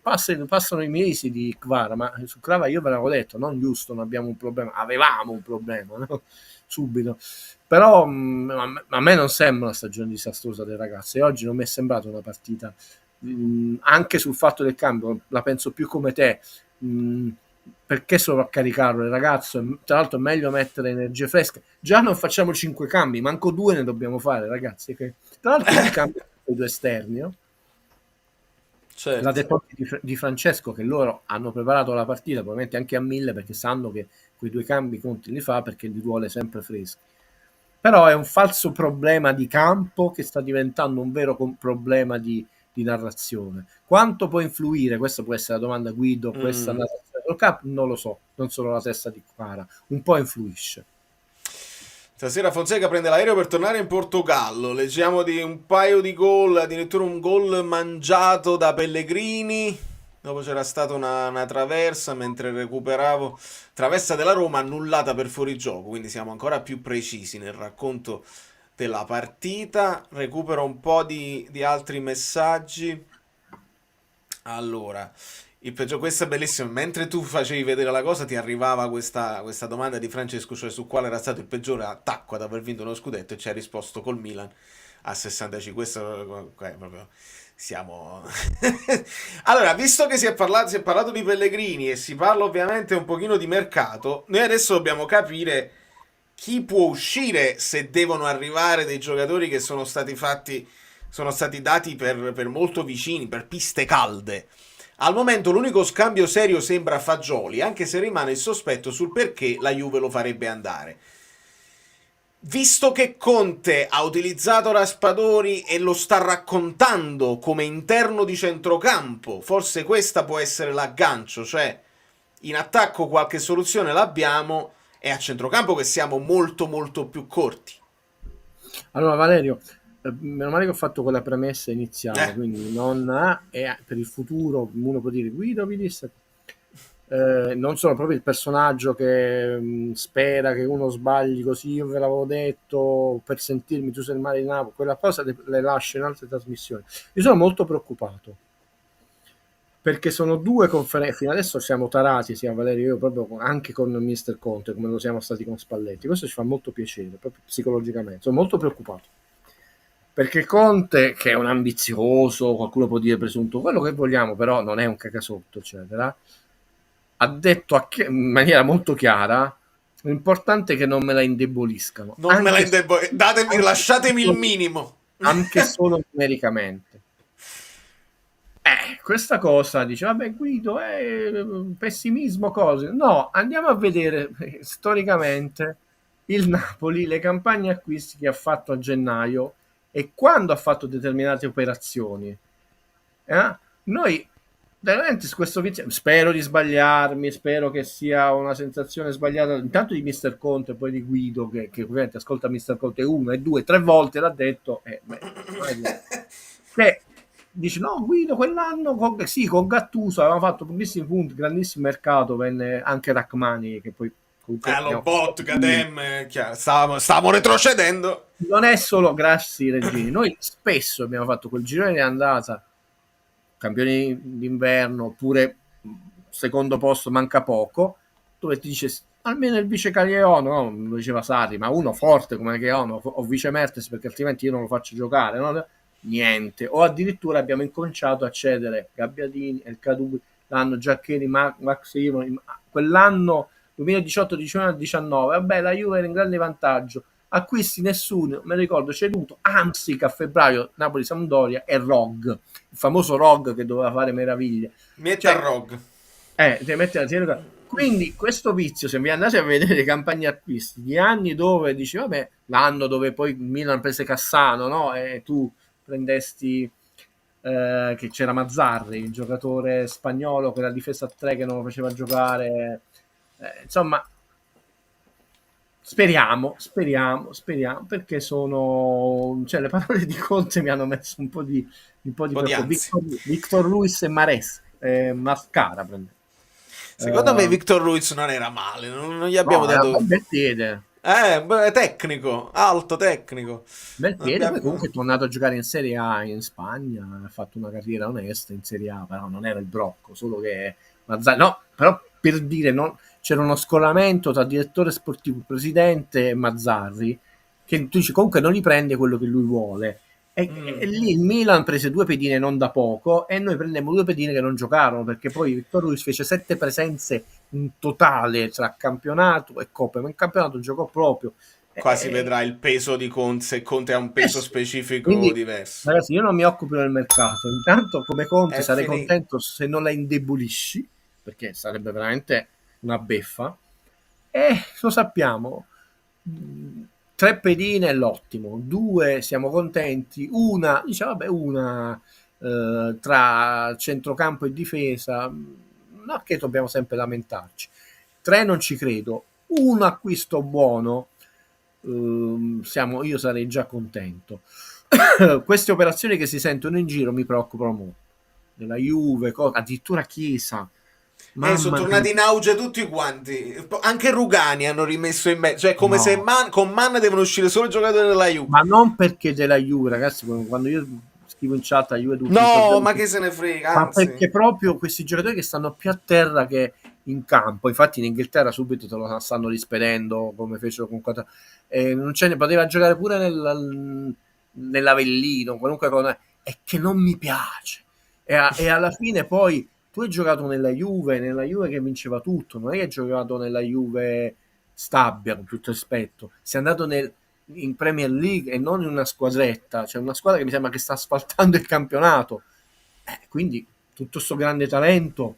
Passano i mesi di Kvara, ma su Kvara io ve l'avevo detto, non Houston abbiamo un problema, avevamo un problema, no? Subito. Però a me non sembra una stagione disastrosa dei ragazzi, e oggi non mi è sembrata una partita, anche sul fatto del cambio la penso più come te, perché sovraccaricarlo il ragazzo, tra l'altro è meglio mettere energie fresche, già non facciamo 5 cambi, manco 2 ne dobbiamo fare, ragazzi, che tra l'altro i cambi i due esterni, no? Certo. La detto di Francesco, che loro hanno preparato la partita probabilmente anche a 1000 perché sanno che quei 2 cambi Conte li fa perché li vuole sempre freschi, però è un falso problema di campo che sta diventando un vero problema di narrazione. Quanto può influire? Questa può essere la domanda, Guido, questa non lo so, non solo la testa di Kvara, un po' influisce. Stasera Fonseca prende l'aereo per tornare in Portogallo. Leggiamo di un paio di gol, addirittura un gol mangiato da Pellegrini. Dopo c'era stata una traversa mentre recuperavo. Traversa della Roma annullata per fuorigioco, quindi siamo ancora più precisi nel racconto della partita. Recupero un po' di altri messaggi. Allora, questo è bellissimo. Mentre tu facevi vedere la cosa, ti arrivava questa domanda di Francesco, cioè su quale era stato il peggiore attacco ad aver vinto uno scudetto, e ci ha risposto col Milan a 65. Questo è proprio. Siamo. Allora, visto che si è parlato di Pellegrini e si parla ovviamente un pochino di mercato, noi adesso dobbiamo capire chi può uscire se devono arrivare dei giocatori che sono stati dati per molto vicini, per piste calde. Al momento l'unico scambio serio sembra Fagioli, anche se rimane il sospetto sul perché la Juve lo farebbe andare. Visto che Conte ha utilizzato Raspadori e lo sta raccontando come interno di centrocampo, forse questa può essere l'aggancio, cioè in attacco qualche soluzione l'abbiamo, è a centrocampo che siamo molto molto più corti. Allora Valerio, meno male che ho fatto quella premessa iniziale, quindi per il futuro uno può dire Guido vi disse non sono proprio il personaggio che spera che uno sbagli così, io ve l'avevo detto per sentirmi tu sei il male di Napoli, quella cosa le lascio in altre trasmissioni. Io sono molto preoccupato perché sono 2 conferenze, fino adesso siamo tarati sia Valerio e io proprio anche con Mister Conte come lo siamo stati con Spalletti, questo ci fa molto piacere proprio psicologicamente, sono molto preoccupato perché Conte, che è un ambizioso, qualcuno può dire presunto, quello che vogliamo, però non è un cacasotto eccetera, ha detto in maniera molto chiara l'importante è che non me la indeboliscano, lasciatemi il minimo, anche solo numericamente. Questa cosa dice vabbè Guido pessimismo cose, no, andiamo a vedere storicamente il Napoli, le campagne acquisti che ha fatto a gennaio e quando ha fatto determinate operazioni, noi veramente su questo vizio, spero di sbagliarmi, spero che sia una sensazione sbagliata intanto di Mister Conte e poi di Guido che ovviamente ascolta Mister Conte 1 e 2 3 volte l'ha detto che dice no Guido quell'anno con Gattuso aveva fatto pochissimi punti, grandissimo mercato, venne anche Rachmani che poi lo bot Gadem, stavamo retrocedendo, non è solo grassi Regini, noi spesso abbiamo fatto quel girone di andata campioni d'inverno oppure secondo posto manca poco, dove ti dice almeno il vice Caglieono, no? Lo diceva Sarri, ma uno forte come Caglieono o vice Mertes perché altrimenti io non lo faccio giocare, no? Niente, o addirittura abbiamo incominciato a cedere Gabbiadini, El Kaduri, l'anno Giacchini, Max Ivoni, quell'anno 2018-19, vabbè la Juve era in grande vantaggio, acquisti nessuno, me lo ricordo, ceduto Amsic a febbraio, Napoli-Sampdoria e Rog, il famoso Rog che doveva fare meraviglie. Rog. Quindi questo vizio, se vi andate a vedere le campagne acquisti, gli anni dove dici vabbè, l'anno dove poi Milan prese Cassano, no? E tu prendesti che c'era Mazzarri, il giocatore spagnolo che era difesa a 3 che non lo faceva giocare, insomma Speriamo, perché cioè, le parole di Conte mi hanno messo un po' di ansia. Victor Luis e Mascara. Secondo me Victor Ruiz non era male, non gli abbiamo No, era dato... un bel piede. Tecnico, alto tecnico. Bel Non piede, poi abbiamo- comunque è tornato a giocare in Serie A in Spagna, ha fatto una carriera onesta in Serie A, però non era il Brocco, solo che Mazzarri, no, però per dire, c'era uno scollamento tra direttore sportivo, presidente e Mazzarri, che tu dici comunque non gli prende quello che lui vuole. E lì il Milan prese 2 pedine non da poco e noi prendemmo 2 pedine che non giocarono, perché poi Vittor Luis fece 7 presenze in totale tra campionato e coppe, ma in campionato giocò proprio. Qua si Eh, vedrà il peso di Conte, se Conte ha un peso specifico quindi, diverso. ragazzi, io non mi occupo del mercato. Intanto, come Conte, È sarei finito. contento se non la indebolisci, perché sarebbe veramente una beffa. E lo sappiamo. 3 pedine è l'ottimo, 2 siamo contenti, una, diciamo, vabbè, una tra centrocampo e difesa, non che dobbiamo sempre lamentarci. 3 non ci credo, un acquisto buono, io sarei già contento. Queste operazioni che si sentono in giro mi preoccupano molto. Nella Juve, addirittura Chiesa. Sono Mamma tornati mia. in auge tutti quanti. Anche Rugani hanno rimesso in mezzo. Cioè, come No. se con Man devono uscire solo i giocatori della Juve. Ma non perché della Juve, ragazzi, quando io scrivo in chat a Juve tutti i No, problemi, ma che se ne frega, ma anzi. perché proprio questi giocatori che stanno più a terra che in campo. Infatti in Inghilterra subito te lo stanno rispedendo come fecero con non ce ne poteva giocare pure nell'Avellino, qualunque cosa, è che non mi piace. E alla fine poi tu hai giocato nella Juve che vinceva tutto, non è che hai giocato nella Juve Stabia, con tutto rispetto, sei andato in Premier League e non in una squadretta, cioè una squadra che mi sembra che sta asfaltando il campionato. Quindi tutto questo grande talento,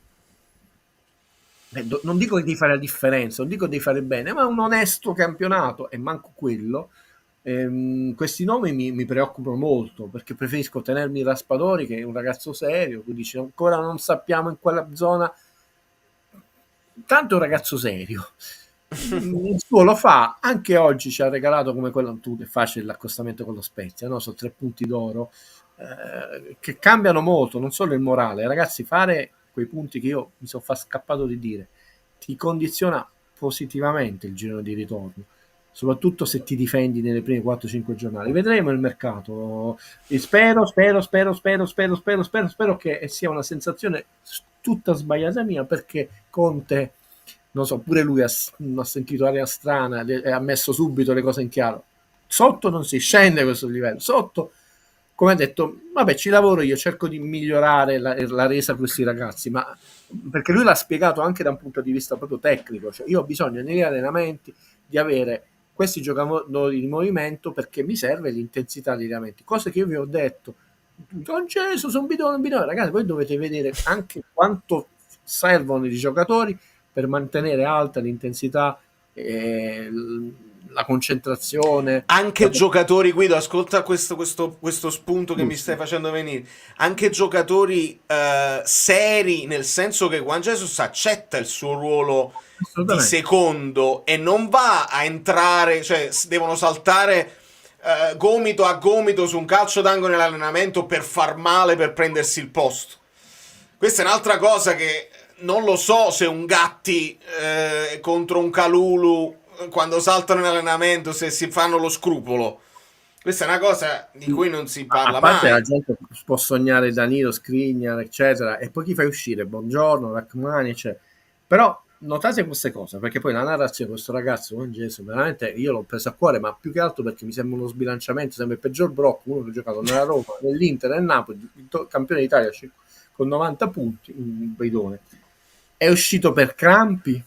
non dico che devi fare la differenza, non dico che devi fare bene, ma un onesto campionato, e manco quello. Questi nomi mi preoccupano molto, perché preferisco tenermi Raspadori, che è un ragazzo serio, tu dici ancora non sappiamo in quella zona, tanto è un ragazzo serio. Il suo lo fa, anche oggi ci ha regalato come quello, tu è facile l'accostamento con lo Spezia, no? Sono 3 punti d'oro che cambiano molto, non solo il morale, ragazzi, fare quei punti che io mi sono scappato di dire ti condiziona positivamente il giro di ritorno, soprattutto se ti difendi nelle prime 4-5 giornate. Vedremo il mercato e spero che sia una sensazione tutta sbagliata mia, perché Conte, non so, pure lui ha sentito aria strana e ha messo subito le cose in chiaro. Sotto non si scende a questo livello, sotto, come ha detto, vabbè, ci lavoro io, cerco di migliorare la resa a questi ragazzi, ma perché lui l'ha spiegato anche da un punto di vista proprio tecnico, cioè io ho bisogno negli allenamenti di avere questi giocatori di movimento perché mi serve l'intensità degli allenamenti, cose che io vi ho detto, Don Gesù, sono bidone, ragazzi, voi dovete vedere anche quanto servono i giocatori per mantenere alta l'intensità, la concentrazione. Anche giocatori, Guido, ascolta questo spunto che mi stai facendo venire. Anche giocatori seri, nel senso che Juan Jesus accetta il suo ruolo di secondo e non va a entrare, cioè devono saltare gomito a gomito su un calcio d'angolo nell'allenamento per far male, per prendersi il posto. Questa è un'altra cosa che non lo so se un Gatti contro un Calulu, quando saltano in allenamento, se si fanno lo scrupolo. Questa è una cosa di cui non si parla a parte mai. la gente può sognare Danilo, Skriniar, eccetera, e poi chi fai uscire? Buongiorno, Rachmani, cioè. Però notate queste cose, perché poi la narrazione di questo ragazzo con Gesù, veramente io l'ho preso a cuore, ma più che altro perché mi sembra uno sbilanciamento, sembra il peggior Brocco, uno che ha giocato nella Roma, nell'Inter, nel Napoli, campione d'Italia con 90 punti, un bidone. È uscito per crampi,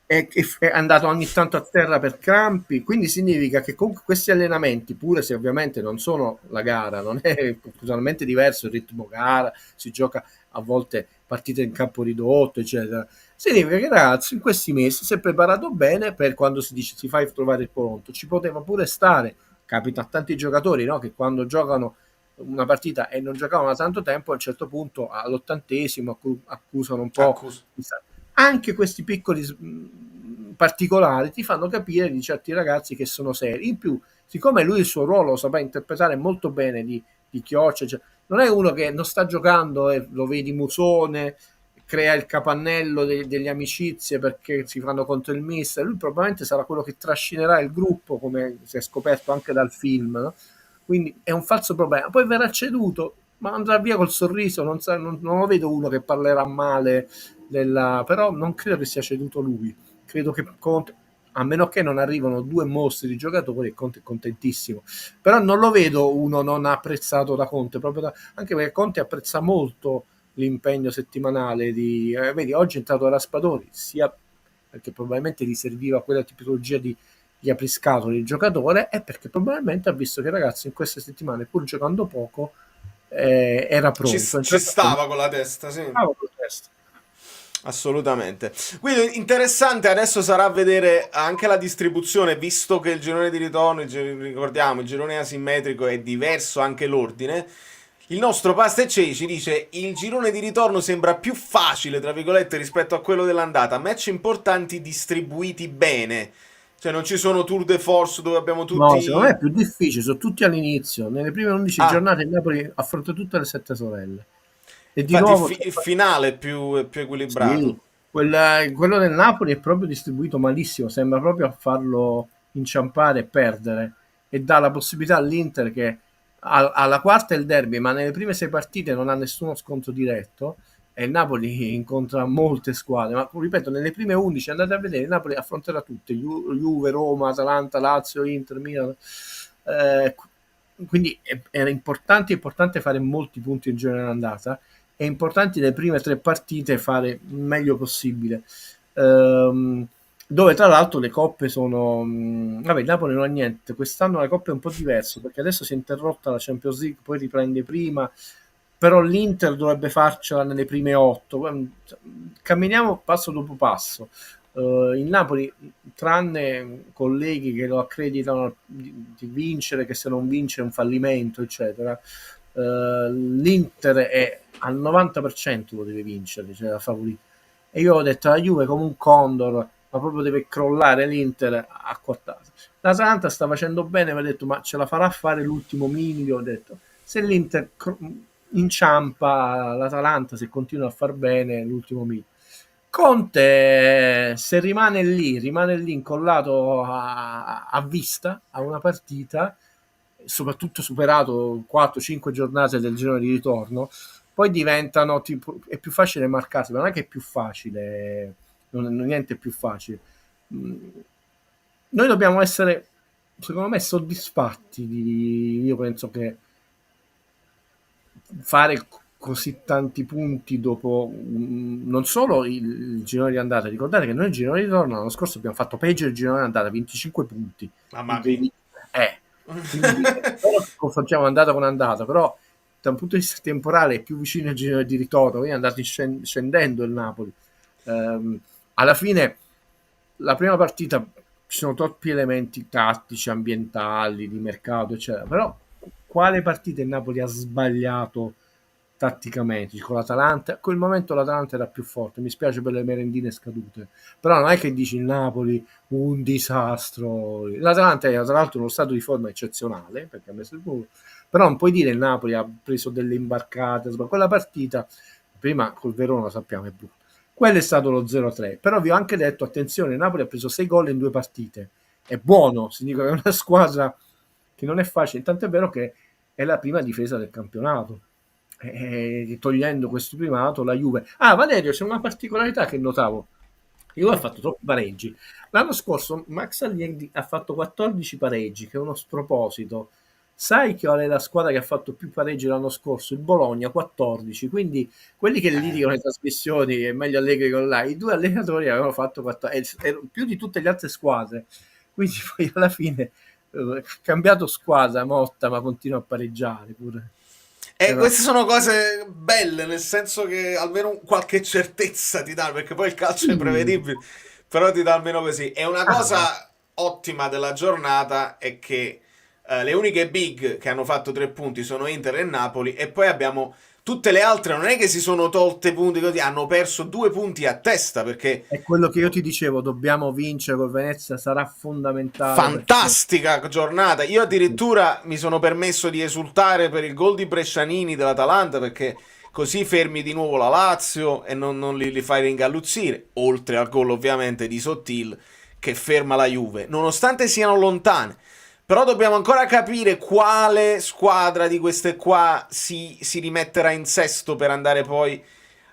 è andato ogni tanto a terra per crampi, quindi significa che comunque questi allenamenti, pure se ovviamente non sono la gara, non è totalmente diverso il ritmo gara, si gioca a volte partite in campo ridotto, eccetera, significa che il ragazzo in questi mesi si è preparato bene per quando si dice si fa trovare il pronto, ci poteva pure stare, capita a tanti giocatori, no? Che quando giocano una partita e non giocavano da tanto tempo, a un certo punto all'80° accusano un po' anche questi piccoli particolari ti fanno capire di certi ragazzi che sono seri. In più, siccome lui il suo ruolo lo sapeva interpretare molto bene di Chioccia, cioè, non è uno che non sta giocando e lo vedi musone, crea il capannello degli amicizie perché si fanno contro il mister. Lui probabilmente sarà quello che trascinerà il gruppo, come si è scoperto anche dal film, no? Quindi è un falso problema. Poi verrà ceduto, ma andrà via col sorriso, non lo vedo uno che parlerà male però non credo che sia ceduto lui. Credo che Conte, a meno che non arrivano due mostri di giocatori, e Conte è contentissimo. Però non lo vedo uno non apprezzato da Conte, anche perché Conte apprezza molto l'impegno settimanale vedi, oggi è entrato Raspadori, sia perché probabilmente gli serviva quella tipologia di apriscatole il giocatore, e perché probabilmente ha visto che il ragazzo in queste settimane, pur giocando poco, era pronto. Ci stava con la testa, sì. Assolutamente. Quindi interessante, adesso sarà a vedere anche la distribuzione, visto che il girone di ritorno, ricordiamo, il girone asimmetrico è diverso anche l'ordine. Il nostro Pasta e Cei ci dice: il girone di ritorno sembra più facile, tra virgolette, rispetto a quello dell'andata. Match importanti distribuiti bene. Cioè non ci sono tour de force dove abbiamo tutti... No, secondo me è più difficile, sono tutti all'inizio. Nelle prime 11 giornate il Napoli affronta tutte le 7 sorelle. E di Infatti nuovo il finale è più equilibrato. Sì, quello del Napoli è proprio distribuito malissimo, sembra proprio a farlo inciampare e perdere, e dà la possibilità all'Inter, che alla quarta è il derby, ma nelle prime 6 partite non ha nessuno scontro diretto, e il Napoli incontra molte squadre, ma ripeto, nelle prime 11 andate a vedere, il Napoli affronterà tutte, Juve, Roma, Atalanta, Lazio, Inter, Milan, quindi era importante fare molti punti in genere andata. È importante le prime 3 partite fare il meglio possibile, dove tra l'altro le coppe sono vabbè, il Napoli non ha niente, quest'anno la coppa è un po' diversa perché adesso si è interrotta la Champions League, poi riprende prima, però l'Inter dovrebbe farcela nelle prime 8, camminiamo passo dopo passo. Il Napoli, tranne colleghi che lo accreditano di vincere, che se non vince è un fallimento eccetera, l'Inter è al 90% lo deve vincere, cioè la favorita. E io ho detto la Juve come un condor, ma proprio deve crollare l'Inter a quartata. L'Atalanta sta facendo bene, mi ha detto ma ce la farà fare l'ultimo miglio. Ho detto se l'Inter inciampa l'Atalanta, se continua a far bene l'ultimo miglio. Conte, se rimane lì incollato a vista a una partita, soprattutto superato 4-5 giornate del girone di ritorno, poi diventano tipo, è più facile marcarsi, ma non è che è più facile, niente è più facile. Noi dobbiamo essere, secondo me, soddisfatti io penso che fare così tanti punti dopo non solo il girone di andata, ricordate che noi il girone di ritorno l'anno scorso abbiamo fatto peggio del girone di andata, 25 punti. Mamma mia. Quindi confrontiamo andata con andata, però da un punto di vista temporale è più vicino al girone di ritorno, quindi è andato scendendo il Napoli. Alla fine la prima partita ci sono troppi elementi tattici, ambientali, di mercato eccetera, però quale partita il Napoli ha sbagliato tatticamente? Con l'Atalanta, a quel momento l'Atalanta era più forte, mi spiace per le merendine scadute, però non è che dici il Napoli un disastro. L'Atalanta è tra l'altro uno stato di forma eccezionale perché ha messo il gol, però non puoi dire il Napoli ha preso delle imbarcate. Quella partita prima col Verona sappiamo è brutta, quello è stato lo 0-3, però vi ho anche detto attenzione, il Napoli ha preso 6 gol in 2 partite, è buono, significa che è una squadra che non è facile, tanto è vero che è la prima difesa del campionato, togliendo questo primato la Juve. Valerio, c'è una particolarità che notavo, la Juve ha fatto troppi pareggi l'anno scorso, Max Allegri ha fatto 14 pareggi, che è uno sproposito. Sai qual è la squadra che ha fatto più pareggi l'anno scorso? Il Bologna, 14. Quindi quelli che litigano le trasmissioni è meglio Allegri con là, i 2 allenatori avevano fatto 14, più di tutte le altre squadre, quindi poi alla fine cambiato squadra Motta, ma continua a pareggiare pure. Queste sono cose belle, nel senso che almeno qualche certezza ti dà, perché poi il calcio è imprevedibile, però ti dà almeno così. E una cosa ottima della giornata è che le uniche big che hanno fatto 3 punti sono Inter e Napoli, e poi abbiamo tutte le altre non è che si sono tolte punti così, hanno perso 2 punti a testa, perché È quello che io ti dicevo, dobbiamo vincere col Venezia, sarà fondamentale. fantastica giornata. Io addirittura mi sono permesso di esultare per il gol di Brescianini dell'Atalanta, perché così fermi di nuovo la Lazio e non li fai ringalluzzire, oltre al gol ovviamente di Sottil che ferma la Juve, nonostante siano lontane. Però dobbiamo ancora capire quale squadra di queste qua si rimetterà in sesto per andare poi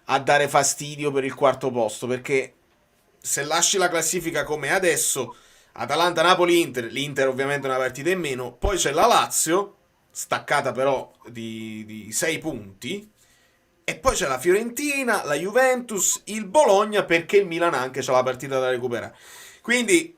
a dare fastidio per il quarto posto, perché se lasci la classifica come è adesso, Atalanta, Napoli, Inter, l'Inter ovviamente una partita in meno, poi c'è la Lazio, staccata però di 6 punti, e poi c'è la Fiorentina, la Juventus, il Bologna, perché il Milan anche c'ha la partita da recuperare. Quindi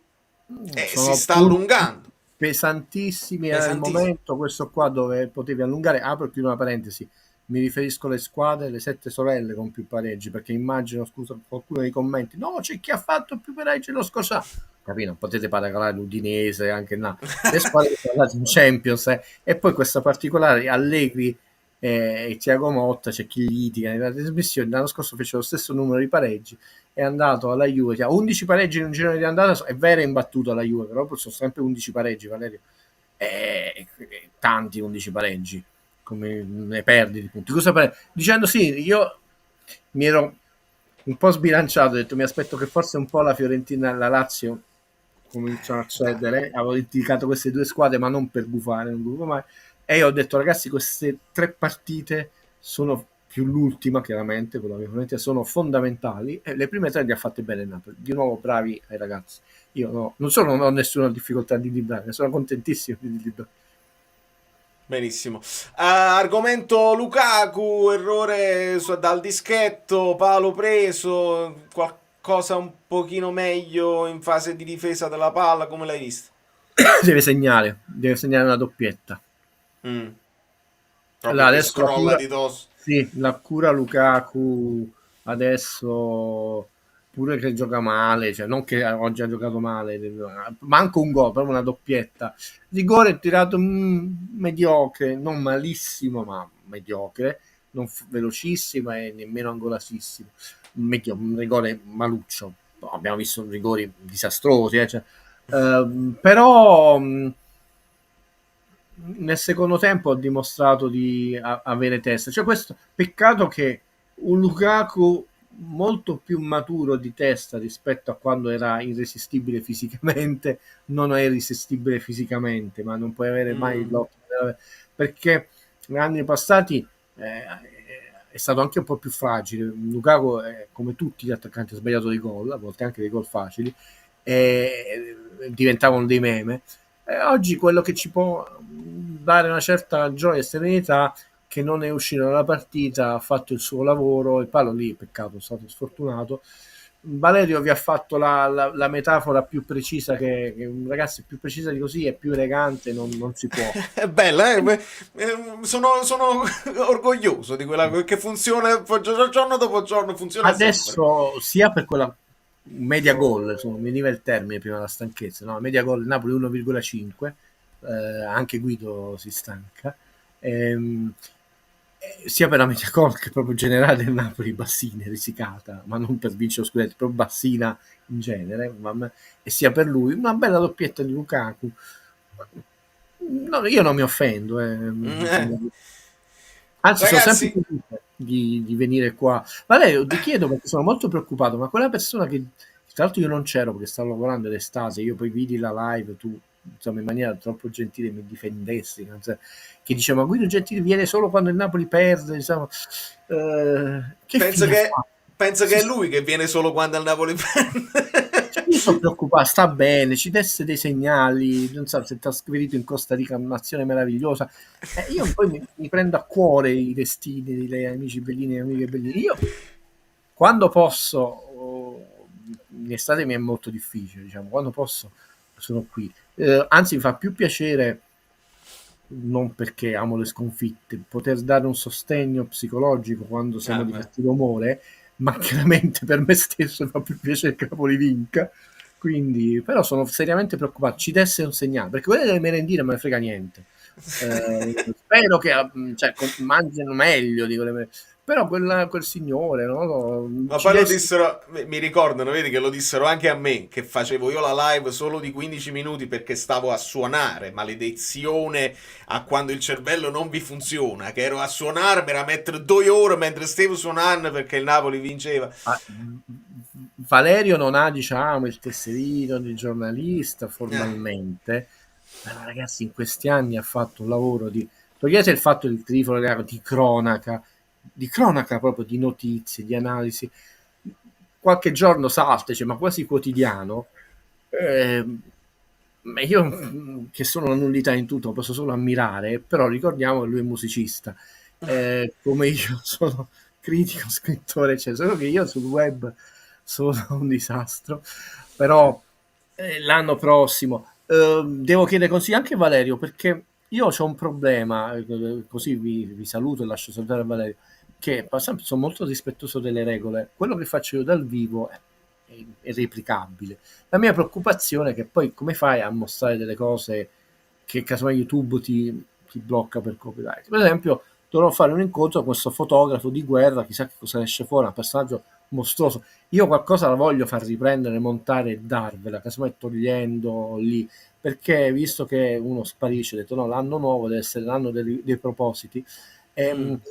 si sta allungando. Pesantissimi era il Pesantissimi. momento, questo qua dove potevi allungare. Apro e chiudo una parentesi, mi riferisco alle squadre, le 7 sorelle con più pareggi, perché immagino, scusa, qualcuno nei commenti, no, c'è chi ha fatto più pareggi lo scorso anno. Capito? Non potete paragonare l'Udinese, anche no. Le squadre che sono andate in Champions, e poi questa particolare Allegri e Thiago Motta, c'è chi litiga nella trasmissione. L'anno scorso fece lo stesso numero di pareggi, è andato alla Juve, ha 11 pareggi in un girone di andata, è vero, è imbattuto alla Juve, però sono sempre 11 pareggi, Valerio, tanti 11 pareggi, come ne perdi di punti. Dicendo sì, io mi ero un po' sbilanciato, ho detto mi aspetto che forse un po' la Fiorentina e la Lazio cominciano a cedere, avevo indicato queste 2 squadre, ma non per gufare, non gufo mai, e io ho detto ragazzi, queste 3 partite sono, più l'ultima chiaramente, quella ovviamente, sono fondamentali, e le prime 3 le ha fatte bene il Napoli. Di nuovo bravi ai ragazzi. Io non solo non ho nessuna difficoltà di librare, sono contentissimo di librare. Benissimo. Argomento Lukaku, errore dal dischetto, palo preso, qualcosa un pochino meglio in fase di difesa della palla, come l'hai vista? Deve segnare una doppietta. Allora, adesso scrolla di dosso. Sì, la cura Lukaku adesso, pure che gioca male, cioè non che oggi ha giocato male, manco un gol, proprio una doppietta. Rigore tirato mediocre, non malissimo, ma mediocre, non velocissimo e nemmeno angolasissimo. Un rigore maluccio. Abbiamo visto rigori disastrosi, cioè, però nel secondo tempo ha dimostrato di avere testa. Cioè, questo peccato che un Lukaku molto più maturo di testa rispetto a quando era irresistibile fisicamente, non è irresistibile fisicamente, ma non puoi avere mai l'otto, perché negli anni passati è stato anche un po' più fragile. Lukaku, come tutti gli attaccanti, ha sbagliato dei gol, a volte anche dei gol facili, e diventavano dei meme. Oggi quello che ci può dare una certa gioia e serenità, che non è uscito dalla partita, ha fatto il suo lavoro, il palo lì, peccato, è stato sfortunato. Valerio vi ha fatto la metafora più precisa, che un ragazzo più precisa di così e più elegante non si può. È bella, sono orgoglioso di quella che funziona giorno dopo giorno, funziona adesso sempre. Sia per quella media gol, insomma, mi veniva il termine prima della stanchezza, no? Media gol Napoli 1,5, anche Guido si stanca, sia per la media gol che proprio generale del Napoli, bassina, risicata, ma non per vincere lo scudetto, proprio bassina in genere, e sia per lui una bella doppietta di Lukaku. No, io non mi offendo, anzi, ragazzi, sono sempre felice di venire qua. Valerio, ti chiedo, perché sono molto preoccupato, ma quella persona che, tra l'altro, io non c'ero perché stavo lavorando d'estate, io poi vidi la live, tu insomma in maniera troppo gentile mi difendessi, che diceva ma Guido Gentili viene solo quando il Napoli perde, insomma, penso che è lui che viene solo quando il Napoli perde. Io sono preoccupato, sta bene, ci desse dei segnali, non so, si è trasferito in Costa Rica, un'azione meravigliosa, io poi mi prendo a cuore i destini degli amici bellini e amiche bellini. Io quando posso, in estate mi è molto difficile, diciamo, quando posso sono qui, anzi mi fa più piacere, non perché amo le sconfitte, poter dare un sostegno psicologico quando siamo di cattivo umore, ma chiaramente per me stesso fa più piacere che Napoli vinca. Quindi, però sono seriamente preoccupato, ci desse un segnale, perché quelle delle merendine non me ne frega niente. Spero che cioè, mangino meglio, dico però quel signore, no? Ma Ci poi lo desse- dissero, mi ricordano, vedi che lo dissero anche a me, che facevo io la live solo di 15 minuti perché stavo a suonare, maledizione a quando il cervello non vi funziona, che ero a suonare, mi era a mettere 2 ore mentre stavo suonando perché il Napoli vinceva. Ah, Valerio non ha, diciamo, il tesserino di giornalista formalmente, però ragazzi in questi anni ha fatto un lavoro di, togliete il fatto del tifo di cronaca proprio, di notizie, di analisi, qualche giorno salta, cioè, ma quasi quotidiano. Eh, ma io che sono una nullità in tutto, posso solo ammirare, però ricordiamo che lui è musicista, come io sono critico, scrittore, cioè, solo che io sul web sono un disastro, però l'anno prossimo devo chiedere consigli anche a Valerio, perché io ho un problema, così vi saluto e lascio salutare a Valerio, che per esempio sono molto rispettoso delle regole, quello che faccio io dal vivo è replicabile. La mia preoccupazione è che poi come fai a mostrare delle cose che casomai YouTube ti blocca per copyright. Per esempio, dovrò fare un incontro con questo fotografo di guerra, chissà che cosa esce fuori, un personaggio mostruoso. Io qualcosa la voglio far riprendere, montare e darvela, casomai togliendo lì, perché visto che uno sparisce, ho detto no, l'anno nuovo deve essere l'anno dei propositi. Ehm,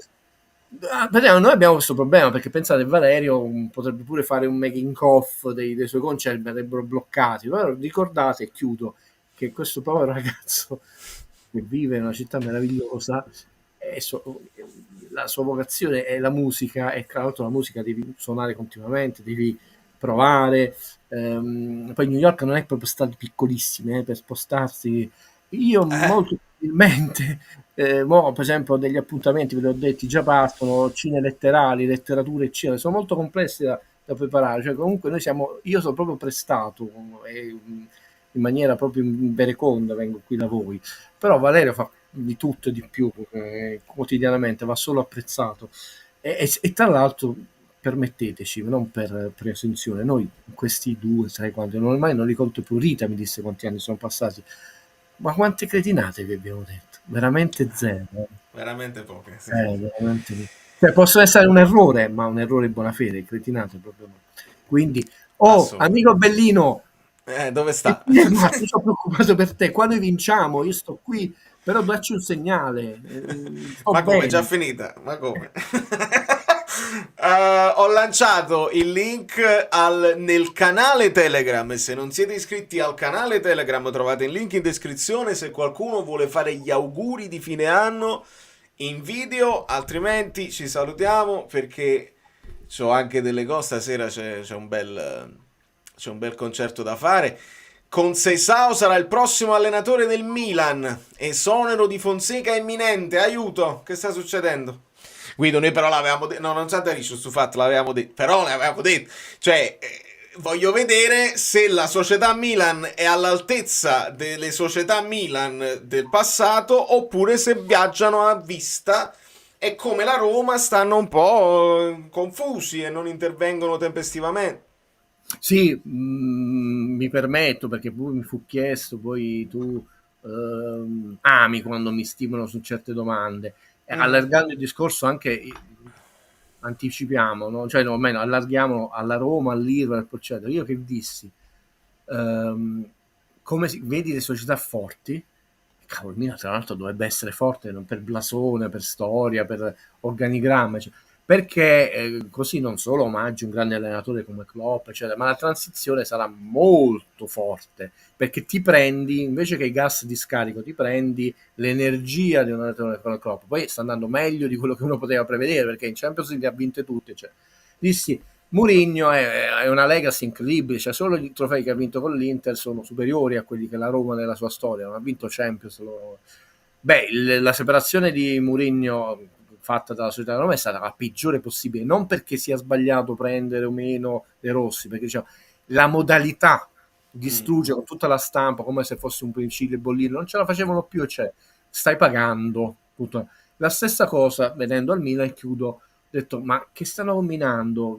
Vediamo, noi abbiamo questo problema perché pensate Valerio potrebbe pure fare un making of dei suoi concerti, verrebbero bloccati, però ricordate, e chiudo, che questo povero ragazzo che vive in una città meravigliosa e la sua vocazione è la musica, e tra l'altro la musica devi suonare continuamente, devi provare, poi New York non è proprio stati piccolissimi per spostarsi, io molto probabilmente mo, per esempio degli appuntamenti, ve li ho detti, già partono, cine letterali, letteratura eccetera, sono molto complessi da preparare, cioè comunque io sono proprio prestato in maniera proprio vereconda vengo qui da voi, però Valerio fa di tutto e di più quotidianamente, va solo apprezzato e tra l'altro permetteteci, non per presunzione, noi in questi 2, 3, quanti, ormai non li conto più, Rita mi disse quanti anni sono passati, ma quante cretinate vi abbiamo detto? Veramente zero. Veramente poche, sì. Veramente. Cioè, possono essere un errore, ma un errore in buona fede, cretinate proprio no. Quindi, amico Bellino, dove sta? ma io sono preoccupato per te. Quando vinciamo, io sto qui, però dacci un segnale. Ma come, Bene. già finita? Ma come? Ho lanciato il link nel canale Telegram. Se non siete iscritti al canale Telegram, trovate il link in descrizione. Se qualcuno vuole fare gli auguri di fine anno in video, altrimenti ci salutiamo perché c'ho anche delle cose. Stasera c'è un bel concerto da fare. Conceição sarà il prossimo allenatore del Milan. Esonero di Fonseca è imminente. Aiuto, che sta succedendo? Guido, noi però l'avevamo detto. No, non ci aderisco sto fatto, l'avevamo detto. Però l'avevamo detto. Cioè, voglio vedere se la società Milan è all'altezza delle società Milan del passato oppure se viaggiano a vista e come la Roma stanno un po' confusi e non intervengono tempestivamente. Sì, mi permetto perché poi mi fu chiesto, poi tu ami quando mi stimolano su certe domande. Allargando il discorso anche anticipiamo, no? Cioè no, almeno allarghiamo alla Roma, all'Liverpool, eccetera. Io che dissi, come vedi le società forti, cavolo, il Milan tra l'altro dovrebbe essere forte non per blasone, per storia, per organigramma, cioè, perché così non solo omaggi un grande allenatore come Klopp, eccetera, ma la transizione sarà molto forte, perché ti prendi, invece che i gas di scarico, ti prendi l'energia di un allenatore come Klopp. Poi sta andando meglio di quello che uno poteva prevedere, perché in Champions League ha vinte tutte. Cioè. Dissi, Mourinho è una legacy incredibile, cioè solo i trofei che ha vinto con l'Inter sono superiori a quelli che la Roma nella sua storia, non ha vinto Champions. La separazione di Mourinho fatta dalla società Roma è stata la peggiore possibile, non perché sia sbagliato prendere o meno De Rossi, perché diciamo, la modalità distrugge con tutta la stampa come se fosse un principio bollino, non ce la facevano più, cioè stai pagando tutto. La stessa cosa vedendo al Milan, chiudo, detto, ma che stanno combinando?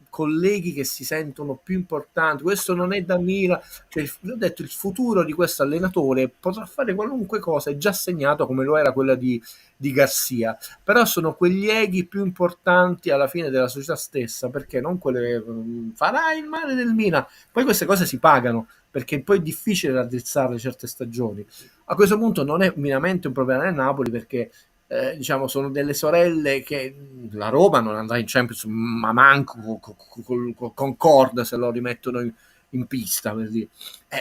Colleghi che si sentono più importanti, questo non è da Milan. Cioè, ho detto, il futuro di questo allenatore potrà fare qualunque cosa, è già segnato come lo era quella di Garcia, però sono quegli eghi più importanti alla fine della società stessa, perché non quelle farai il male del Milan, poi queste cose si pagano, perché poi è difficile raddrizzarle certe stagioni. A questo punto non è minimamente un problema del Napoli, perché diciamo sono delle sorelle che la Roma non andrà in Champions, ma manco col Concorda se lo rimettono in pista, per dire.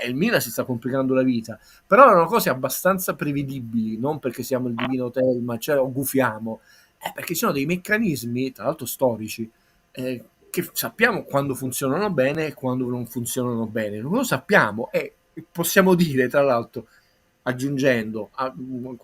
Il Milan si sta complicando la vita, però erano cose abbastanza prevedibili, non perché siamo il divino Telma, cioè o gufiamo, perché ci sono dei meccanismi, tra l'altro storici, che sappiamo quando funzionano bene e quando non funzionano bene. Non lo sappiamo e possiamo dire, tra l'altro, aggiungendo a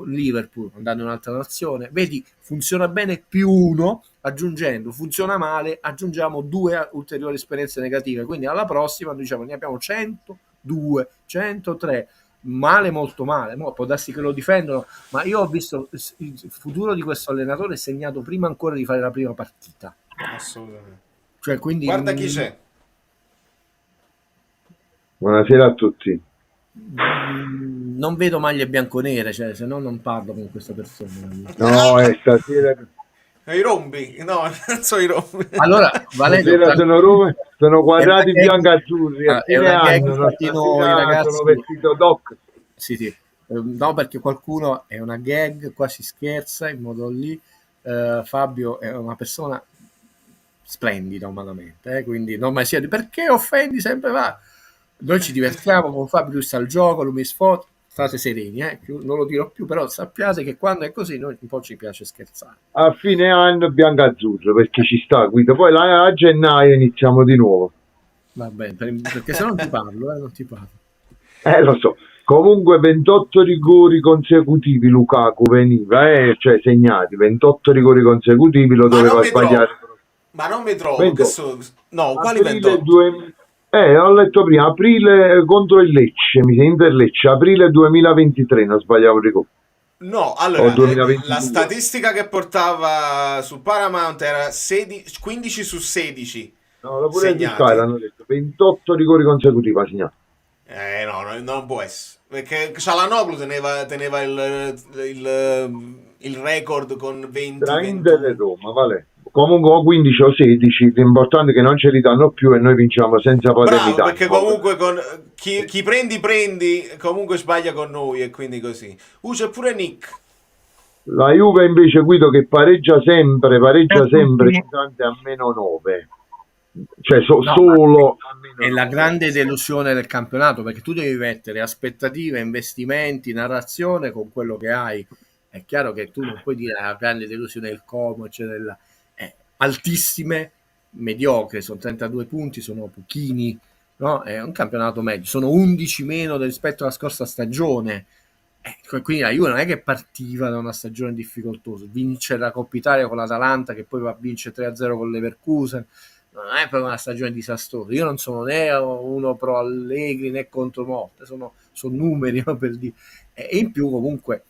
Liverpool, andando in un'altra nazione, vedi, funziona bene +1, aggiungendo, funziona male, aggiungiamo 2 ulteriori esperienze negative, quindi alla prossima diciamo ne abbiamo 102, 103, male, molto male. Può darsi che lo difendono, ma io ho visto il futuro di questo allenatore segnato prima ancora di fare la prima partita. Assolutamente. Cioè, quindi Guarda chi c'è. Buonasera a tutti. Non vedo maglie bianconere, cioè, se no non parlo con questa persona. No, stasera... I rombi? No, non so i rombi. Allora, Valerio, stasera sono quadrati bianco-azzurri, a è una fine gag anno, infatti noi ragazzi sono vestito doc. sì. No, perché qualcuno è una gag, qua si scherza in modo lì. Fabio è una persona splendida umanamente, quindi non mai sia di perché offendi sempre, va. Noi ci divertiamo con Fabio, lui sta al gioco, lui mi sfota, state sereni, non lo dirò più, però sappiate che quando è così noi un po' ci piace scherzare. A fine anno bianco-azzurro, perché ci sta Guido, poi a gennaio iniziamo di nuovo. Va bene, perché se no non ti parlo, non ti parlo. Lo so. Comunque 28 rigori consecutivi Lukaku veniva, cioè segnati, 28 rigori consecutivi, lo doveva sbagliare. Ma non mi trovo, no, quali aprile 28? Ho letto prima, aprile contro il Lecce, mi sembra il Lecce, aprile 2023, non sbagliavo il rigore. No, allora, la statistica che portava su Paramount era 15 su 16 no, lo pure segnati. Hanno detto 28 rigori consecutivi ha segnato. No, non può essere, perché Çalhanoğlu teneva il record con 20. Tra Inter e Roma, vale. Comunque o 15 o 16, l'importante è che non ce li danno più e noi vinciamo senza paternità. Bravo, perché comunque con chi prendi, comunque sbaglia con noi e quindi così. C'è pure Nick. La Juve invece, Guido, che pareggia sempre stante a -9. Cioè solo è la grande delusione del campionato, perché tu devi mettere aspettative, investimenti, narrazione con quello che hai. È chiaro che tu non puoi dire la grande delusione del Como, eccetera. Altissime, mediocre, sono 32 punti, sono pochini, no? È un campionato medio, sono 11 meno rispetto alla scorsa stagione. Quindi la Juve non è che partiva da una stagione difficoltosa, vince la Coppa Italia con l'Atalanta che poi va a vincere 3-0 con l'Leverkusen, non è proprio una stagione disastrosa. Io non sono né uno pro Allegri né contro Motta, sono numeri, no, per dire. E in più comunque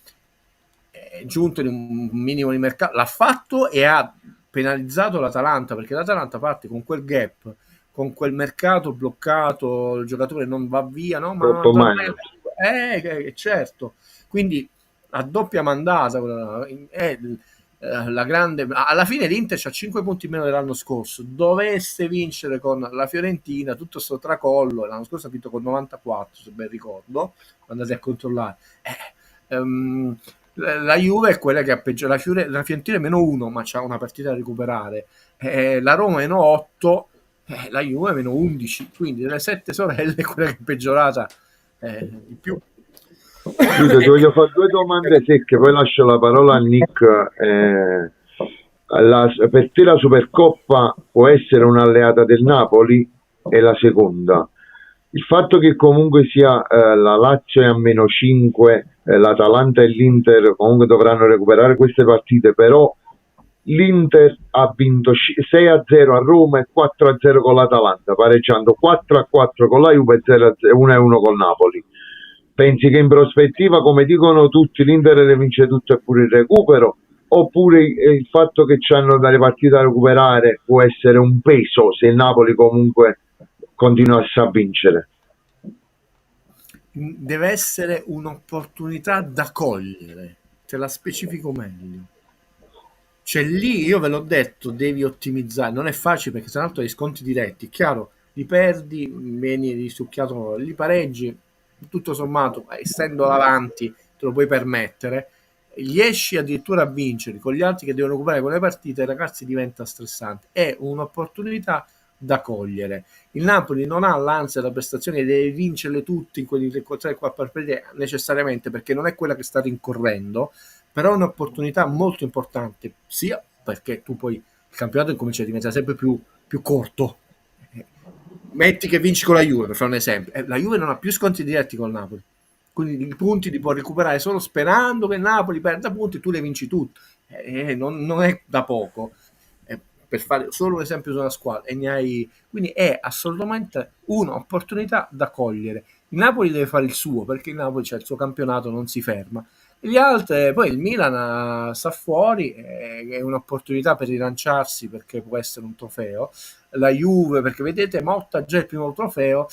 è giunto in un minimo di mercato, l'ha fatto e ha penalizzato l'Atalanta, perché l'Atalanta parte con quel gap, con quel mercato bloccato, il giocatore non va via, no? Certo, quindi a doppia mandata la grande. Alla fine l'Inter c'ha 5 punti meno dell'anno scorso, dovesse vincere con la Fiorentina, tutto sto tracollo, l'anno scorso ha vinto con 94 se ben ricordo, andate a controllare. La Juve è quella che ha peggiorato, la Fiorentina è -1 ma c'ha una partita da recuperare, la Roma è -8, la Juve è -11, quindi delle 7 sorelle è quella che è peggiorata di più. Guido, ti voglio fare 2 domande secche, poi lascio la parola a Nick. Per te la Supercoppa può essere un'alleata del Napoli? E la seconda, il fatto che comunque sia la Lazio è a -5, l'Atalanta e l'Inter comunque dovranno recuperare queste partite, però l'Inter ha vinto 6-0 a Roma e 4-0 con l'Atalanta, pareggiando 4-4 con la Juve e 1-1 con Napoli. Pensi che in prospettiva, come dicono tutti, l'Inter le vince tutte e pure il recupero, oppure il fatto che hanno dalle partite da recuperare può essere un peso se il Napoli comunque continuasse a vincere? Deve essere un'opportunità da cogliere, te la specifico meglio. Cioè lì, io ve l'ho detto, devi ottimizzare, non è facile perché tra l'altro hai sconti diretti, chiaro, li perdi, vieni risucchiato, li pareggi, tutto sommato, essendo avanti, te lo puoi permettere, riesci addirittura a vincere con gli altri che devono occupare quelle partite, ragazzi, diventa stressante, è un'opportunità da cogliere. Il Napoli non ha l'ansia della prestazione, deve vincerle tutte in quelle 3-4 partite necessariamente, perché non è quella che sta rincorrendo, però è un'opportunità molto importante, sia perché tu poi il campionato comincia a diventare sempre più corto. Metti che vinci con la Juve, per fare un esempio, la Juve non ha più sconti diretti col Napoli, quindi i punti li può recuperare solo sperando che il Napoli perda punti e tu le vinci tutte. Non è da poco, per fare solo un esempio su una squadra, e ne hai, quindi è assolutamente un'opportunità da cogliere. Il Napoli deve fare il suo, perché il Napoli c'è il suo campionato, non si ferma. Gli altri, poi il Milan sta fuori, è un'opportunità per rilanciarsi perché può essere un trofeo. La Juve, perché vedete, Motta già il primo trofeo,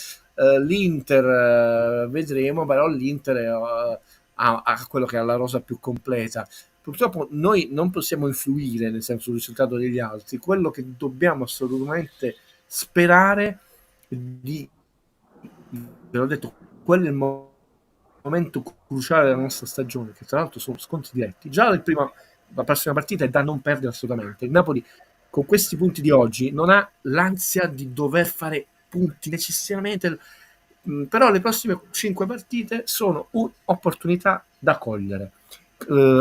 l'Inter vedremo, però l'Inter ha quello che ha la rosa più completa. Purtroppo noi non possiamo influire nel senso sul risultato degli altri, quello che dobbiamo assolutamente sperare di, ve l'ho detto, quello è il momento cruciale della nostra stagione, che tra l'altro sono sconti diretti. Già la prossima partita è da non perdere assolutamente. Il Napoli con questi punti di oggi non ha l'ansia di dover fare punti necessariamente, però le prossime 5 partite sono un'opportunità da cogliere,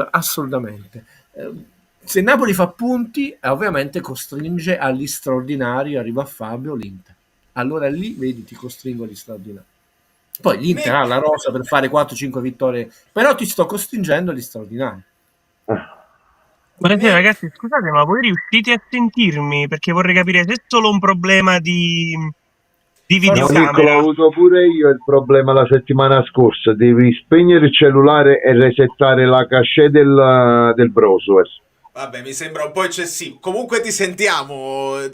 assolutamente. Se Napoli fa punti, ovviamente costringe agli straordinari, arriva a Fabio l'Inter. Allora lì, vedi, ti costringo agli straordinari. Poi l'Inter ha la rosa per fare 4-5 vittorie, però ti sto costringendo agli straordinari. Buonasera ragazzi, scusate, ma voi riuscite a sentirmi? Perché vorrei capire se è solo un problema di No, Niccolo, ho videocamera. avuto pure io il problema la settimana scorsa. Devi spegnere il cellulare e resettare la cachée del browser. Vabbè, mi sembra un po' eccessivo. Comunque ti sentiamo.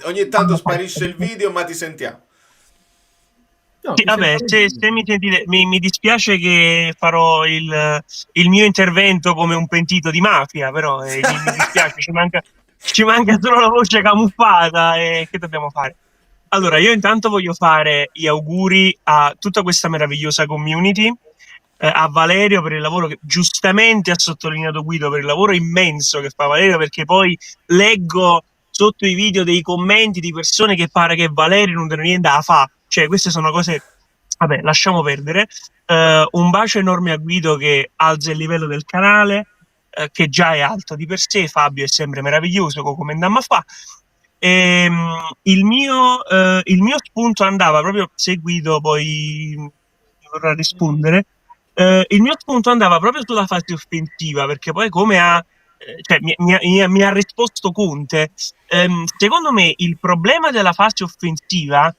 Ogni tanto sparisce il video, ma ti sentiamo. No, Sì, vabbè, se mi sentite, mi dispiace che farò il mio intervento come un pentito di mafia, però mi dispiace, ci manca solo la voce camuffata e che dobbiamo fare? Allora, io intanto voglio fare gli auguri a tutta questa meravigliosa community, a Valerio per il lavoro che giustamente ha sottolineato Guido, per il lavoro immenso che fa Valerio, perché poi leggo sotto i video dei commenti di persone che pare che Valerio non deve niente da fa, cioè queste sono cose, vabbè, lasciamo perdere. Un bacio enorme a Guido che alza il livello del canale, che già è alto di per sé. Fabio è sempre meraviglioso, come andiamo a fa'. Il mio spunto andava proprio, se Guido poi mi vorrà rispondere, il mio spunto andava proprio sulla fase offensiva, perché poi come cioè, mi ha risposto Conte, secondo me il problema della fase offensiva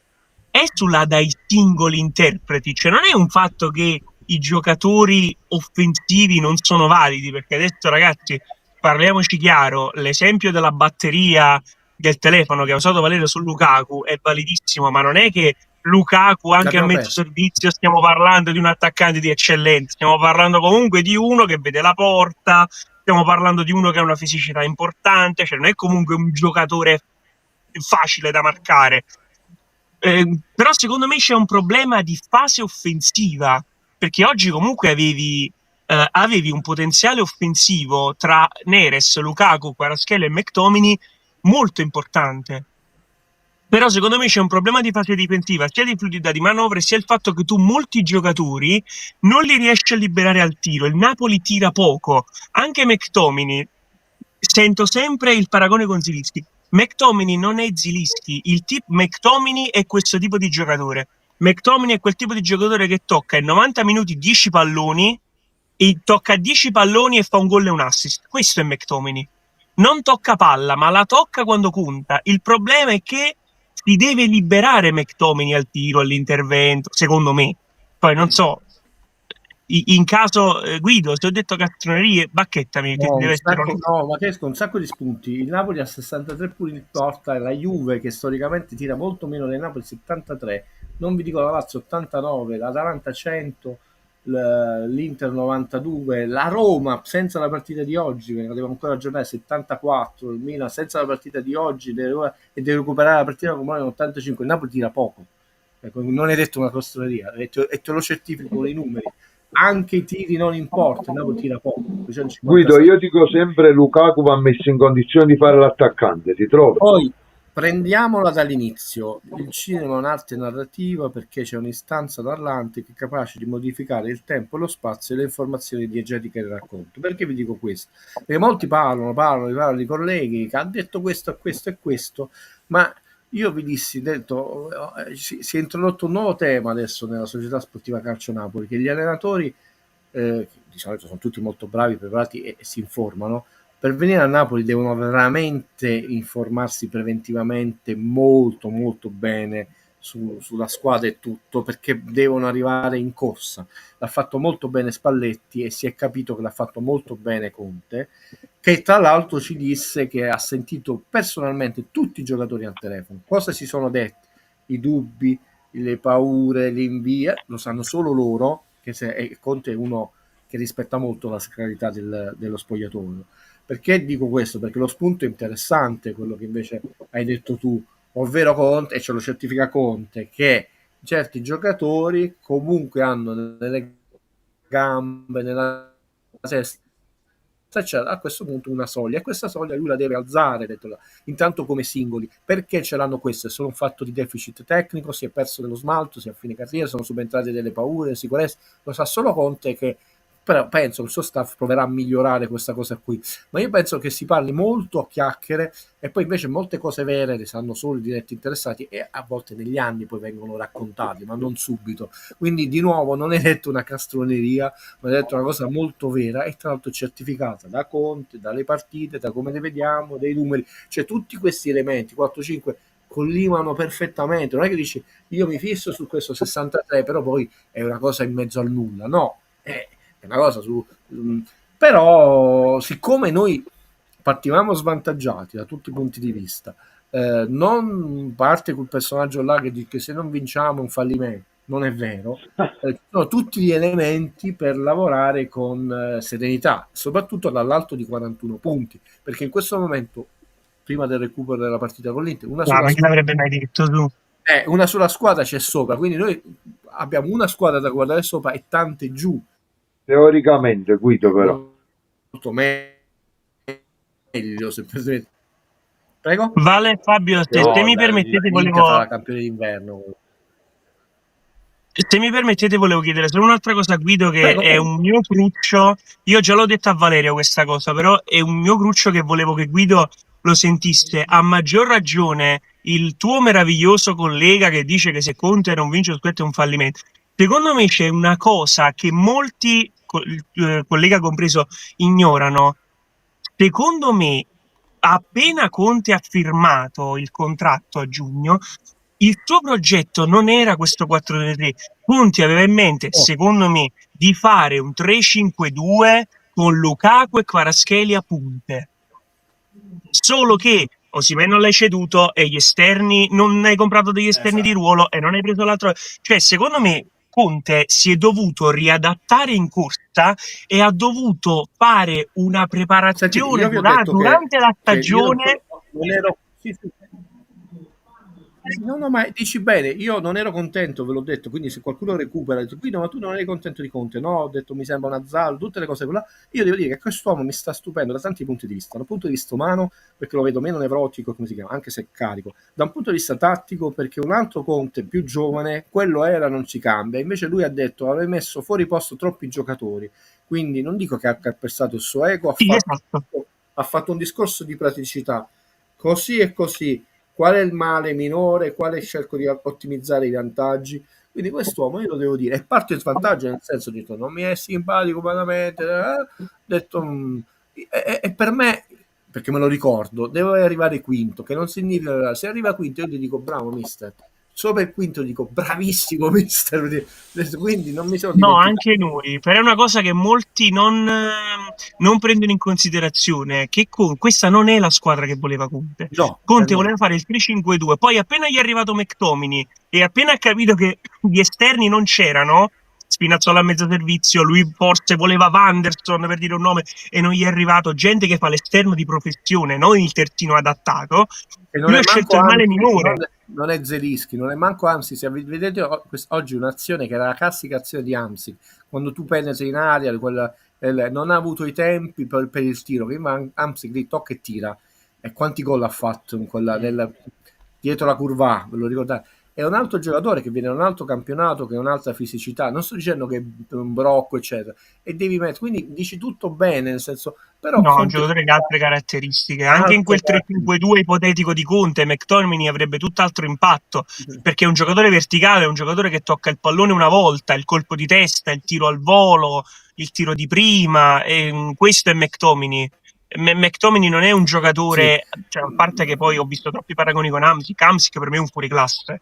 è dai singoli interpreti, cioè non è un fatto che i giocatori offensivi non sono validi, perché adesso ragazzi parliamoci chiaro, l'esempio della batteria del telefono che ha usato Valerio su Lukaku è validissimo, ma non è che Lukaku anche a mezzo servizio stiamo parlando di un attaccante di eccellenza, stiamo parlando comunque di uno che vede la porta, stiamo parlando di uno che ha una fisicità importante, cioè non è comunque un giocatore facile da marcare. Però secondo me c'è un problema di fase offensiva, perché oggi comunque avevi un potenziale offensivo tra Neres, Lukaku, Kvaratskhelia e McTominay molto importante. Però secondo me c'è un problema di fase difensiva, sia di fluidità di manovre, sia il fatto che tu molti giocatori non li riesci a liberare al tiro. Il Napoli tira poco. Anche McTominay, sento sempre il paragone con Zilinski. McTominay non è Zilinski, McTominay è questo tipo di giocatore. McTominay è quel tipo di giocatore che tocca in 90 minuti 10 palloni, e tocca 10 palloni e fa un gol e un assist. Questo è McTominay. Non tocca palla, ma la tocca quando conta. Il problema è che si deve liberare McTominay al tiro, all'intervento, secondo me. Poi non so, in caso Guido, se ho detto castronerie, bacchettami che No, deve essere ma che esco un sacco di spunti. Il Napoli ha 63 punti in porta e la Juve, che storicamente tira molto meno del Napoli, 73. Non vi dico la Lazio 89, l'Atalanta 100, l'Inter 92, la Roma senza la partita di oggi, che devo ancora aggiornare, 74, il Milan senza la partita di oggi e deve recuperare la partita con 85. Il Napoli tira poco. Ecco, non è detto una costrueria, e te lo certifico con i numeri. Anche i tiri non importa, il Napoli tira poco. Guido, io dico sempre Lukaku va messo in condizione di fare l'attaccante, ti trovi? Poi prendiamola dall'inizio. Il cinema è un'arte narrativa perché c'è un'istanza parlante che è capace di modificare il tempo, lo spazio e le informazioni diegetiche del racconto. Perché vi dico questo? Perché molti parlano di colleghi che hanno detto questo e questo, ma io vi dissi, si è introdotto un nuovo tema adesso nella Società Sportiva Calcio Napoli, che gli allenatori, che di solito sono tutti molto bravi, preparati e si informano, per venire a Napoli devono veramente informarsi preventivamente molto molto bene sulla squadra e tutto, perché devono arrivare in corsa. L'ha fatto molto bene Spalletti e si è capito che l'ha fatto molto bene Conte, che tra l'altro ci disse che ha sentito personalmente tutti i giocatori al telefono. Cosa si sono detti? I dubbi, le paure, l'invia, lo sanno solo loro, e Conte è uno che rispetta molto la sacralità dello spogliatoio. Perché dico questo? Perché lo spunto è interessante, quello che invece hai detto tu, ovvero Conte, e ce lo certifica Conte, che certi giocatori comunque hanno nelle gambe, nella testa, c'è a questo punto una soglia, e questa soglia lui la deve alzare, intanto come singoli. Perché ce l'hanno queste? È solo un fatto di deficit tecnico, si è perso dello smalto, si è a fine carriera, sono subentrate delle paure, sicurezza, lo sa solo Conte, che però penso che il suo staff proverà a migliorare questa cosa qui, ma io penso che si parli molto a chiacchiere e poi invece molte cose vere le sanno solo i diretti interessati e a volte negli anni poi vengono raccontate, ma non subito. Quindi di nuovo non è detto una castroneria, ma è detto una cosa molto vera e tra l'altro certificata da Conte, dalle partite, da come le vediamo, dei numeri, cioè tutti questi elementi 4-5 collimano perfettamente. Non è che dici io mi fisso su questo 63 però poi è una cosa in mezzo al nulla, no, è una cosa però siccome noi partivamo svantaggiati da tutti i punti di vista, non parte quel personaggio là che dice che se non vinciamo è un fallimento, non è vero, sono tutti gli elementi per lavorare con serenità, soprattutto dall'alto di 41 punti, perché in questo momento, prima del recupero della partita con l'Inter, ma chi l'avrebbe mai detto tu? Una sola squadra c'è sopra, quindi noi abbiamo una squadra da guardare sopra e tante giù. Teoricamente, Guido, però. Molto meglio, se prego. Vale Fabio, se mi permettete volevo campione d'inverno. Se mi permettete volevo chiedere solo un'altra cosa a Guido, che è un mio cruccio. Io già l'ho detto a Valerio questa cosa, però è un mio cruccio che volevo che Guido lo sentisse. A maggior ragione il tuo meraviglioso collega che dice che se Conte non vince lo scudetto è un fallimento. Secondo me c'è una cosa che molti, collega compreso, ignorano. Secondo me, appena Conte ha firmato il contratto a giugno, il suo progetto non era questo 4-3-3. Conte aveva in mente, secondo me, di fare un 3-5-2 con Lukaku e Kvaratskhelia a punte. Solo che Osimhen non l'hai ceduto e gli esterni, non hai comprato degli esterni di ruolo e non hai preso l'altro. Cioè, secondo me, Conte si è dovuto riadattare in corsa e ha dovuto fare una preparazione durante la stagione. Non ero... No, ma dici bene, io non ero contento, ve l'ho detto, quindi se qualcuno recupera, dice, Guido, ma tu non eri contento di Conte? No, ho detto, mi sembra una Zal, tutte le cose quella. Io devo dire che quest'uomo mi sta stupendo da tanti punti di vista. Da un punto di vista umano, perché lo vedo meno nevrotico, come si chiama, anche se carico. Da un punto di vista tattico, perché un altro Conte più giovane, quello era, non ci cambia. Invece lui ha detto, aveva messo fuori posto troppi giocatori. Quindi non dico che ha calpestato il suo ego, ha fatto un discorso di praticità. Così e così. Qual è il male minore, quale cerco di ottimizzare i vantaggi. Quindi quest'uomo, io lo devo dire, è parte del vantaggio, nel senso, detto, non mi è simpatico umanamente, detto, e per me, perché me lo ricordo, deve arrivare quinto, che non significa, se arriva quinto io gli dico bravo mister, solo per Quinto dico bravissimo mister, quindi non mi sono No, dimenticato. anche noi, però è una cosa che molti non prendono in considerazione, che questa non è la squadra che voleva Conte. No, Conte voleva fare il 3-5-2, poi appena gli è arrivato McTominay e appena ha capito che gli esterni non c'erano, Spinazzola a mezzo servizio, lui forse voleva Wanderson per dire un nome e non gli è arrivato, gente che fa l'esterno di professione, non il terzino adattato, E non lui è ha scelto manco il male Hamsik, minore. non è Zelinski, non è manco Hamsik. Se vedete oggi un'azione che era la classica azione di Hamsik, quando tu penetri in aria, non ha avuto i tempi per il tiro, che Hamsik lì tocca e tira. E quanti gol ha fatto in dietro la curva A, ve lo ricordate? È un altro giocatore che viene da un altro campionato, che ha un'altra fisicità. Non sto dicendo che è un brocco, eccetera. E devi mettere, quindi dici tutto bene, nel senso, però No, un Conte giocatore che ha altre caratteristiche. Anche in quel 3-5-2 ipotetico di Conte, McTominay avrebbe tutt'altro impatto, perché è un giocatore verticale, è un giocatore che tocca il pallone una volta, il colpo di testa, il tiro al volo, il tiro di prima, e questo è McTominay. McTominay non è un giocatore, cioè, a parte che poi ho visto troppi paragoni con Hamsik per me è un fuoriclasse.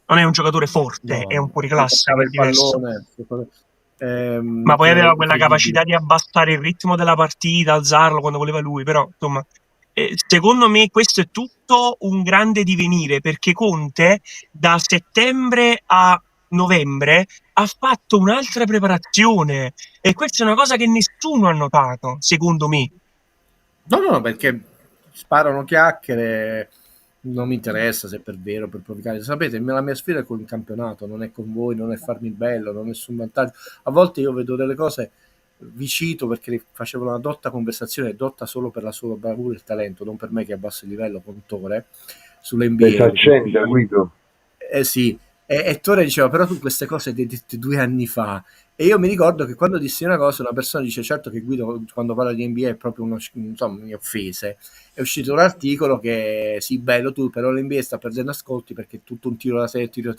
Non è un giocatore forte, no, è un fuoriclasse, toccava che è il diverso. pallone, Ma poi che aveva era quella incredibile. capacità di abbassare il ritmo della partita, alzarlo quando voleva lui, però insomma, secondo me questo è tutto un grande divenire, perché Conte da settembre a novembre ha fatto un'altra preparazione e questa è una cosa che nessuno ha notato, secondo me. No, perché sparano chiacchiere, non mi interessa se è per vero o per provocare. Sapete, la mia sfida è con il campionato, non è con voi, non è farmi il bello, non è nessun vantaggio. A volte io vedo delle cose, vi cito perché facevo una dotta conversazione, dotta solo per la sua bravura e il talento, non per me che abbasso il livello, con Tore, sull'NBA. Esaccenda, Guido. Sì, e Tore diceva, però tu queste cose le hai dette 2 anni fa. E io mi ricordo che quando dissi una cosa, una persona dice, certo che Guido quando parla di NBA è proprio insomma, mi offese. È uscito un articolo che, sì, bello tu, però l'NBA sta perdendo ascolti perché è tutto un tiro da 7, tiro.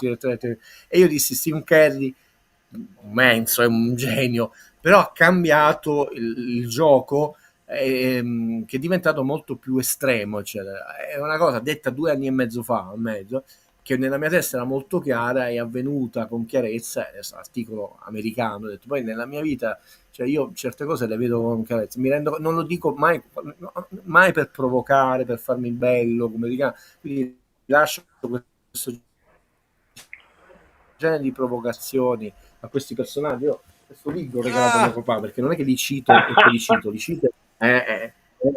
E io dissi, Stephen Curry, immenso, è un genio, però ha cambiato il gioco, che è diventato molto più estremo, eccetera. È una cosa detta 2 anni e mezzo fa, che nella mia testa era molto chiara, è avvenuta con chiarezza, è un articolo americano, ho detto, poi nella mia vita, cioè io certe cose le vedo con chiarezza, non lo dico mai per provocare, per farmi bello, come dica, quindi lascio questo genere di provocazioni a questi personaggi. Io questo libro ho regalato a mio papà, perché non è che li cito e poi li cito,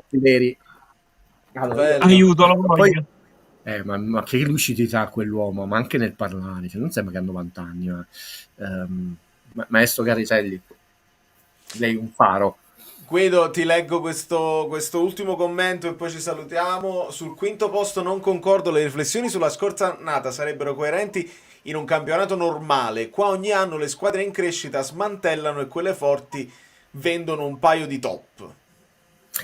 veri. Allora, Aiuto, lo poi voglio. ma che lucidità quell'uomo, ma anche nel parlare, cioè, non sembra che ha 90 anni, maestro Cariselli, lei un faro. Guido, ti leggo questo ultimo commento e poi ci salutiamo. Sul quinto posto non concordo, le riflessioni sulla scorsa annata sarebbero coerenti in un campionato normale. Qua ogni anno le squadre in crescita smantellano e quelle forti vendono un paio di top.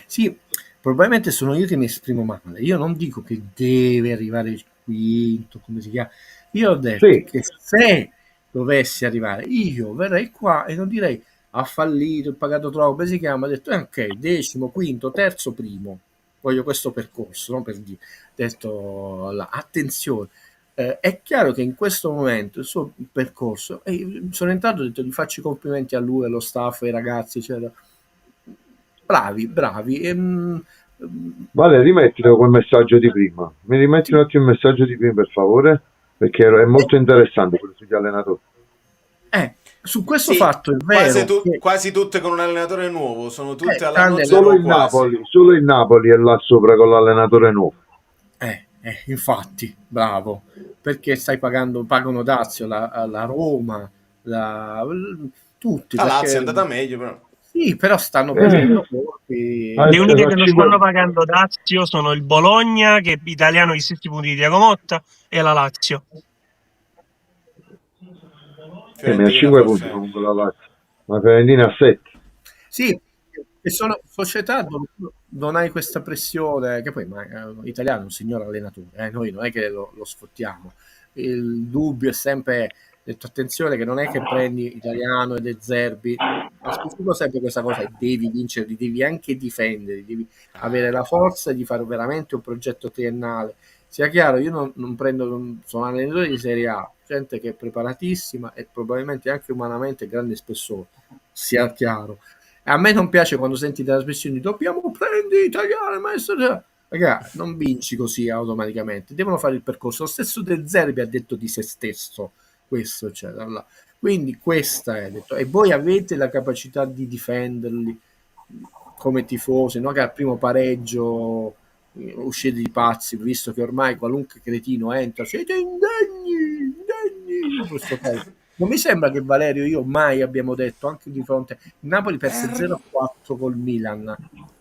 Sì, probabilmente sono io che mi esprimo male. Io non dico che deve arrivare il quinto, come si chiama. Io ho detto che se dovessi arrivare, io verrei qua e non direi ha fallito, ha pagato troppo, come si chiama? Ho detto ok, decimo, quinto, terzo, primo. Voglio questo percorso, no? Per dire. Ho detto attenzione. È chiaro che in questo momento il suo percorso, sono entrato e ho detto gli faccio i complimenti a lui, allo staff, ai ragazzi, eccetera. Bravi. Vale, rimettilo quel messaggio di prima. Mi rimetti un attimo il messaggio di prima, per favore? Perché è molto interessante quello sugli allenatori. Su questo fatto è vero. Quasi tutte con un allenatore nuovo, sono tutte tranne solo il Napoli è là sopra con l'allenatore nuovo. Infatti, bravo, perché pagano Dazio, la Roma, tutti. La Lazio è andata meglio, però. Sì, però stanno perdendo colpi. Le uniche che non stanno pagando Dazio sono il Bologna, che è italiano agli stessi punti di Diego Motta, e la Lazio. Ne ha 5 punti comunque la Lazio, ma Fiorentina ha 7. Sì, e sono società dove non hai questa pressione, che poi l'italiano è un signor allenatore, noi non è che lo sfottiamo. Il dubbio è sempre detto attenzione che non è che prendi Italiano e De Zerbi, specifico sempre questa cosa, devi vincere, li devi anche difendere, devi avere la forza di fare veramente un progetto triennale sia chiaro, io non prendo, sono allenatore di Serie A, gente che è preparatissima e probabilmente anche umanamente grande spessore, sia chiaro. E a me non piace quando senti trasmissioni, dobbiamo prendere italiano, maestro. Ragazzi, non vinci così automaticamente, devono fare il percorso. Lo stesso De Zerbi ha detto di se stesso questo, cioè, quindi questa è detto, e voi avete la capacità di difenderli come tifosi, no? Che al primo pareggio uscite di pazzi, visto che ormai qualunque cretino entra, siete indegni. Non mi sembra che Valerio e io mai abbiamo detto, anche di fronte, il Napoli perse 0-4 col Milan,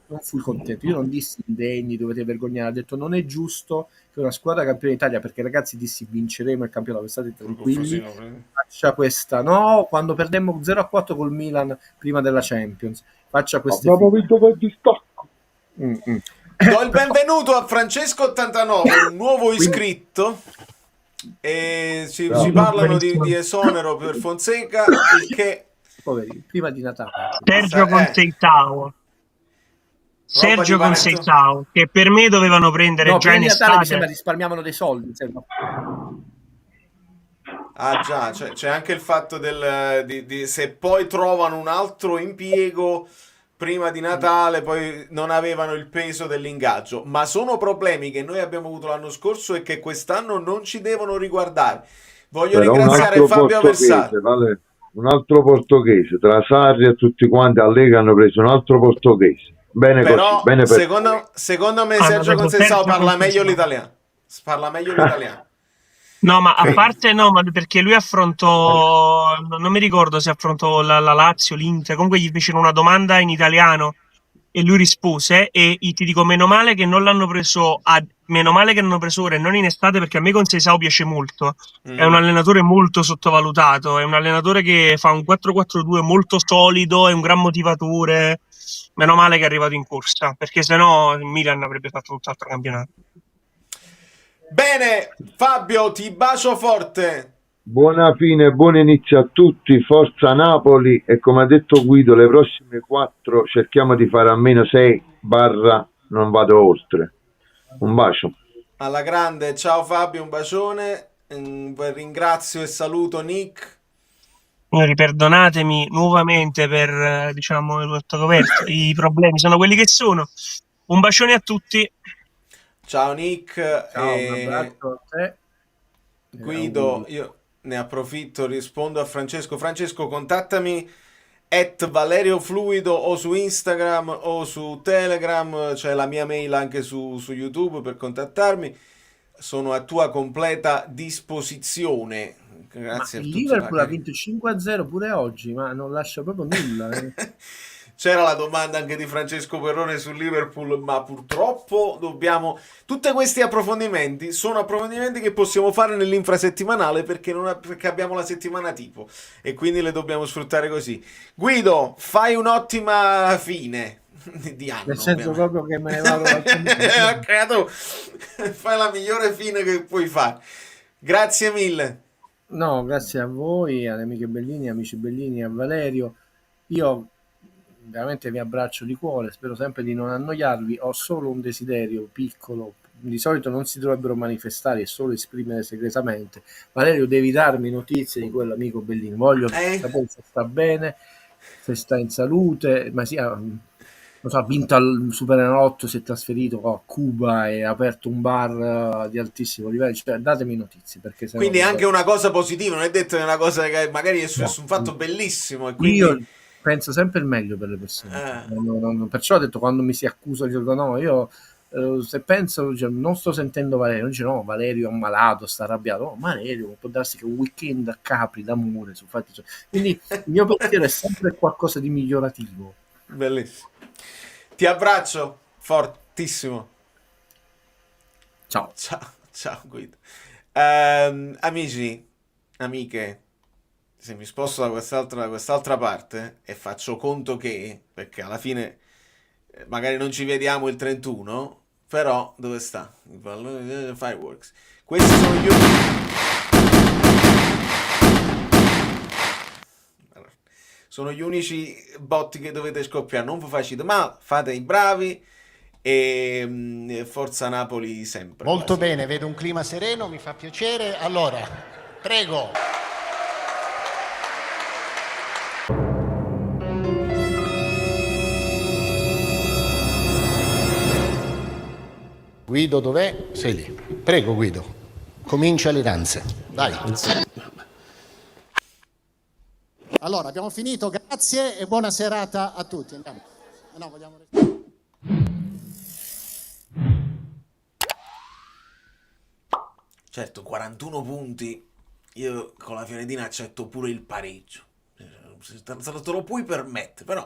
non fui contento, io non dissi indegni, dovete vergognare, ho detto non è giusto che una squadra campione d'Italia, perché ragazzi dissi vinceremo il campionato, state tranquilli, faccia questa, no, quando perdemmo 0-4 col Milan prima della Champions, faccia queste abbiamo vinto per distacco. Do il benvenuto a Francesco89, un nuovo iscritto, e ci parlano di esonero per Fonseca, il che poveri, prima di Natale. Sergio Conceição. Sergio Conceição, che per me dovevano prendere già in estate. Mi sembra risparmiavano dei soldi. Ah già, c'è anche il fatto se poi trovano un altro impiego prima di Natale, poi non avevano il peso dell'ingaggio, ma sono problemi che noi abbiamo avuto l'anno scorso e che quest'anno non ci devono riguardare. Voglio ringraziare Fabio Versato. Vale, un altro portoghese, tra Sarri e tutti quanti a Lega hanno preso un altro portoghese. Bene, però così, bene per... secondo me Sergio Conceição parla meglio l'italiano. Parla meglio l'italiano. No, ma a parte no, ma perché lui affrontò, non mi ricordo se affrontò la Lazio, l'Inter, comunque gli fecero una domanda in italiano e lui rispose, e ti dico meno male che non l'hanno preso ora e non in estate, perché a me Conceição piace molto, è un allenatore molto sottovalutato, è un allenatore che fa un 4-4-2 molto solido, è un gran motivatore, meno male che è arrivato in corsa, perché sennò il Milan avrebbe fatto tutt'altro campionato. Bene, Fabio, ti bacio forte. Buona fine, buon inizio a tutti, forza Napoli, e come ha detto Guido, le prossime 4 cerchiamo di fare almeno 6 barra non vado oltre. Un bacio. Alla grande, ciao Fabio, un bacione, ringrazio e saluto Nick. Perdonatemi nuovamente per i problemi sono quelli che sono. Un bacione a tutti. Ciao Nick. Ciao, un abbraccio a te. Guido, io ne approfitto, rispondo a Francesco. Francesco, contattami @ValerioFluido o su Instagram o su Telegram, c'è la mia mail anche su YouTube per contattarmi. Sono a tua completa disposizione. Grazie. Il Liverpool ha vinto 5-0 pure oggi, ma non lascia proprio nulla. C'era la domanda anche di Francesco Perrone sul Liverpool, ma purtroppo tutti questi approfondimenti sono approfondimenti che possiamo fare nell'infrasettimanale, perché abbiamo la settimana tipo e quindi le dobbiamo sfruttare così. Guido, fai un'ottima fine di anno. Nel senso proprio che me ne vado credo, fai la migliore fine che puoi fare. Grazie mille. No, grazie a voi, alle amiche Bellini, amici Bellini, a Valerio. Io veramente vi abbraccio di cuore, spero sempre di non annoiarvi. Ho solo un desiderio piccolo, di solito non si dovrebbero manifestare, è solo esprimere segretamente. Valerio, devi darmi notizie di quell'amico Bellini, voglio sapere se sta bene, se sta in salute, ma ha vinto al Superenalotto, si è trasferito a Cuba e ha aperto un bar di altissimo livello, cioè datemi notizie, perché quindi è anche una cosa positiva, non è detto che è una cosa che magari è successo un fatto bellissimo, e quindi... Io penso sempre il meglio per le persone, perciò ho detto, quando mi si accusa, dico no, io se penso, non sto sentendo Valerio, dice no, Valerio è un malato, sta arrabbiato, no, Valerio può darsi che un weekend a Capri d'amore, quindi il mio pensiero è sempre qualcosa di migliorativo. Bellissimo, ti abbraccio fortissimo, ciao Guido. Amici, amiche, se mi sposto da quest'altra parte e faccio conto che, perché alla fine magari non ci vediamo il 31, però dove sta? Il pallone Fireworks. Questi sono gli sono gli unici botti che dovete scoppiare, non vi facete male, fate i bravi e forza Napoli sempre. Molto quasi. bene, vedo un clima sereno, mi fa piacere. Allora, prego. Guido, dov'è? Sei lì. Prego, Guido. Comincia le danze. Vai. Allora, abbiamo finito, grazie e buona serata a tutti. Andiamo. No, vogliamo... Certo, 41 punti, io con la Fiorentina accetto pure il pareggio. Te lo puoi permettere, però